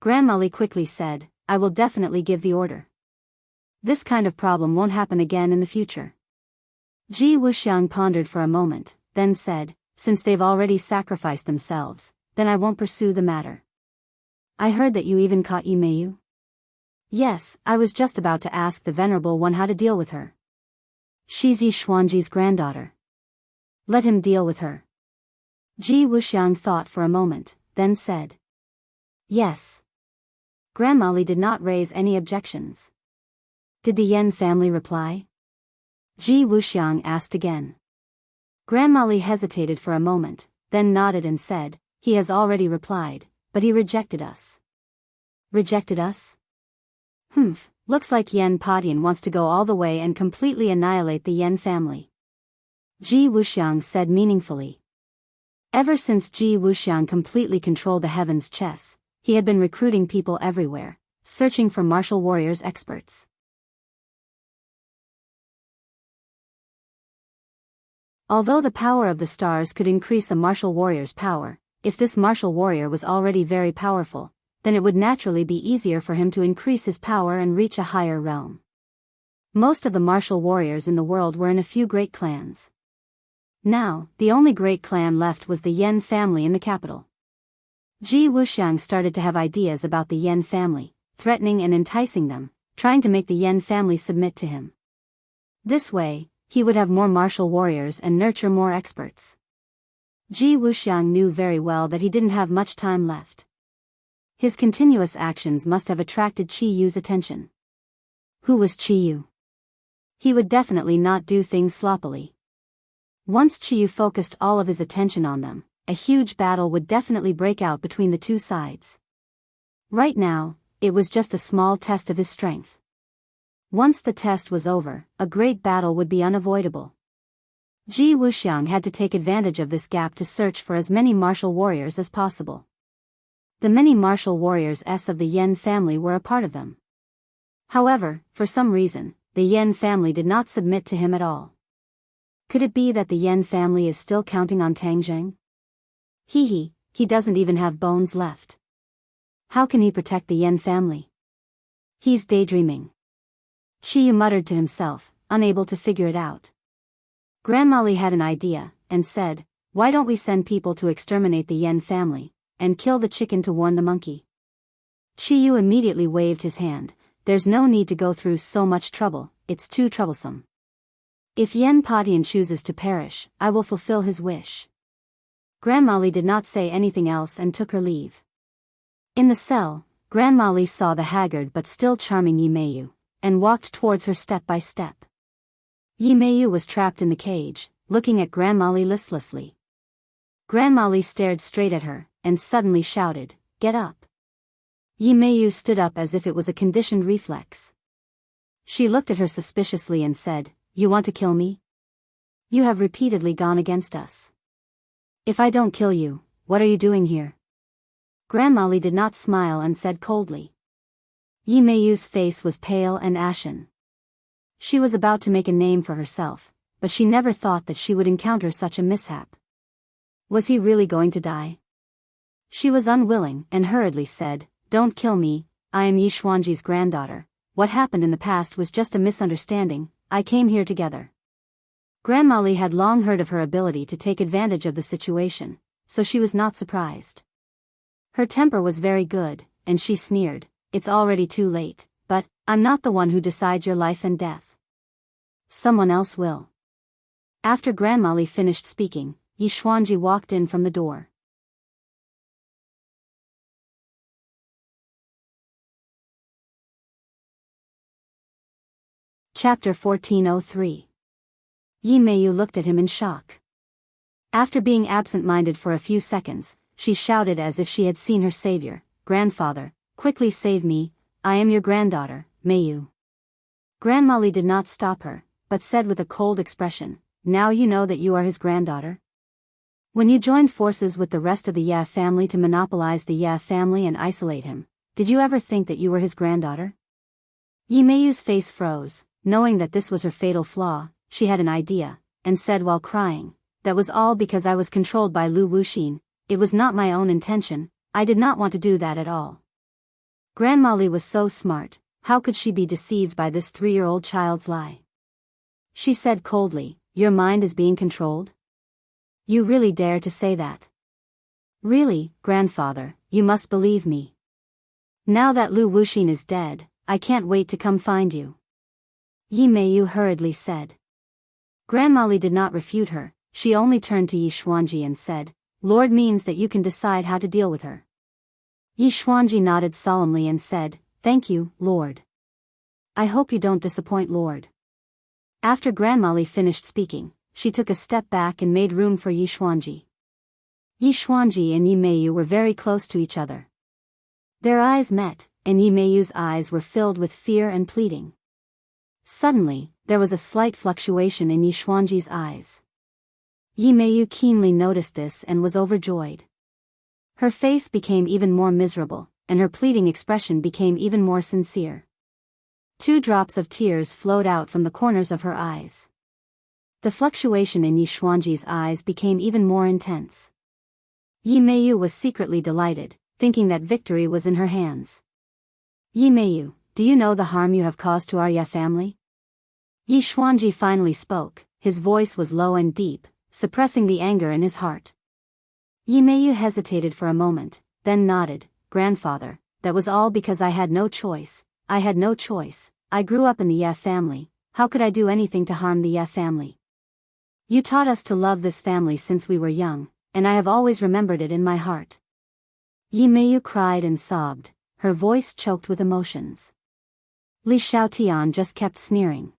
Grandma Li quickly said, "I will definitely give the order. This kind of problem won't happen again in the future." Ji Wuxiang pondered for a moment, then said, "Since they've already sacrificed themselves, then I won't pursue the matter. I heard that you even caught Yimeyu." "Yes, I was just about to ask the Venerable One how to deal with her. She's Yi Xuanji's granddaughter. Let him deal with her." Ji Wuxiang thought for a moment, then said, "Yes." Grandma Li did not raise any objections. Did the Yan family reply? Ji Wuxiang asked again. Grandma Li hesitated for a moment, then nodded and said, "He has already replied, but he rejected us." "Rejected us?" Looks like Yan Padian wants to go all the way and completely annihilate the Yan family." Ji Wuxiang said meaningfully. Ever since Ji Wuxiang completely controlled the heavens chess, he had been recruiting people everywhere, searching for martial warriors experts. Although the power of the stars could increase a martial warrior's power, if this martial warrior was already very powerful, then it would naturally be easier for him to increase his power and reach a higher realm. Most of the martial warriors in the world were in a few great clans. Now, the only great clan left was the Yan family in the capital. Ji Wuxiang started to have ideas about the Yan family, threatening and enticing them, trying to make the Yan family submit to him. This way, he would have more martial warriors and nurture more experts. Ji Wuxiang knew very well that he didn't have much time left. His continuous actions must have attracted Chiyu's attention. Who was Chiyu? He would definitely not do things sloppily. Once Chiyu focused all of his attention on them, a huge battle would definitely break out between the two sides. Right now, it was just a small test of his strength. Once the test was over, a great battle would be unavoidable. Ji Wuxiang had to take advantage of this gap to search for as many martial warriors as possible. The many martial warriors of the Yan family were a part of them. However, for some reason, the Yan family did not submit to him at all. Could it be that the Yan family is still counting on Tang Zheng? He doesn't even have bones left. How can he protect the Yan family? He's daydreaming. Chiyu muttered to himself, unable to figure it out. Grandma Li had an idea, and said, "Why don't we send people to exterminate the Yen family, and kill the chicken to warn the monkey?" Chiyu immediately waved his hand. "There's no need to go through so much trouble, it's too troublesome. If Yen Padian chooses to perish, I will fulfill his wish." Grandma Li did not say anything else and took her leave. In the cell, Grandma Li saw the haggard but still charming Yi Meiyu, and walked towards her step by step. Yi Meiyu was trapped in the cage, looking at Grandma Li listlessly. Grandma Li stared straight at her, and suddenly shouted, "Get up!" Yi Meiyu stood up as if it was a conditioned reflex. She looked at her suspiciously and said, "You want to kill me? You have repeatedly gone against us. If I don't kill you, what are you doing here?" Grandma Li did not smile and said coldly. Yi Meiyu's face was pale and ashen. She was about to make a name for herself, but she never thought that she would encounter such a mishap. Was he really going to die? She was unwilling and hurriedly said, "Don't kill me, I am Yi Xuanji's granddaughter. What happened in the past was just a misunderstanding, I came here together." Grandma Li had long heard of her ability to take advantage of the situation, so she was not surprised. Her temper was very good, and she sneered, "It's already too late, but I'm not the one who decides your life and death. Someone else will." After Grandma Li finished speaking, Yi Xuanji walked in from the door. Chapter 1403. Yi Meiyu looked at him in shock. After being absent-minded for a few seconds, she shouted as if she had seen her savior, "Grandfather, quickly save me, I am your granddaughter, Meiyu." Grandma Li did not stop her, but said with a cold expression, "Now you know that you are his granddaughter? When you joined forces with the rest of the Ye family to monopolize the Ye family and isolate him, did you ever think that you were his granddaughter?" Yi Meiyu's face froze, knowing that this was her fatal flaw. She had an idea, and said while crying, "That was all because I was controlled by Lu Wuxin. It was not my own intention, I did not want to do that at all." Grandma Li was so smart, how could she be deceived by this 3-year-old child's lie? She said coldly, "Your mind is being controlled? You really dare to say that? Really, grandfather, you must believe me. Now that Lu Wuxin is dead, I can't wait to come find you." Yi Meiyu hurriedly said. Grandma Li did not refute her, she only turned to Yi Xuanji and said, "Lord means that you can decide how to deal with her." Yi Xuanji nodded solemnly and said, "Thank you, Lord. I hope you don't disappoint Lord." After Grandma Li finished speaking, she took a step back and made room for Yi Xuanji. Yi Xuanji and Yi Meiyu were very close to each other. Their eyes met, and Yi Meiyu's eyes were filled with fear and pleading. Suddenly, there was a slight fluctuation in Yi Xuanji's eyes. Yi Meiyu keenly noticed this and was overjoyed. Her face became even more miserable, and her pleading expression became even more sincere. 2 drops of tears flowed out from the corners of her eyes. The fluctuation in Yi Xuanji's eyes became even more intense. Yi Meiyu was secretly delighted, thinking that victory was in her hands. "Yi Meiyu, do you know the harm you have caused to our Ye family?" Yi Xuanji finally spoke, his voice was low and deep, suppressing the anger in his heart. Yi Meiyu hesitated for a moment, then nodded, "Grandfather, that was all because I had no choice. I had no choice. I grew up in the Ye family, how could I do anything to harm the Ye family? You taught us to love this family since we were young, and I have always remembered it in my heart." Yi Meiyu cried and sobbed, her voice choked with emotions. Li Xiaotian just kept sneering.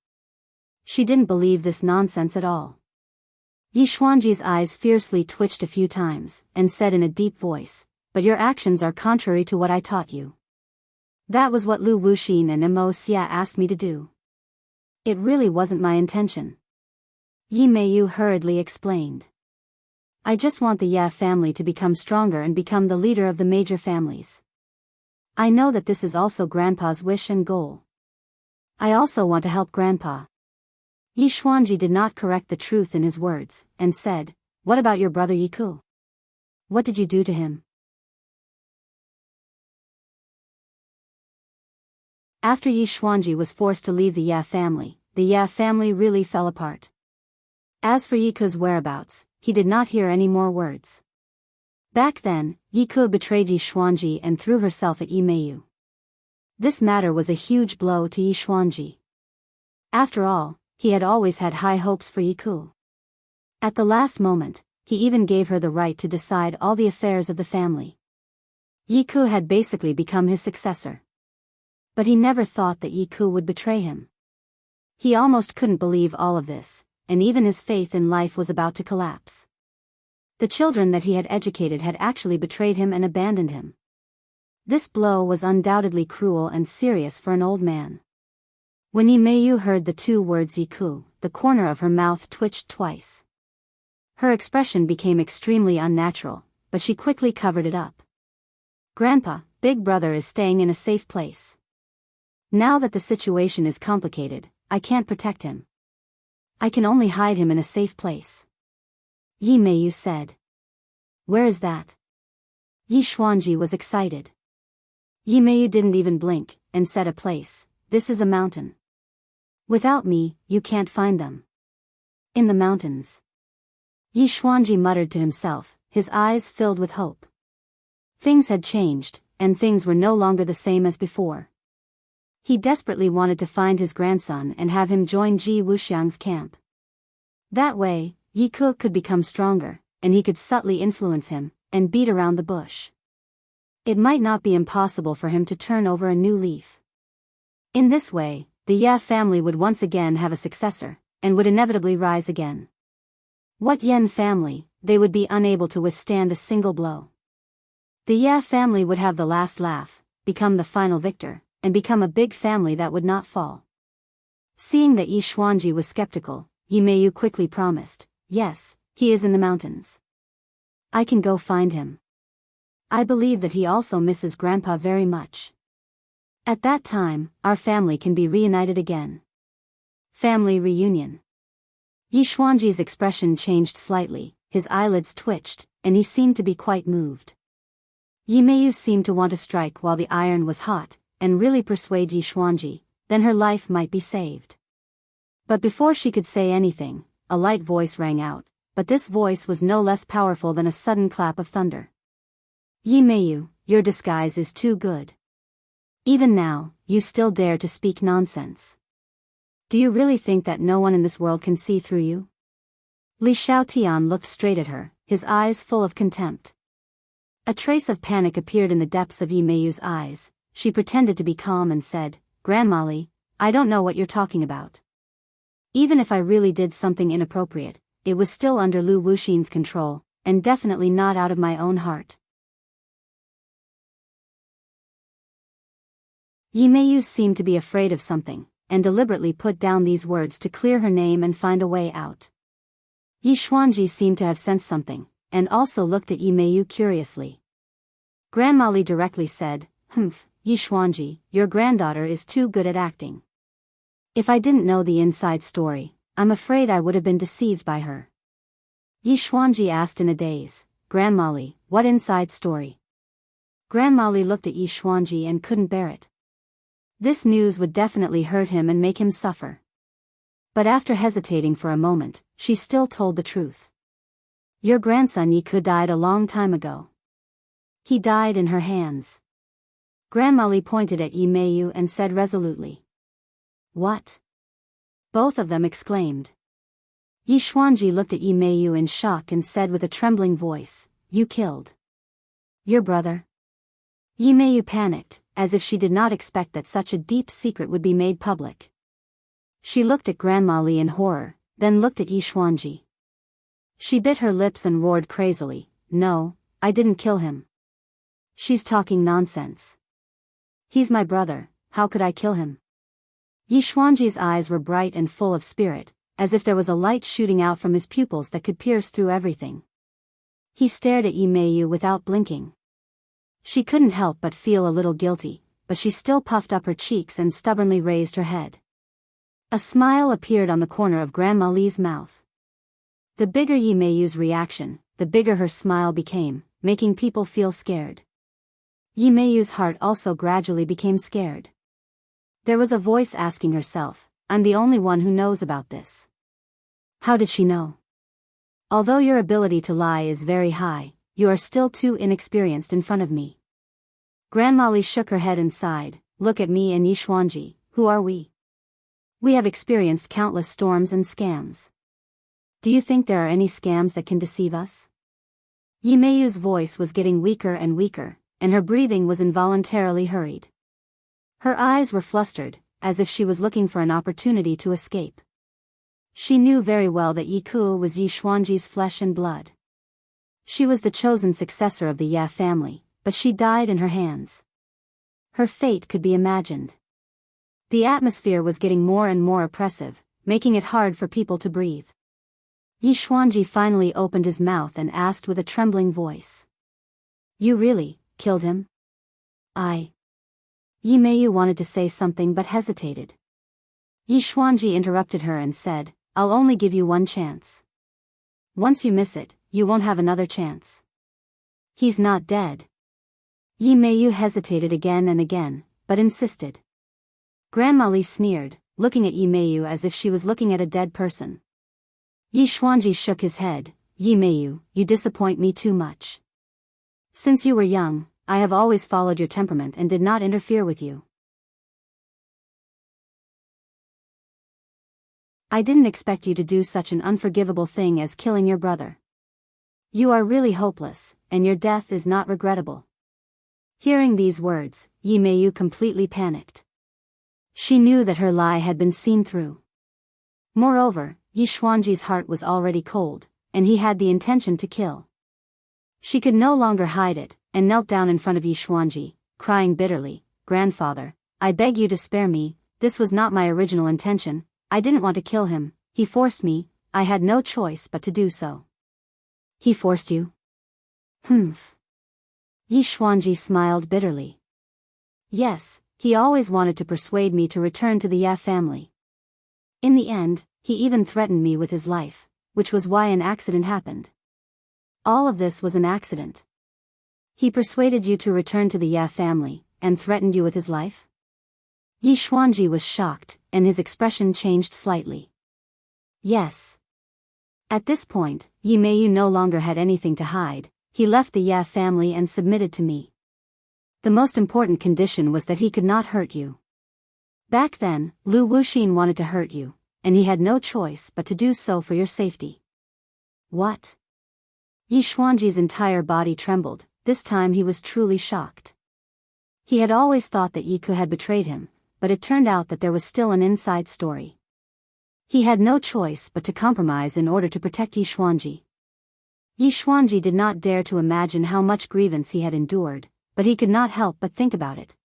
She didn't believe this nonsense at all. Yi Xuanji's eyes fiercely twitched a few times, and said in a deep voice, "But your actions are contrary to what I taught you. That was what Lu Wuxin and Mo Xia asked me to do. It really wasn't my intention." Yi Meiyu hurriedly explained. "I just want the Ye family to become stronger and become the leader of the major families. I know that this is also Grandpa's wish and goal. I also want to help Grandpa." Yi Xuanji did not correct the truth in his words, and said, "What about your brother Yiku? What did you do to him?" After Yi Xuanji was forced to leave the Ya family, the Ya family really fell apart. As for Yi Ke's whereabouts, he did not hear any more words. Back then, Yi Ke betrayed Yi Xuanji and threw herself at Yi Meiyu. This matter was a huge blow to Yi Xuanji. After all, he had always had high hopes for Yi Ke. At the last moment, he even gave her the right to decide all the affairs of the family. Yi Ke had basically become his successor. But he never thought that Yi Ke would betray him. He almost couldn't believe all of this, and even his faith in life was about to collapse. The children that he had educated had actually betrayed him and abandoned him. This blow was undoubtedly cruel and serious for an old man. When Yi Meiyu heard the two words Yi Ke, the corner of her mouth twitched twice. Her expression became extremely unnatural, but she quickly covered it up. Grandpa, Big Brother is staying in a safe place. Now that the situation is complicated, I can't protect him. I can only hide him in a safe place. Yi Meiyu said. Where is that? Yi Xuanji was excited. Yi Meiyu didn't even blink, and said a place. This is a mountain. Without me, you can't find them. In the mountains. Yi Xuanji muttered to himself, his eyes filled with hope. Things had changed, and things were no longer the same as before. He desperately wanted to find his grandson and have him join Ji Wuxiang's camp. That way, Yi Ke could become stronger, and he could subtly influence him, and beat around the bush. It might not be impossible for him to turn over a new leaf. In this way, the Ya family would once again have a successor, and would inevitably rise again. What Yan family, they would be unable to withstand a single blow. The Ya family would have the last laugh, become the final victor, and become a big family that would not fall. Seeing that Yi Xuanji was skeptical, Yi Meiyu quickly promised, yes, he is in the mountains. I can go find him. I believe that he also misses Grandpa very much. At that time, our family can be reunited again. Family reunion. Yi Xuanji's expression changed slightly, his eyelids twitched, and he seemed to be quite moved. Yi Meiyu seemed to want to strike while the iron was hot, and really persuade Yi Xuanji, then her life might be saved. But before she could say anything, a light voice rang out, but this voice was no less powerful than a sudden clap of thunder. Yi Meiyu, your disguise is too good. Even now, you still dare to speak nonsense. Do you really think that no one in this world can see through you? Li Xiaotian looked straight at her, his eyes full of contempt. A trace of panic appeared in the depths of Yi Meiyu's eyes. She pretended to be calm and said, Grandma Li, I don't know what you're talking about. Even if I really did something inappropriate, it was still under Lu Wuxin's control, and definitely not out of my own heart. Yi Meiyu seemed to be afraid of something, and deliberately put down these words to clear her name and find a way out. Yi Xuanji seemed to have sensed something, and also looked at Yi Meiyu curiously. Grandma Li directly said, Humph, Yi Xuanji, your granddaughter is too good at acting. If I didn't know the inside story, I'm afraid I would have been deceived by her. Yi Xuanji asked in a daze, Grandma Li, what inside story? Grandma Li looked at Yi Xuanji and couldn't bear it. This news would definitely hurt him and make him suffer. But after hesitating for a moment, she still told the truth. Your grandson Yi Ke died a long time ago. He died in her hands. Grandma Li pointed at Yi Meiyu and said resolutely. What? Both of them exclaimed. Yi Xuanji looked at Yi Meiyu in shock and said with a trembling voice, You killed your brother? Yi Meiyu panicked, as if she did not expect that such a deep secret would be made public. She looked at Grandma Li in horror, then looked at Yi Xuanji. She bit her lips and roared crazily, No, I didn't kill him. She's talking nonsense. He's my brother, how could I kill him? Yi Xuanji's eyes were bright and full of spirit, as if there was a light shooting out from his pupils that could pierce through everything. He stared at Yi Meiyu without blinking. She couldn't help but feel a little guilty, but she still puffed up her cheeks and stubbornly raised her head. A smile appeared on the corner of Grandma Li's mouth. The bigger Yi Meiyu's reaction, the bigger her smile became, making people feel scared. Yi Meiyu's heart also gradually became scared. There was a voice asking herself, I'm the only one who knows about this. How did she know? Although your ability to lie is very high, you are still too inexperienced in front of me. Grandma Li shook her head and sighed, look at me and Yi Xuanji, who are we? We have experienced countless storms and scams. Do you think there are any scams that can deceive us? Yi Meiyu's voice was getting weaker and weaker, and her breathing was involuntarily hurried. Her eyes were flustered, as if she was looking for an opportunity to escape. She knew very well that Yi Ku was Yi Xuanji's flesh and blood. She was the chosen successor of the Ya family, but she died in her hands. Her fate could be imagined. The atmosphere was getting more and more oppressive, making it hard for people to breathe. Yi Xuanji finally opened his mouth and asked with a trembling voice. You really killed him? Yi Meiyu wanted to say something but hesitated. Yi Xuanji interrupted her and said, I'll only give you one chance. Once you miss it, you won't have another chance. He's not dead. Yi Meiyu hesitated again and again, but insisted. Grandma Li sneered, looking at Yi Meiyu as if she was looking at a dead person. Yi Xuanji shook his head, Yi Meiyu, you disappoint me too much. Since you were young, I have always followed your temperament and did not interfere with you. I didn't expect you to do such an unforgivable thing as killing your brother. You are really hopeless, and your death is not regrettable. Hearing these words, Yi Meiyu completely panicked. She knew that her lie had been seen through. Moreover, Yi Xuanji's heart was already cold, and he had the intention to kill. She could no longer hide it, and knelt down in front of Yi Xuanji, crying bitterly, Grandfather, I beg you to spare me, this was not my original intention, I didn't want to kill him, he forced me, I had no choice but to do so. He forced you? Humph. Yi Xuanji smiled bitterly. Yes, he always wanted to persuade me to return to the Ya family. In the end, he even threatened me with his life, which was why an accident happened. All of this was an accident. He persuaded you to return to the Ya family, and threatened you with his life? Yi Xuanji was shocked, and his expression changed slightly. Yes. At this point, Yi Meiyu no longer had anything to hide, he left the Ya family and submitted to me. The most important condition was that he could not hurt you. Back then, Lu Wuxin wanted to hurt you, and he had no choice but to do so for your safety. What? Yi Xuanji's entire body trembled, this time he was truly shocked. He had always thought that Yi Ku had betrayed him, but it turned out that there was still an inside story. He had no choice but to compromise in order to protect Yi Xuanji. Yi Xuanji did not dare to imagine how much grievance he had endured, but he could not help but think about it.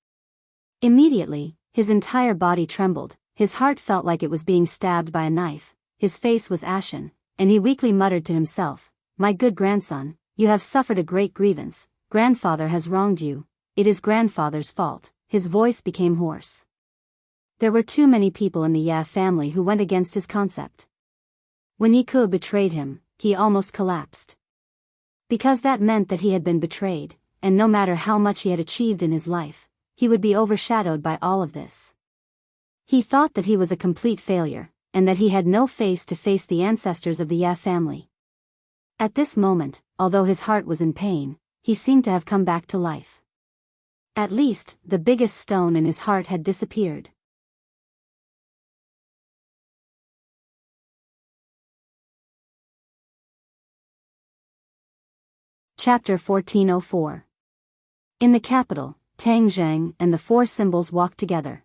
Immediately, his entire body trembled, his heart felt like it was being stabbed by a knife, his face was ashen, and he weakly muttered to himself, My good grandson, you have suffered a great grievance, grandfather has wronged you, it is grandfather's fault, his voice became hoarse. There were too many people in the Ya family who went against his concept. When Yi Ku betrayed him, he almost collapsed. Because that meant that he had been betrayed, and no matter how much he had achieved in his life, he would be overshadowed by all of this. He thought that he was a complete failure, and that he had no face to face the ancestors of the Ya family. At this moment, although his heart was in pain, he seemed to have come back to life. At least, the biggest stone in his heart had disappeared. Chapter 1404. In the capital, Tang Zheng and the four symbols walked together.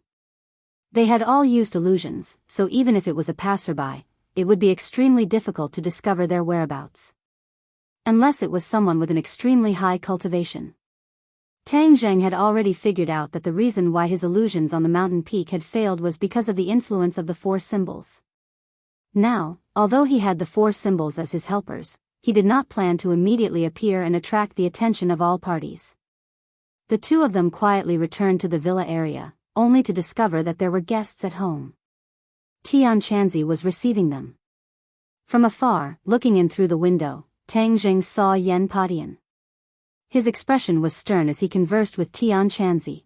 They had all used illusions, so even if it was a passerby, it would be extremely difficult to discover their whereabouts. Unless it was someone with an extremely high cultivation. Tang Zheng had already figured out that the reason why his illusions on the mountain peak had failed was because of the influence of the four symbols. Now, although he had the four symbols as his helpers, he did not plan to immediately appear and attract the attention of all parties. The two of them quietly returned to the villa area, only to discover that there were guests at home. Tian Chanzi was receiving them. From afar, looking in through the window, Tang Zheng saw Yan Padian. His expression was stern as he conversed with Tian Chanzi.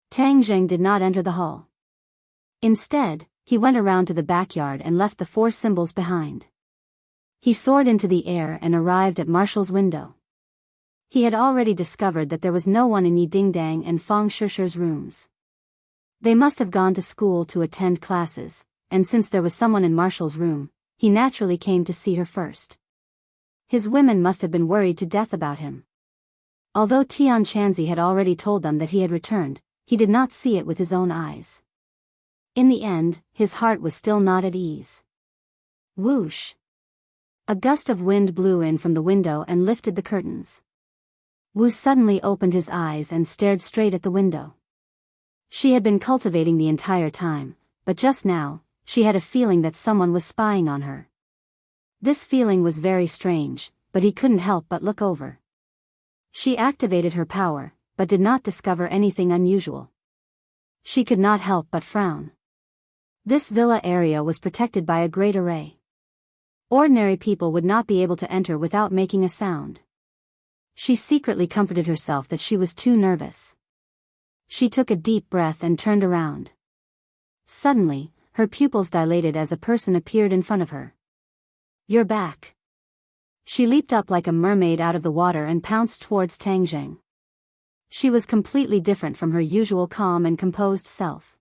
Tang Zheng did not enter the hall. Instead, he went around to the backyard and left the 4 symbols behind. He soared into the air and arrived at Marshall's window. He had already discovered that there was no one in Yi Dingdang and Fang Shishir's rooms. They must have gone to school to attend classes, and since there was someone in Marshall's room, he naturally came to see her first. His women must have been worried to death about him. Although Tian Chanzi had already told them that he had returned, he did not see it with his own eyes. In the end, his heart was still not at ease. Whoosh! A gust of wind blew in from the window and lifted the curtains. Wu suddenly opened his eyes and stared straight at the window. She had been cultivating the entire time, but just now, she had a feeling that someone was spying on her. This feeling was very strange, but he couldn't help but look over. She activated her power, but did not discover anything unusual. She could not help but frown. This villa area was protected by a great array. Ordinary people would not be able to enter without making a sound. She secretly comforted herself that she was too nervous. She took a deep breath and turned around. Suddenly, her pupils dilated as a person appeared in front of her. "You're back." She leaped up like a mermaid out of the water and pounced towards Tang Zheng. She was completely different from her usual calm and composed self.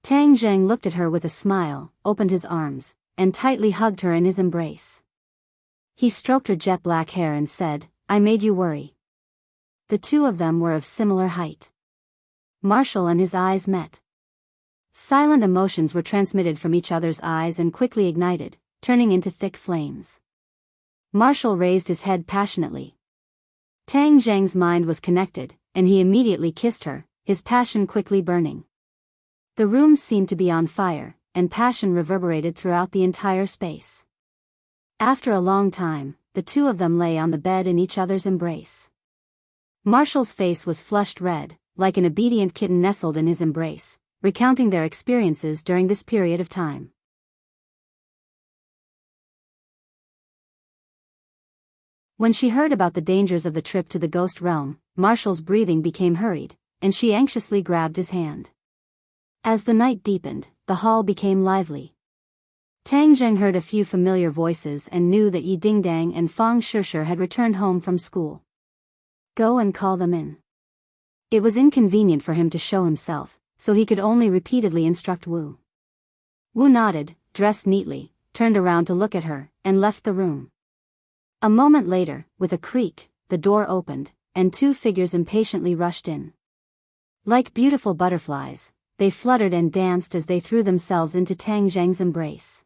Tang Zheng looked at her with a smile, opened his arms, and tightly hugged her in his embrace. He stroked her jet black hair and said, "I made you worry." The two of them were of similar height. Marshall and his eyes met. Silent emotions were transmitted from each other's eyes and quickly ignited, turning into thick flames. Marshall raised his head passionately. Tang Zheng's mind was connected, and he immediately kissed her, his passion quickly burning. The room seemed to be on fire, and passion reverberated throughout the entire space. After a long time, the two of them lay on the bed in each other's embrace. Marshall's face was flushed red, like an obedient kitten nestled in his embrace, recounting their experiences during this period of time. When she heard about the dangers of the trip to the ghost realm, Marshall's breathing became hurried, and she anxiously grabbed his hand. As the night deepened, the hall became lively. Tang Zheng heard a few familiar voices and knew that Yi Dingdang and Fang Shishir had returned home from school. Go and call them in. It was inconvenient for him to show himself, so he could only repeatedly instruct Wu. Wu nodded, dressed neatly, turned around to look at her, and left the room. A moment later, with a creak, the door opened, and 2 figures impatiently rushed in. Like beautiful butterflies, they fluttered and danced as they threw themselves into Tang Zheng's embrace.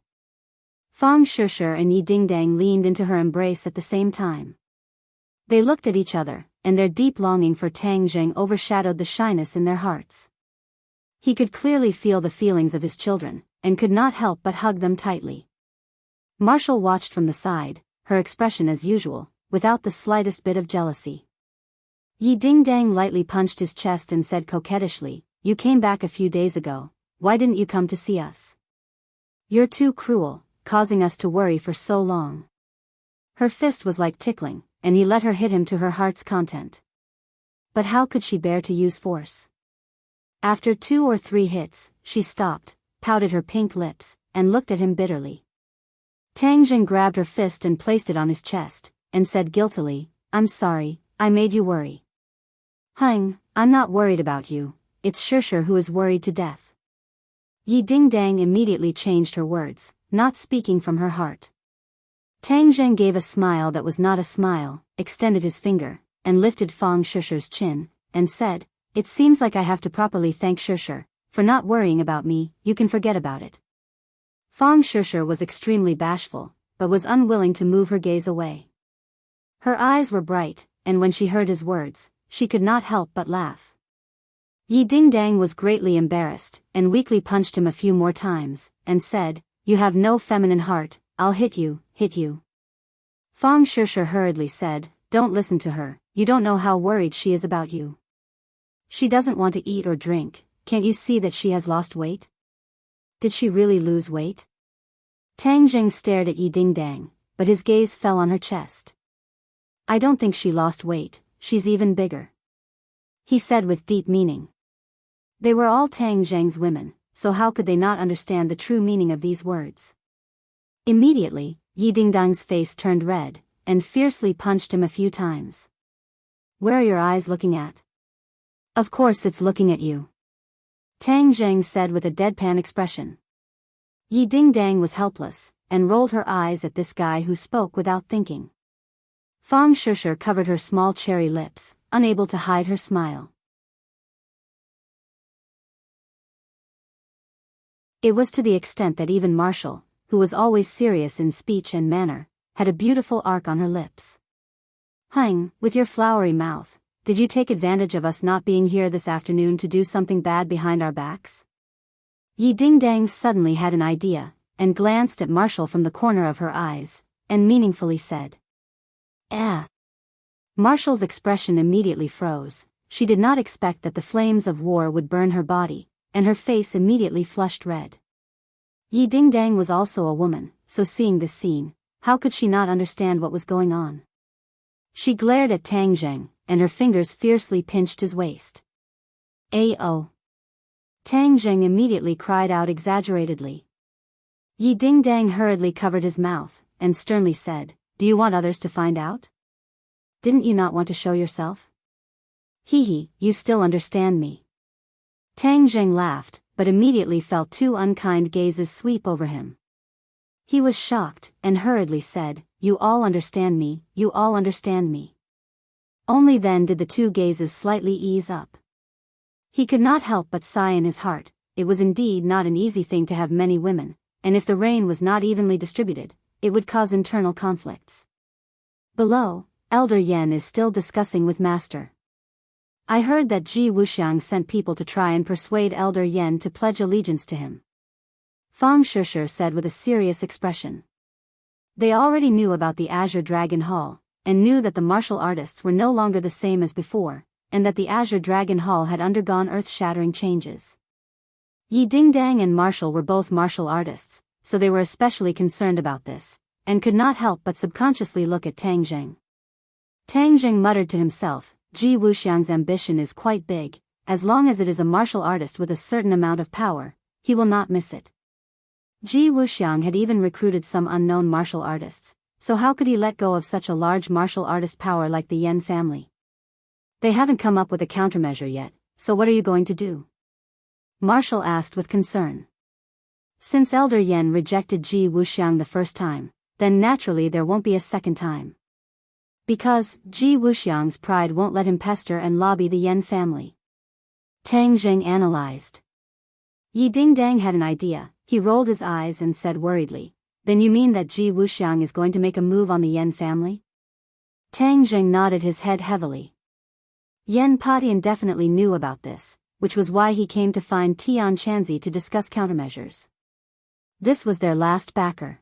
Fang Shishir and Yi Dingdang leaned into her embrace at the same time. They looked at each other, and their deep longing for Tang Zheng overshadowed the shyness in their hearts. He could clearly feel the feelings of his children, and could not help but hug them tightly. Marshall watched from the side, her expression as usual, without the slightest bit of jealousy. Yi Dingdang lightly punched his chest and said coquettishly, "You came back a few days ago, why didn't you come to see us? You're too cruel, causing us to worry for so long." Her fist was like tickling, and he let her hit him to her heart's content. But how could she bear to use force? After 2 or 3 hits, she stopped, pouted her pink lips, and looked at him bitterly. Tang Zheng grabbed her fist and placed it on his chest, and said guiltily, "I'm sorry, I made you worry." "Hung, I'm not worried about you, it's Shishir who is worried to death." Yi Dingdang immediately changed her words, not speaking from her heart. Tang Zheng gave a smile that was not a smile, extended his finger, and lifted Fang Shishir's chin, and said, "It seems like I have to properly thank Shishir for not worrying about me. You can forget about it." Fang Shishir was extremely bashful, but was unwilling to move her gaze away. Her eyes were bright, and when she heard his words, she could not help but laugh. Yi Dingdang was greatly embarrassed, and weakly punched him a few more times, and said, "You have no feminine heart, I'll hit you, hit you." Fang Shishir hurriedly said, "Don't listen to her, you don't know how worried she is about you. She doesn't want to eat or drink, can't you see that she has lost weight?" Did she really lose weight? Tang Zheng stared at Yi Dingdang, but his gaze fell on her chest. "I don't think she lost weight, she's even bigger," he said with deep meaning. They were all Tang Zheng's women, so how could they not understand the true meaning of these words? Immediately, Yi Dingdang's face turned red, and fiercely punched him a few times. "Where are your eyes looking at?" "Of course it's looking at you," Tang Zheng said with a deadpan expression. Yi Dingdang was helpless, and rolled her eyes at this guy who spoke without thinking. Fang Shishir covered her small cherry lips, unable to hide her smile. It was to the extent that even Marshall, who was always serious in speech and manner, had a beautiful arc on her lips. "Hang, with your flowery mouth, did you take advantage of us not being here this afternoon to do something bad behind our backs?" Yi Dingdang suddenly had an idea, and glanced at Marshall from the corner of her eyes, and meaningfully said, "Eh." Marshall's expression immediately froze. She did not expect that the flames of war would burn her body, and her face immediately flushed red. Yi Dingdang was also a woman, so seeing this scene, how could she not understand what was going on? She glared at Tang Zheng, and her fingers fiercely pinched his waist. "Oh!" Tang Zheng immediately cried out exaggeratedly. Yi Dingdang hurriedly covered his mouth, and sternly said, "Do you want others to find out? Didn't you not want to show yourself? Hee, you still understand me." Tang Zheng laughed, but immediately felt two unkind gazes sweep over him. He was shocked, and hurriedly said, "You all understand me, you all understand me." Only then did the two gazes slightly ease up. He could not help but sigh in his heart. It was indeed not an easy thing to have many women, and if the rain was not evenly distributed, it would cause internal conflicts. Below, Elder Yen is still discussing with Master. "I heard that Ji Wuxiang sent people to try and persuade Elder Yen to pledge allegiance to him," Fang Shishir said with a serious expression. They already knew about the Azure Dragon Hall, and knew that the martial artists were no longer the same as before, and that the Azure Dragon Hall had undergone earth-shattering changes. Yi Dingdang and Marshall were both martial artists, so they were especially concerned about this, and could not help but subconsciously look at Tang Zheng. Tang Zheng muttered to himself, "Ji Wuxiang's ambition is quite big. As long as it is a martial artist with a certain amount of power, he will not miss it." Ji Wuxiang had even recruited some unknown martial artists, so how could he let go of such a large martial artist power like the Yen family? "They haven't come up with a countermeasure yet, so what are you going to do?" Marshall asked with concern. Since Elder Yen rejected Ji Wuxiang the first time, then naturally there won't be a second time. Because Ji Wuxiang's pride won't let him pester and lobby the Yen family. Tang Zheng analyzed. Yi Dingdang had an idea. He rolled his eyes and said worriedly, "Then you mean that Ji Wuxiang is going to make a move on the Yen family?" Tang Zheng nodded his head heavily. Yen Patian definitely knew about this, which was why he came to find Tian Chanzi to discuss countermeasures. This was their last backer.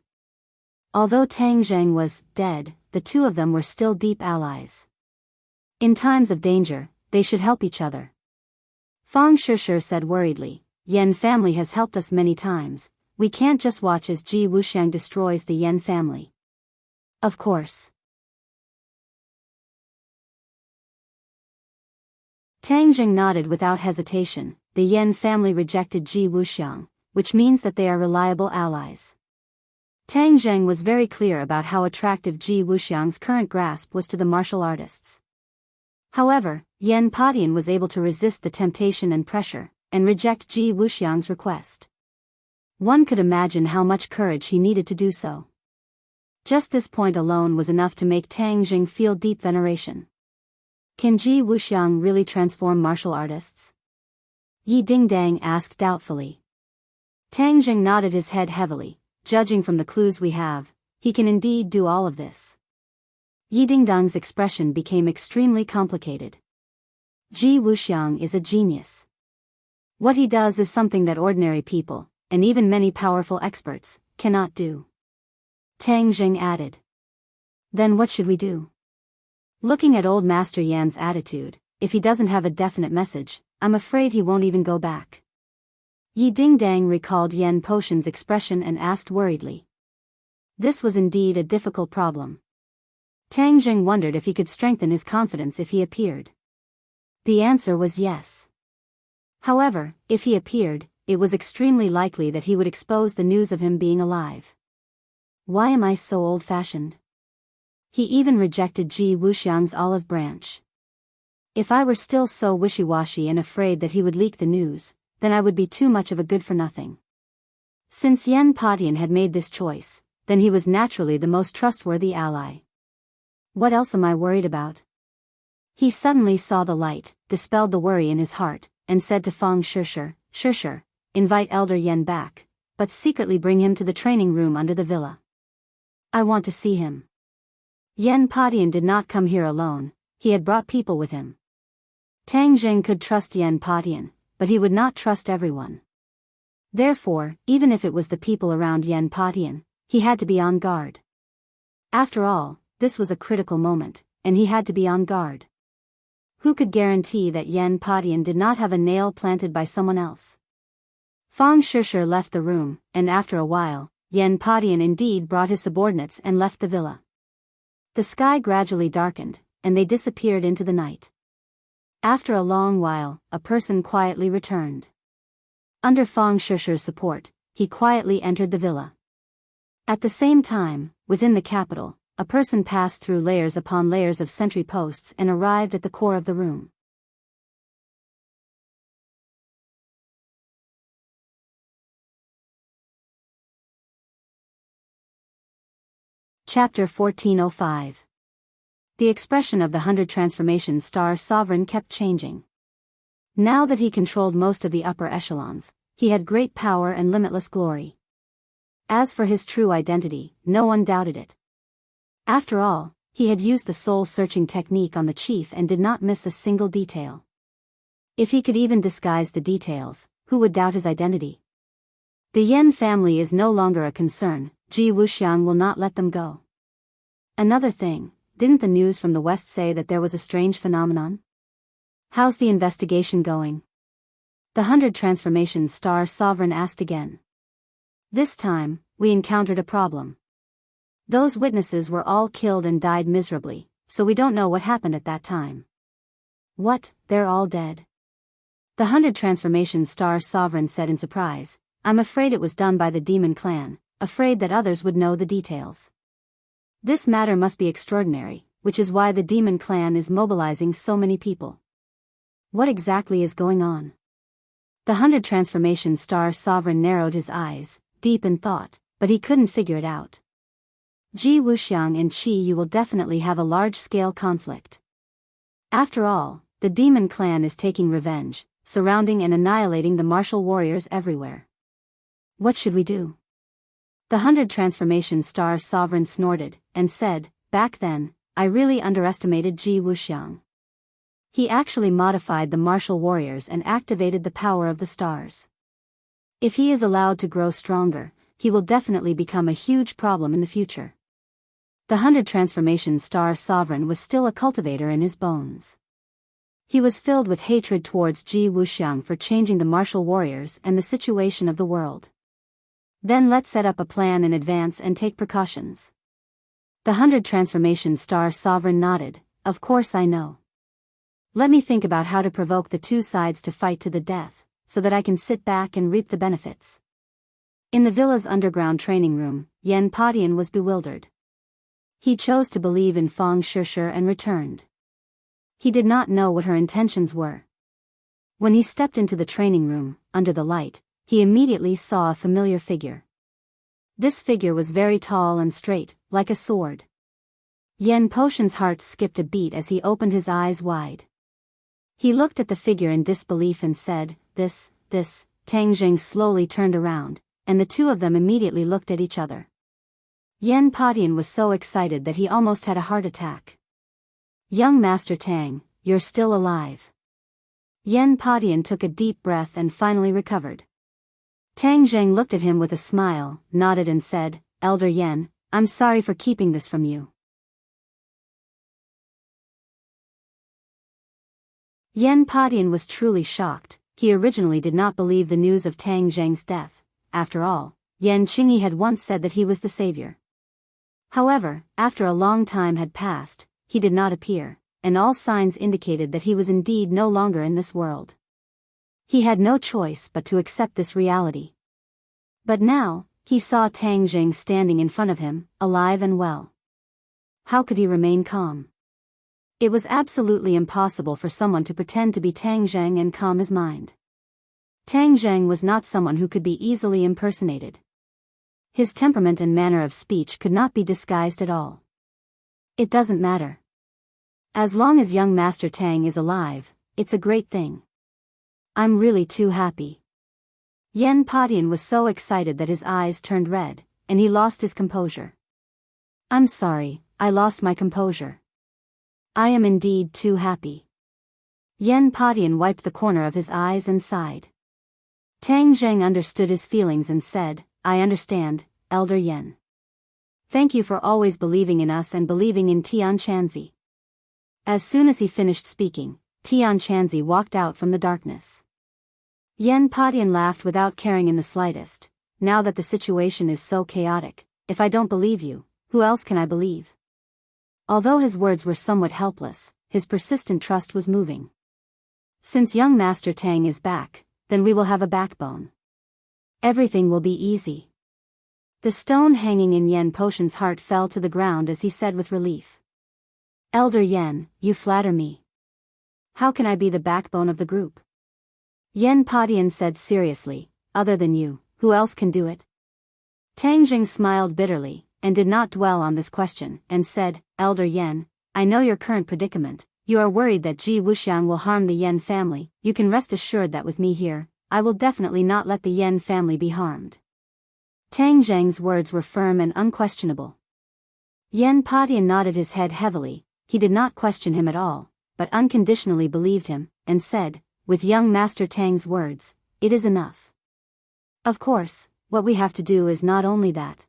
Although Tang Zheng was dead, the two of them were still deep allies. In times of danger, they should help each other. Fang Shishir said worriedly, "Yen family has helped us many times. We can't just watch as Ji Wuxiang destroys the Yen family." "Of course." Tang Zheng nodded without hesitation. The Yen family rejected Ji Wuxiang, which means that they are reliable allies. Tang Zheng was very clear about how attractive Ji Wuxiang's current grasp was to the martial artists. However, Yen Patian was able to resist the temptation and pressure, and reject Ji Wuxiang's request. One could imagine how much courage he needed to do so. Just this point alone was enough to make Tang Zheng feel deep veneration. Can Ji Wuxiang really transform martial artists? Yi Dingdang asked doubtfully. Tang Zheng nodded his head heavily. Judging from the clues we have, he can indeed do all of this. Yi Dingdang's expression became extremely complicated. Ji Wuxiang is a genius. What he does is something that ordinary people, and even many powerful experts, cannot do. Tang Zheng added. Then what should we do? Looking at old Master Yan's attitude, if he doesn't have a definite message, I'm afraid he won't even go back. Yi Dingdang recalled Yen Potion's expression and asked worriedly. This was indeed a difficult problem. Tang Zheng wondered if he could strengthen his confidence if he appeared. The answer was yes. However, if he appeared, it was extremely likely that he would expose the news of him being alive. Why am I so old-fashioned? He even rejected Ji Wuxiang's olive branch. If I were still so wishy-washy and afraid that he would leak the news, then I would be too much of a good-for-nothing. Since Yan Padian had made this choice, then he was naturally the most trustworthy ally. What else am I worried about? He suddenly saw the light, dispelled the worry in his heart, and said to Fang Shishir, invite Elder Yan back, but secretly bring him to the training room under the villa. I want to see him. Yan Padian did not come here alone, he had brought people with him. Tang Zheng could trust Yan Padian, but he would not trust everyone. Therefore, even if it was the people around Yan Padian, he had to be on guard. After all, this was a critical moment, and he had to be on guard. Who could guarantee that Yan Padian did not have a nail planted by someone else? Fang Shishir left the room, and after a while, Yan Padian indeed brought his subordinates and left the villa. The sky gradually darkened, and they disappeared into the night. After a long while, a person quietly returned. Under Fang Shishir's support, he quietly entered the villa. At the same time, within the capital, a person passed through layers upon layers of sentry posts and arrived at the core of the room. Chapter 1405. The expression of the 100 Transformation Star Sovereign kept changing. Now that he controlled most of the upper echelons, he had great power and limitless glory. As for his true identity, no one doubted it. After all, he had used the soul-searching technique on the chief and did not miss a single detail. If he could even disguise the details, who would doubt his identity? The Yan family is no longer a concern, Ji Wuxiang will not let them go. Another thing, didn't the news from the west say that there was a strange phenomenon? How's the investigation going? The 100 Transformation Star Sovereign asked again. This time, we encountered a problem. Those witnesses were all killed and died miserably, so we don't know what happened at that time. What, they're all dead? The 100 Transformation Star Sovereign said in surprise, I'm afraid it was done by the demon clan, afraid that others would know the details. This matter must be extraordinary, which is why the demon clan is mobilizing so many people. What exactly is going on? The 100 Transformation Star Sovereign narrowed his eyes, deep in thought, but he couldn't figure it out. Ji Wuxiang and Qi Yu will definitely have a large-scale conflict. After all, the demon clan is taking revenge, surrounding and annihilating the martial warriors everywhere. What should we do? The 100 Transformation Star Sovereign snorted, and said, back then, I really underestimated Ji Wuxiang. He actually modified the martial warriors and activated the power of the stars. If he is allowed to grow stronger, he will definitely become a huge problem in the future. The 100 Transformation Star Sovereign was still a cultivator in his bones. He was filled with hatred towards Ji Wuxiang for changing the martial warriors and the situation of the world. Then let's set up a plan in advance and take precautions. The 100 Transformation Star Sovereign nodded, of course I know. Let me think about how to provoke the two sides to fight to the death, so that I can sit back and reap the benefits. In the villa's underground training room, Yan Padian was bewildered. He chose to believe in Fang Shishir and returned. He did not know what her intentions were. When he stepped into the training room, under the light, he immediately saw a familiar figure. This figure was very tall and straight, like a sword. Yan Potion's heart skipped a beat as he opened his eyes wide. He looked at the figure in disbelief and said, this, Tang Zheng slowly turned around, and the two of them immediately looked at each other. Yan Padian was so excited that he almost had a heart attack. Young Master Tang, you're still alive. Yan Padian took a deep breath and finally recovered. Tang Zheng looked at him with a smile, nodded and said, Elder Yan, I'm sorry for keeping this from you. Yan Padian was truly shocked. He originally did not believe the news of Tang Zheng's death. After all, Yan Qingyi had once said that he was the savior. However, after a long time had passed, he did not appear, and all signs indicated that he was indeed no longer in this world. He had no choice but to accept this reality. But now, he saw Tang Jing standing in front of him, alive and well. How could he remain calm? It was absolutely impossible for someone to pretend to be Tang Jing and calm his mind. Tang Jing was not someone who could be easily impersonated. His temperament and manner of speech could not be disguised at all. It doesn't matter. As long as young Master Tang is alive, it's a great thing. I'm really too happy. Yen Padian was so excited that his eyes turned red, and he lost his composure. I'm sorry, I lost my composure. I am indeed too happy. Yen Padian wiped the corner of his eyes and sighed. Tang Zheng understood his feelings and said, I understand, Elder Yen. Thank you for always believing in us and believing in Tian Chanzi. As soon as he finished speaking, Tian Chanzi walked out from the darkness. Yen Padian laughed without caring in the slightest. Now that the situation is so chaotic, if I don't believe you, who else can I believe? Although his words were somewhat helpless, his persistent trust was moving. Since young Master Tang is back, then we will have a backbone. Everything will be easy. The stone hanging in Yen Potion's heart fell to the ground as he said with relief. Elder Yen, you flatter me. How can I be the backbone of the group? Yen Padian said seriously, other than you, who else can do it? Tang Jing smiled bitterly, and did not dwell on this question, and said, Elder Yen, I know your current predicament. You are worried that Ji Wuxiang will harm the Yen family. You can rest assured that with me here, I will definitely not let the Yen family be harmed. Tang Zheng's words were firm and unquestionable. Yen Padian nodded his head heavily. He did not question him at all, but unconditionally believed him, and said, with young Master Tang's words, it is enough. Of course, what we have to do is not only that.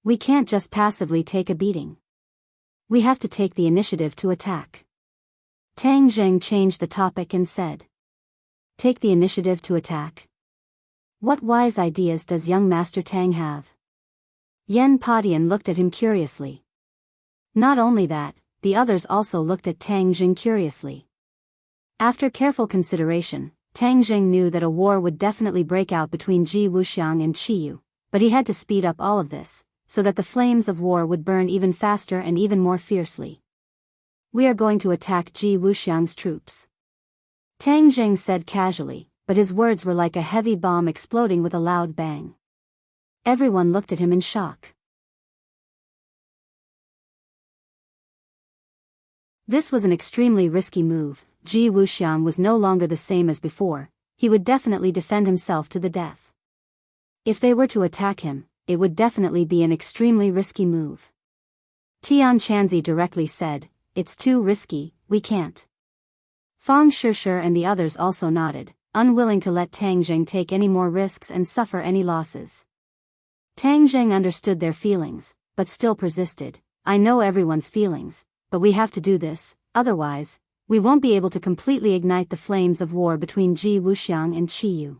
We can't just passively take a beating. We have to take the initiative to attack. Tang Zheng changed the topic and said, take the initiative to attack. What wise ideas does young Master Tang have? Yen Padian looked at him curiously. Not only that, the others also looked at Tang Zheng curiously. After careful consideration, Tang Zheng knew that a war would definitely break out between Ji Wuxiang and Qiyu, but he had to speed up all of this, so that the flames of war would burn even faster and even more fiercely. We are going to attack Ji Wuxiang's troops. Tang Zheng said casually, but his words were like a heavy bomb exploding with a loud bang. Everyone looked at him in shock. This was an extremely risky move. Ji Wuxiang was no longer the same as before. He would definitely defend himself to the death. If they were to attack him, it would definitely be an extremely risky move. Tian Chanzi directly said, it's too risky, we can't. Fang Shishir and the others also nodded, unwilling to let Tang Zheng take any more risks and suffer any losses. Tang Zheng understood their feelings, but still persisted. I know everyone's feelings, but we have to do this, otherwise, we won't be able to completely ignite the flames of war between Ji Wuxiang and Qiyu.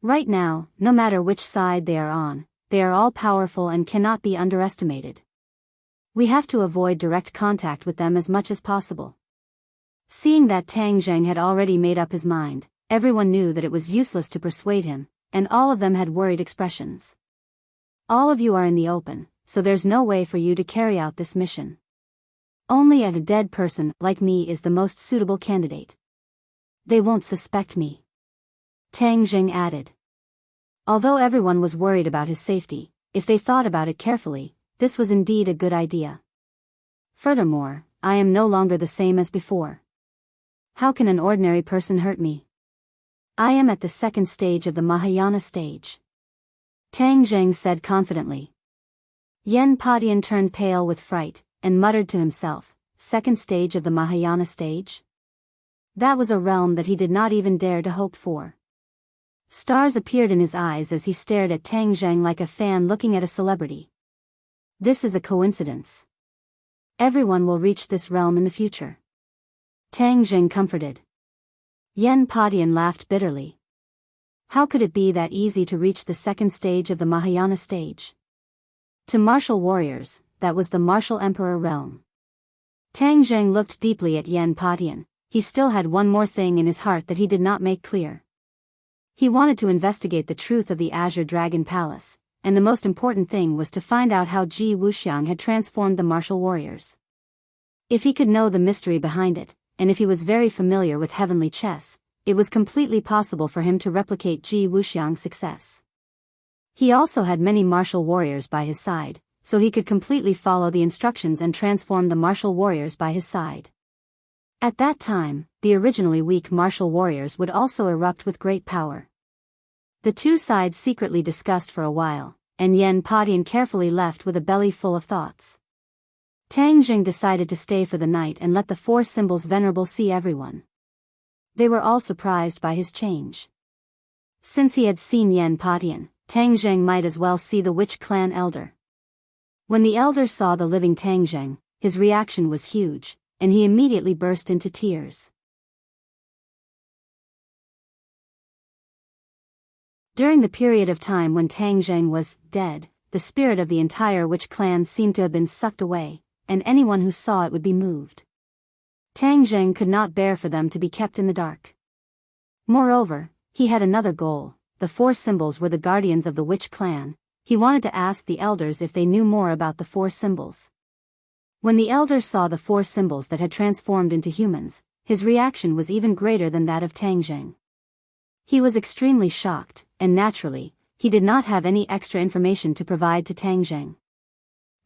Right now, no matter which side they are all powerful and cannot be underestimated. We have to avoid direct contact with them as much as possible. Seeing that Tang Zheng had already made up his mind, everyone knew that it was useless to persuade him, and all of them had worried expressions. All of you are in the open, so there's no way for you to carry out this mission. Only a dead person like me is the most suitable candidate. They won't suspect me. Tang Zheng added. Although everyone was worried about his safety, if they thought about it carefully, this was indeed a good idea. Furthermore, I am no longer the same as before. How can an ordinary person hurt me? I am at the second stage of the Mahayana stage. Tang Zheng said confidently. Yen Padian turned pale with fright, and muttered to himself, second stage of the Mahayana stage? That was a realm that he did not even dare to hope for. Stars appeared in his eyes as he stared at Tang Zheng like a fan looking at a celebrity. This is a coincidence. Everyone will reach this realm in the future. Tang Zheng comforted. Yen Padian laughed bitterly. How could it be that easy to reach the second stage of the Mahayana stage? To martial warriors, that was the martial emperor realm. Tang Zheng looked deeply at Yen Padian, he still had one more thing in his heart that he did not make clear. He wanted to investigate the truth of the Azure Dragon Palace, and the most important thing was to find out how Ji Wuxiang had transformed the martial warriors. If he could know the mystery behind it, and if he was very familiar with heavenly chess, it was completely possible for him to replicate Ji Wuxiang's success. He also had many martial warriors by his side, so he could completely follow the instructions and transform the martial warriors by his side. At that time, the originally weak martial warriors would also erupt with great power. The two sides secretly discussed for a while, and Yan Padian carefully left with a belly full of thoughts. Tang Jing decided to stay for the night and let the four symbols venerable see everyone. They were all surprised by his change. Since he had seen Yan Padian, Tang Zheng might as well see the witch clan elder. When the elder saw the living Tang Zheng, his reaction was huge, and he immediately burst into tears. During the period of time when Tang Zheng was dead, the spirit of the entire witch clan seemed to have been sucked away, and anyone who saw it would be moved. Tang Zheng could not bear for them to be kept in the dark. Moreover, he had another goal. The four symbols were the guardians of the witch clan. He wanted to ask the elders if they knew more about the four symbols. When the elder saw the four symbols that had transformed into humans, his reaction was even greater than that of Tang Zheng. He was extremely shocked, and naturally, he did not have any extra information to provide to Tang Zheng.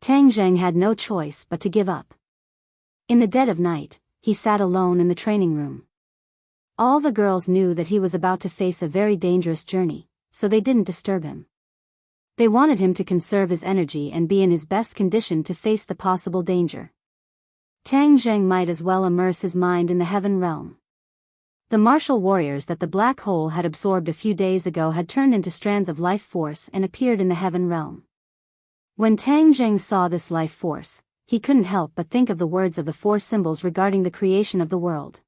Tang Zheng had no choice but to give up. In the dead of night, he sat alone in the training room. All the girls knew that he was about to face a very dangerous journey, so they didn't disturb him. They wanted him to conserve his energy and be in his best condition to face the possible danger. Tang Zheng might as well immerse his mind in the heaven realm. The martial warriors that the black hole had absorbed a few days ago had turned into strands of life force and appeared in the heaven realm. When Tang Zheng saw this life force, he couldn't help but think of the words of the four symbols regarding the creation of the world.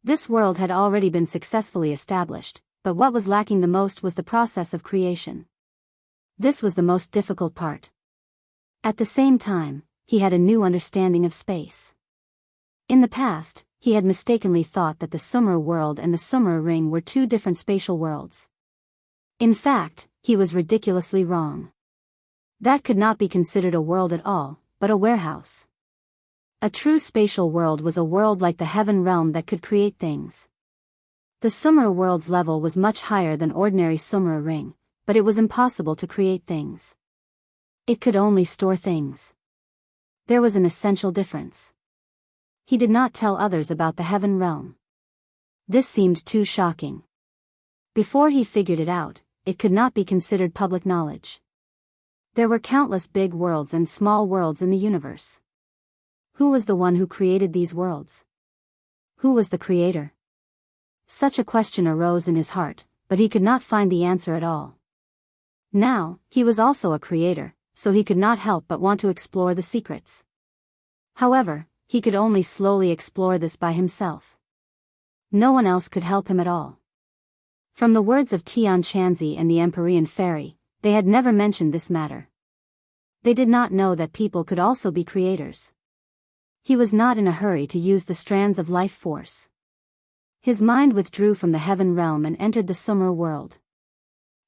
This world had already been successfully established, but what was lacking the most was the process of creation. This was the most difficult part. At the same time, he had a new understanding of space. In the past, he had mistakenly thought that the Sumer world and the Sumer ring were two different spatial worlds. In fact, he was ridiculously wrong. That could not be considered a world at all, but a warehouse. A true spatial world was a world like the heaven realm that could create things. The Sumer world's level was much higher than ordinary Sumer ring, but it was impossible to create things. It could only store things. There was an essential difference. He did not tell others about the heaven realm. This seemed too shocking. Before he figured it out, it could not be considered public knowledge. There were countless big worlds and small worlds in the universe. Who was the one who created these worlds? Who was the creator? Such a question arose in his heart, but he could not find the answer at all. Now, he was also a creator, so he could not help but want to explore the secrets. However, he could only slowly explore this by himself. No one else could help him at all. From the words of Tian Chanzi and the Empyrean Fairy, they had never mentioned this matter. They did not know that people could also be creators. He was not in a hurry to use the strands of life force. His mind withdrew from the heaven realm and entered the Sumer world.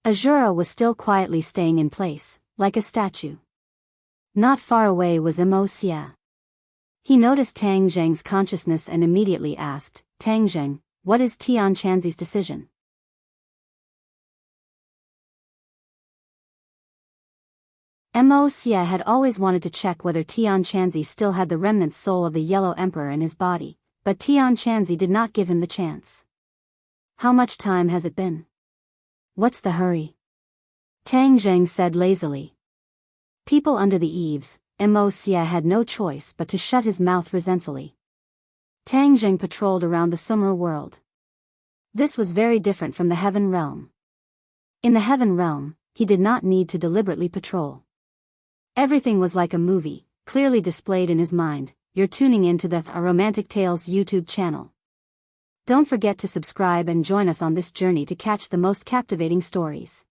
Azura was still quietly staying in place, like a statue. Not far away was Immerse. He noticed Tang Zheng's consciousness and immediately asked, "Tang Zheng, what is Tian Chanzi's decision?" Immerse had always wanted to check whether Tian Chanzi still had the remnant soul of the Yellow Emperor in his body, but Tian Chanzi did not give him the chance. "How much time has it been? What's the hurry?" Tang Zheng said lazily. People under the eaves, Immerse had no choice but to shut his mouth resentfully. Tang Zheng patrolled around the Sumer world. This was very different from the heaven realm. In the heaven realm, he did not need to deliberately patrol. Everything was like a movie, clearly displayed in his mind. You're tuning into the Romantic Tales YouTube channel. Don't forget to subscribe and join us on this journey to catch the most captivating stories.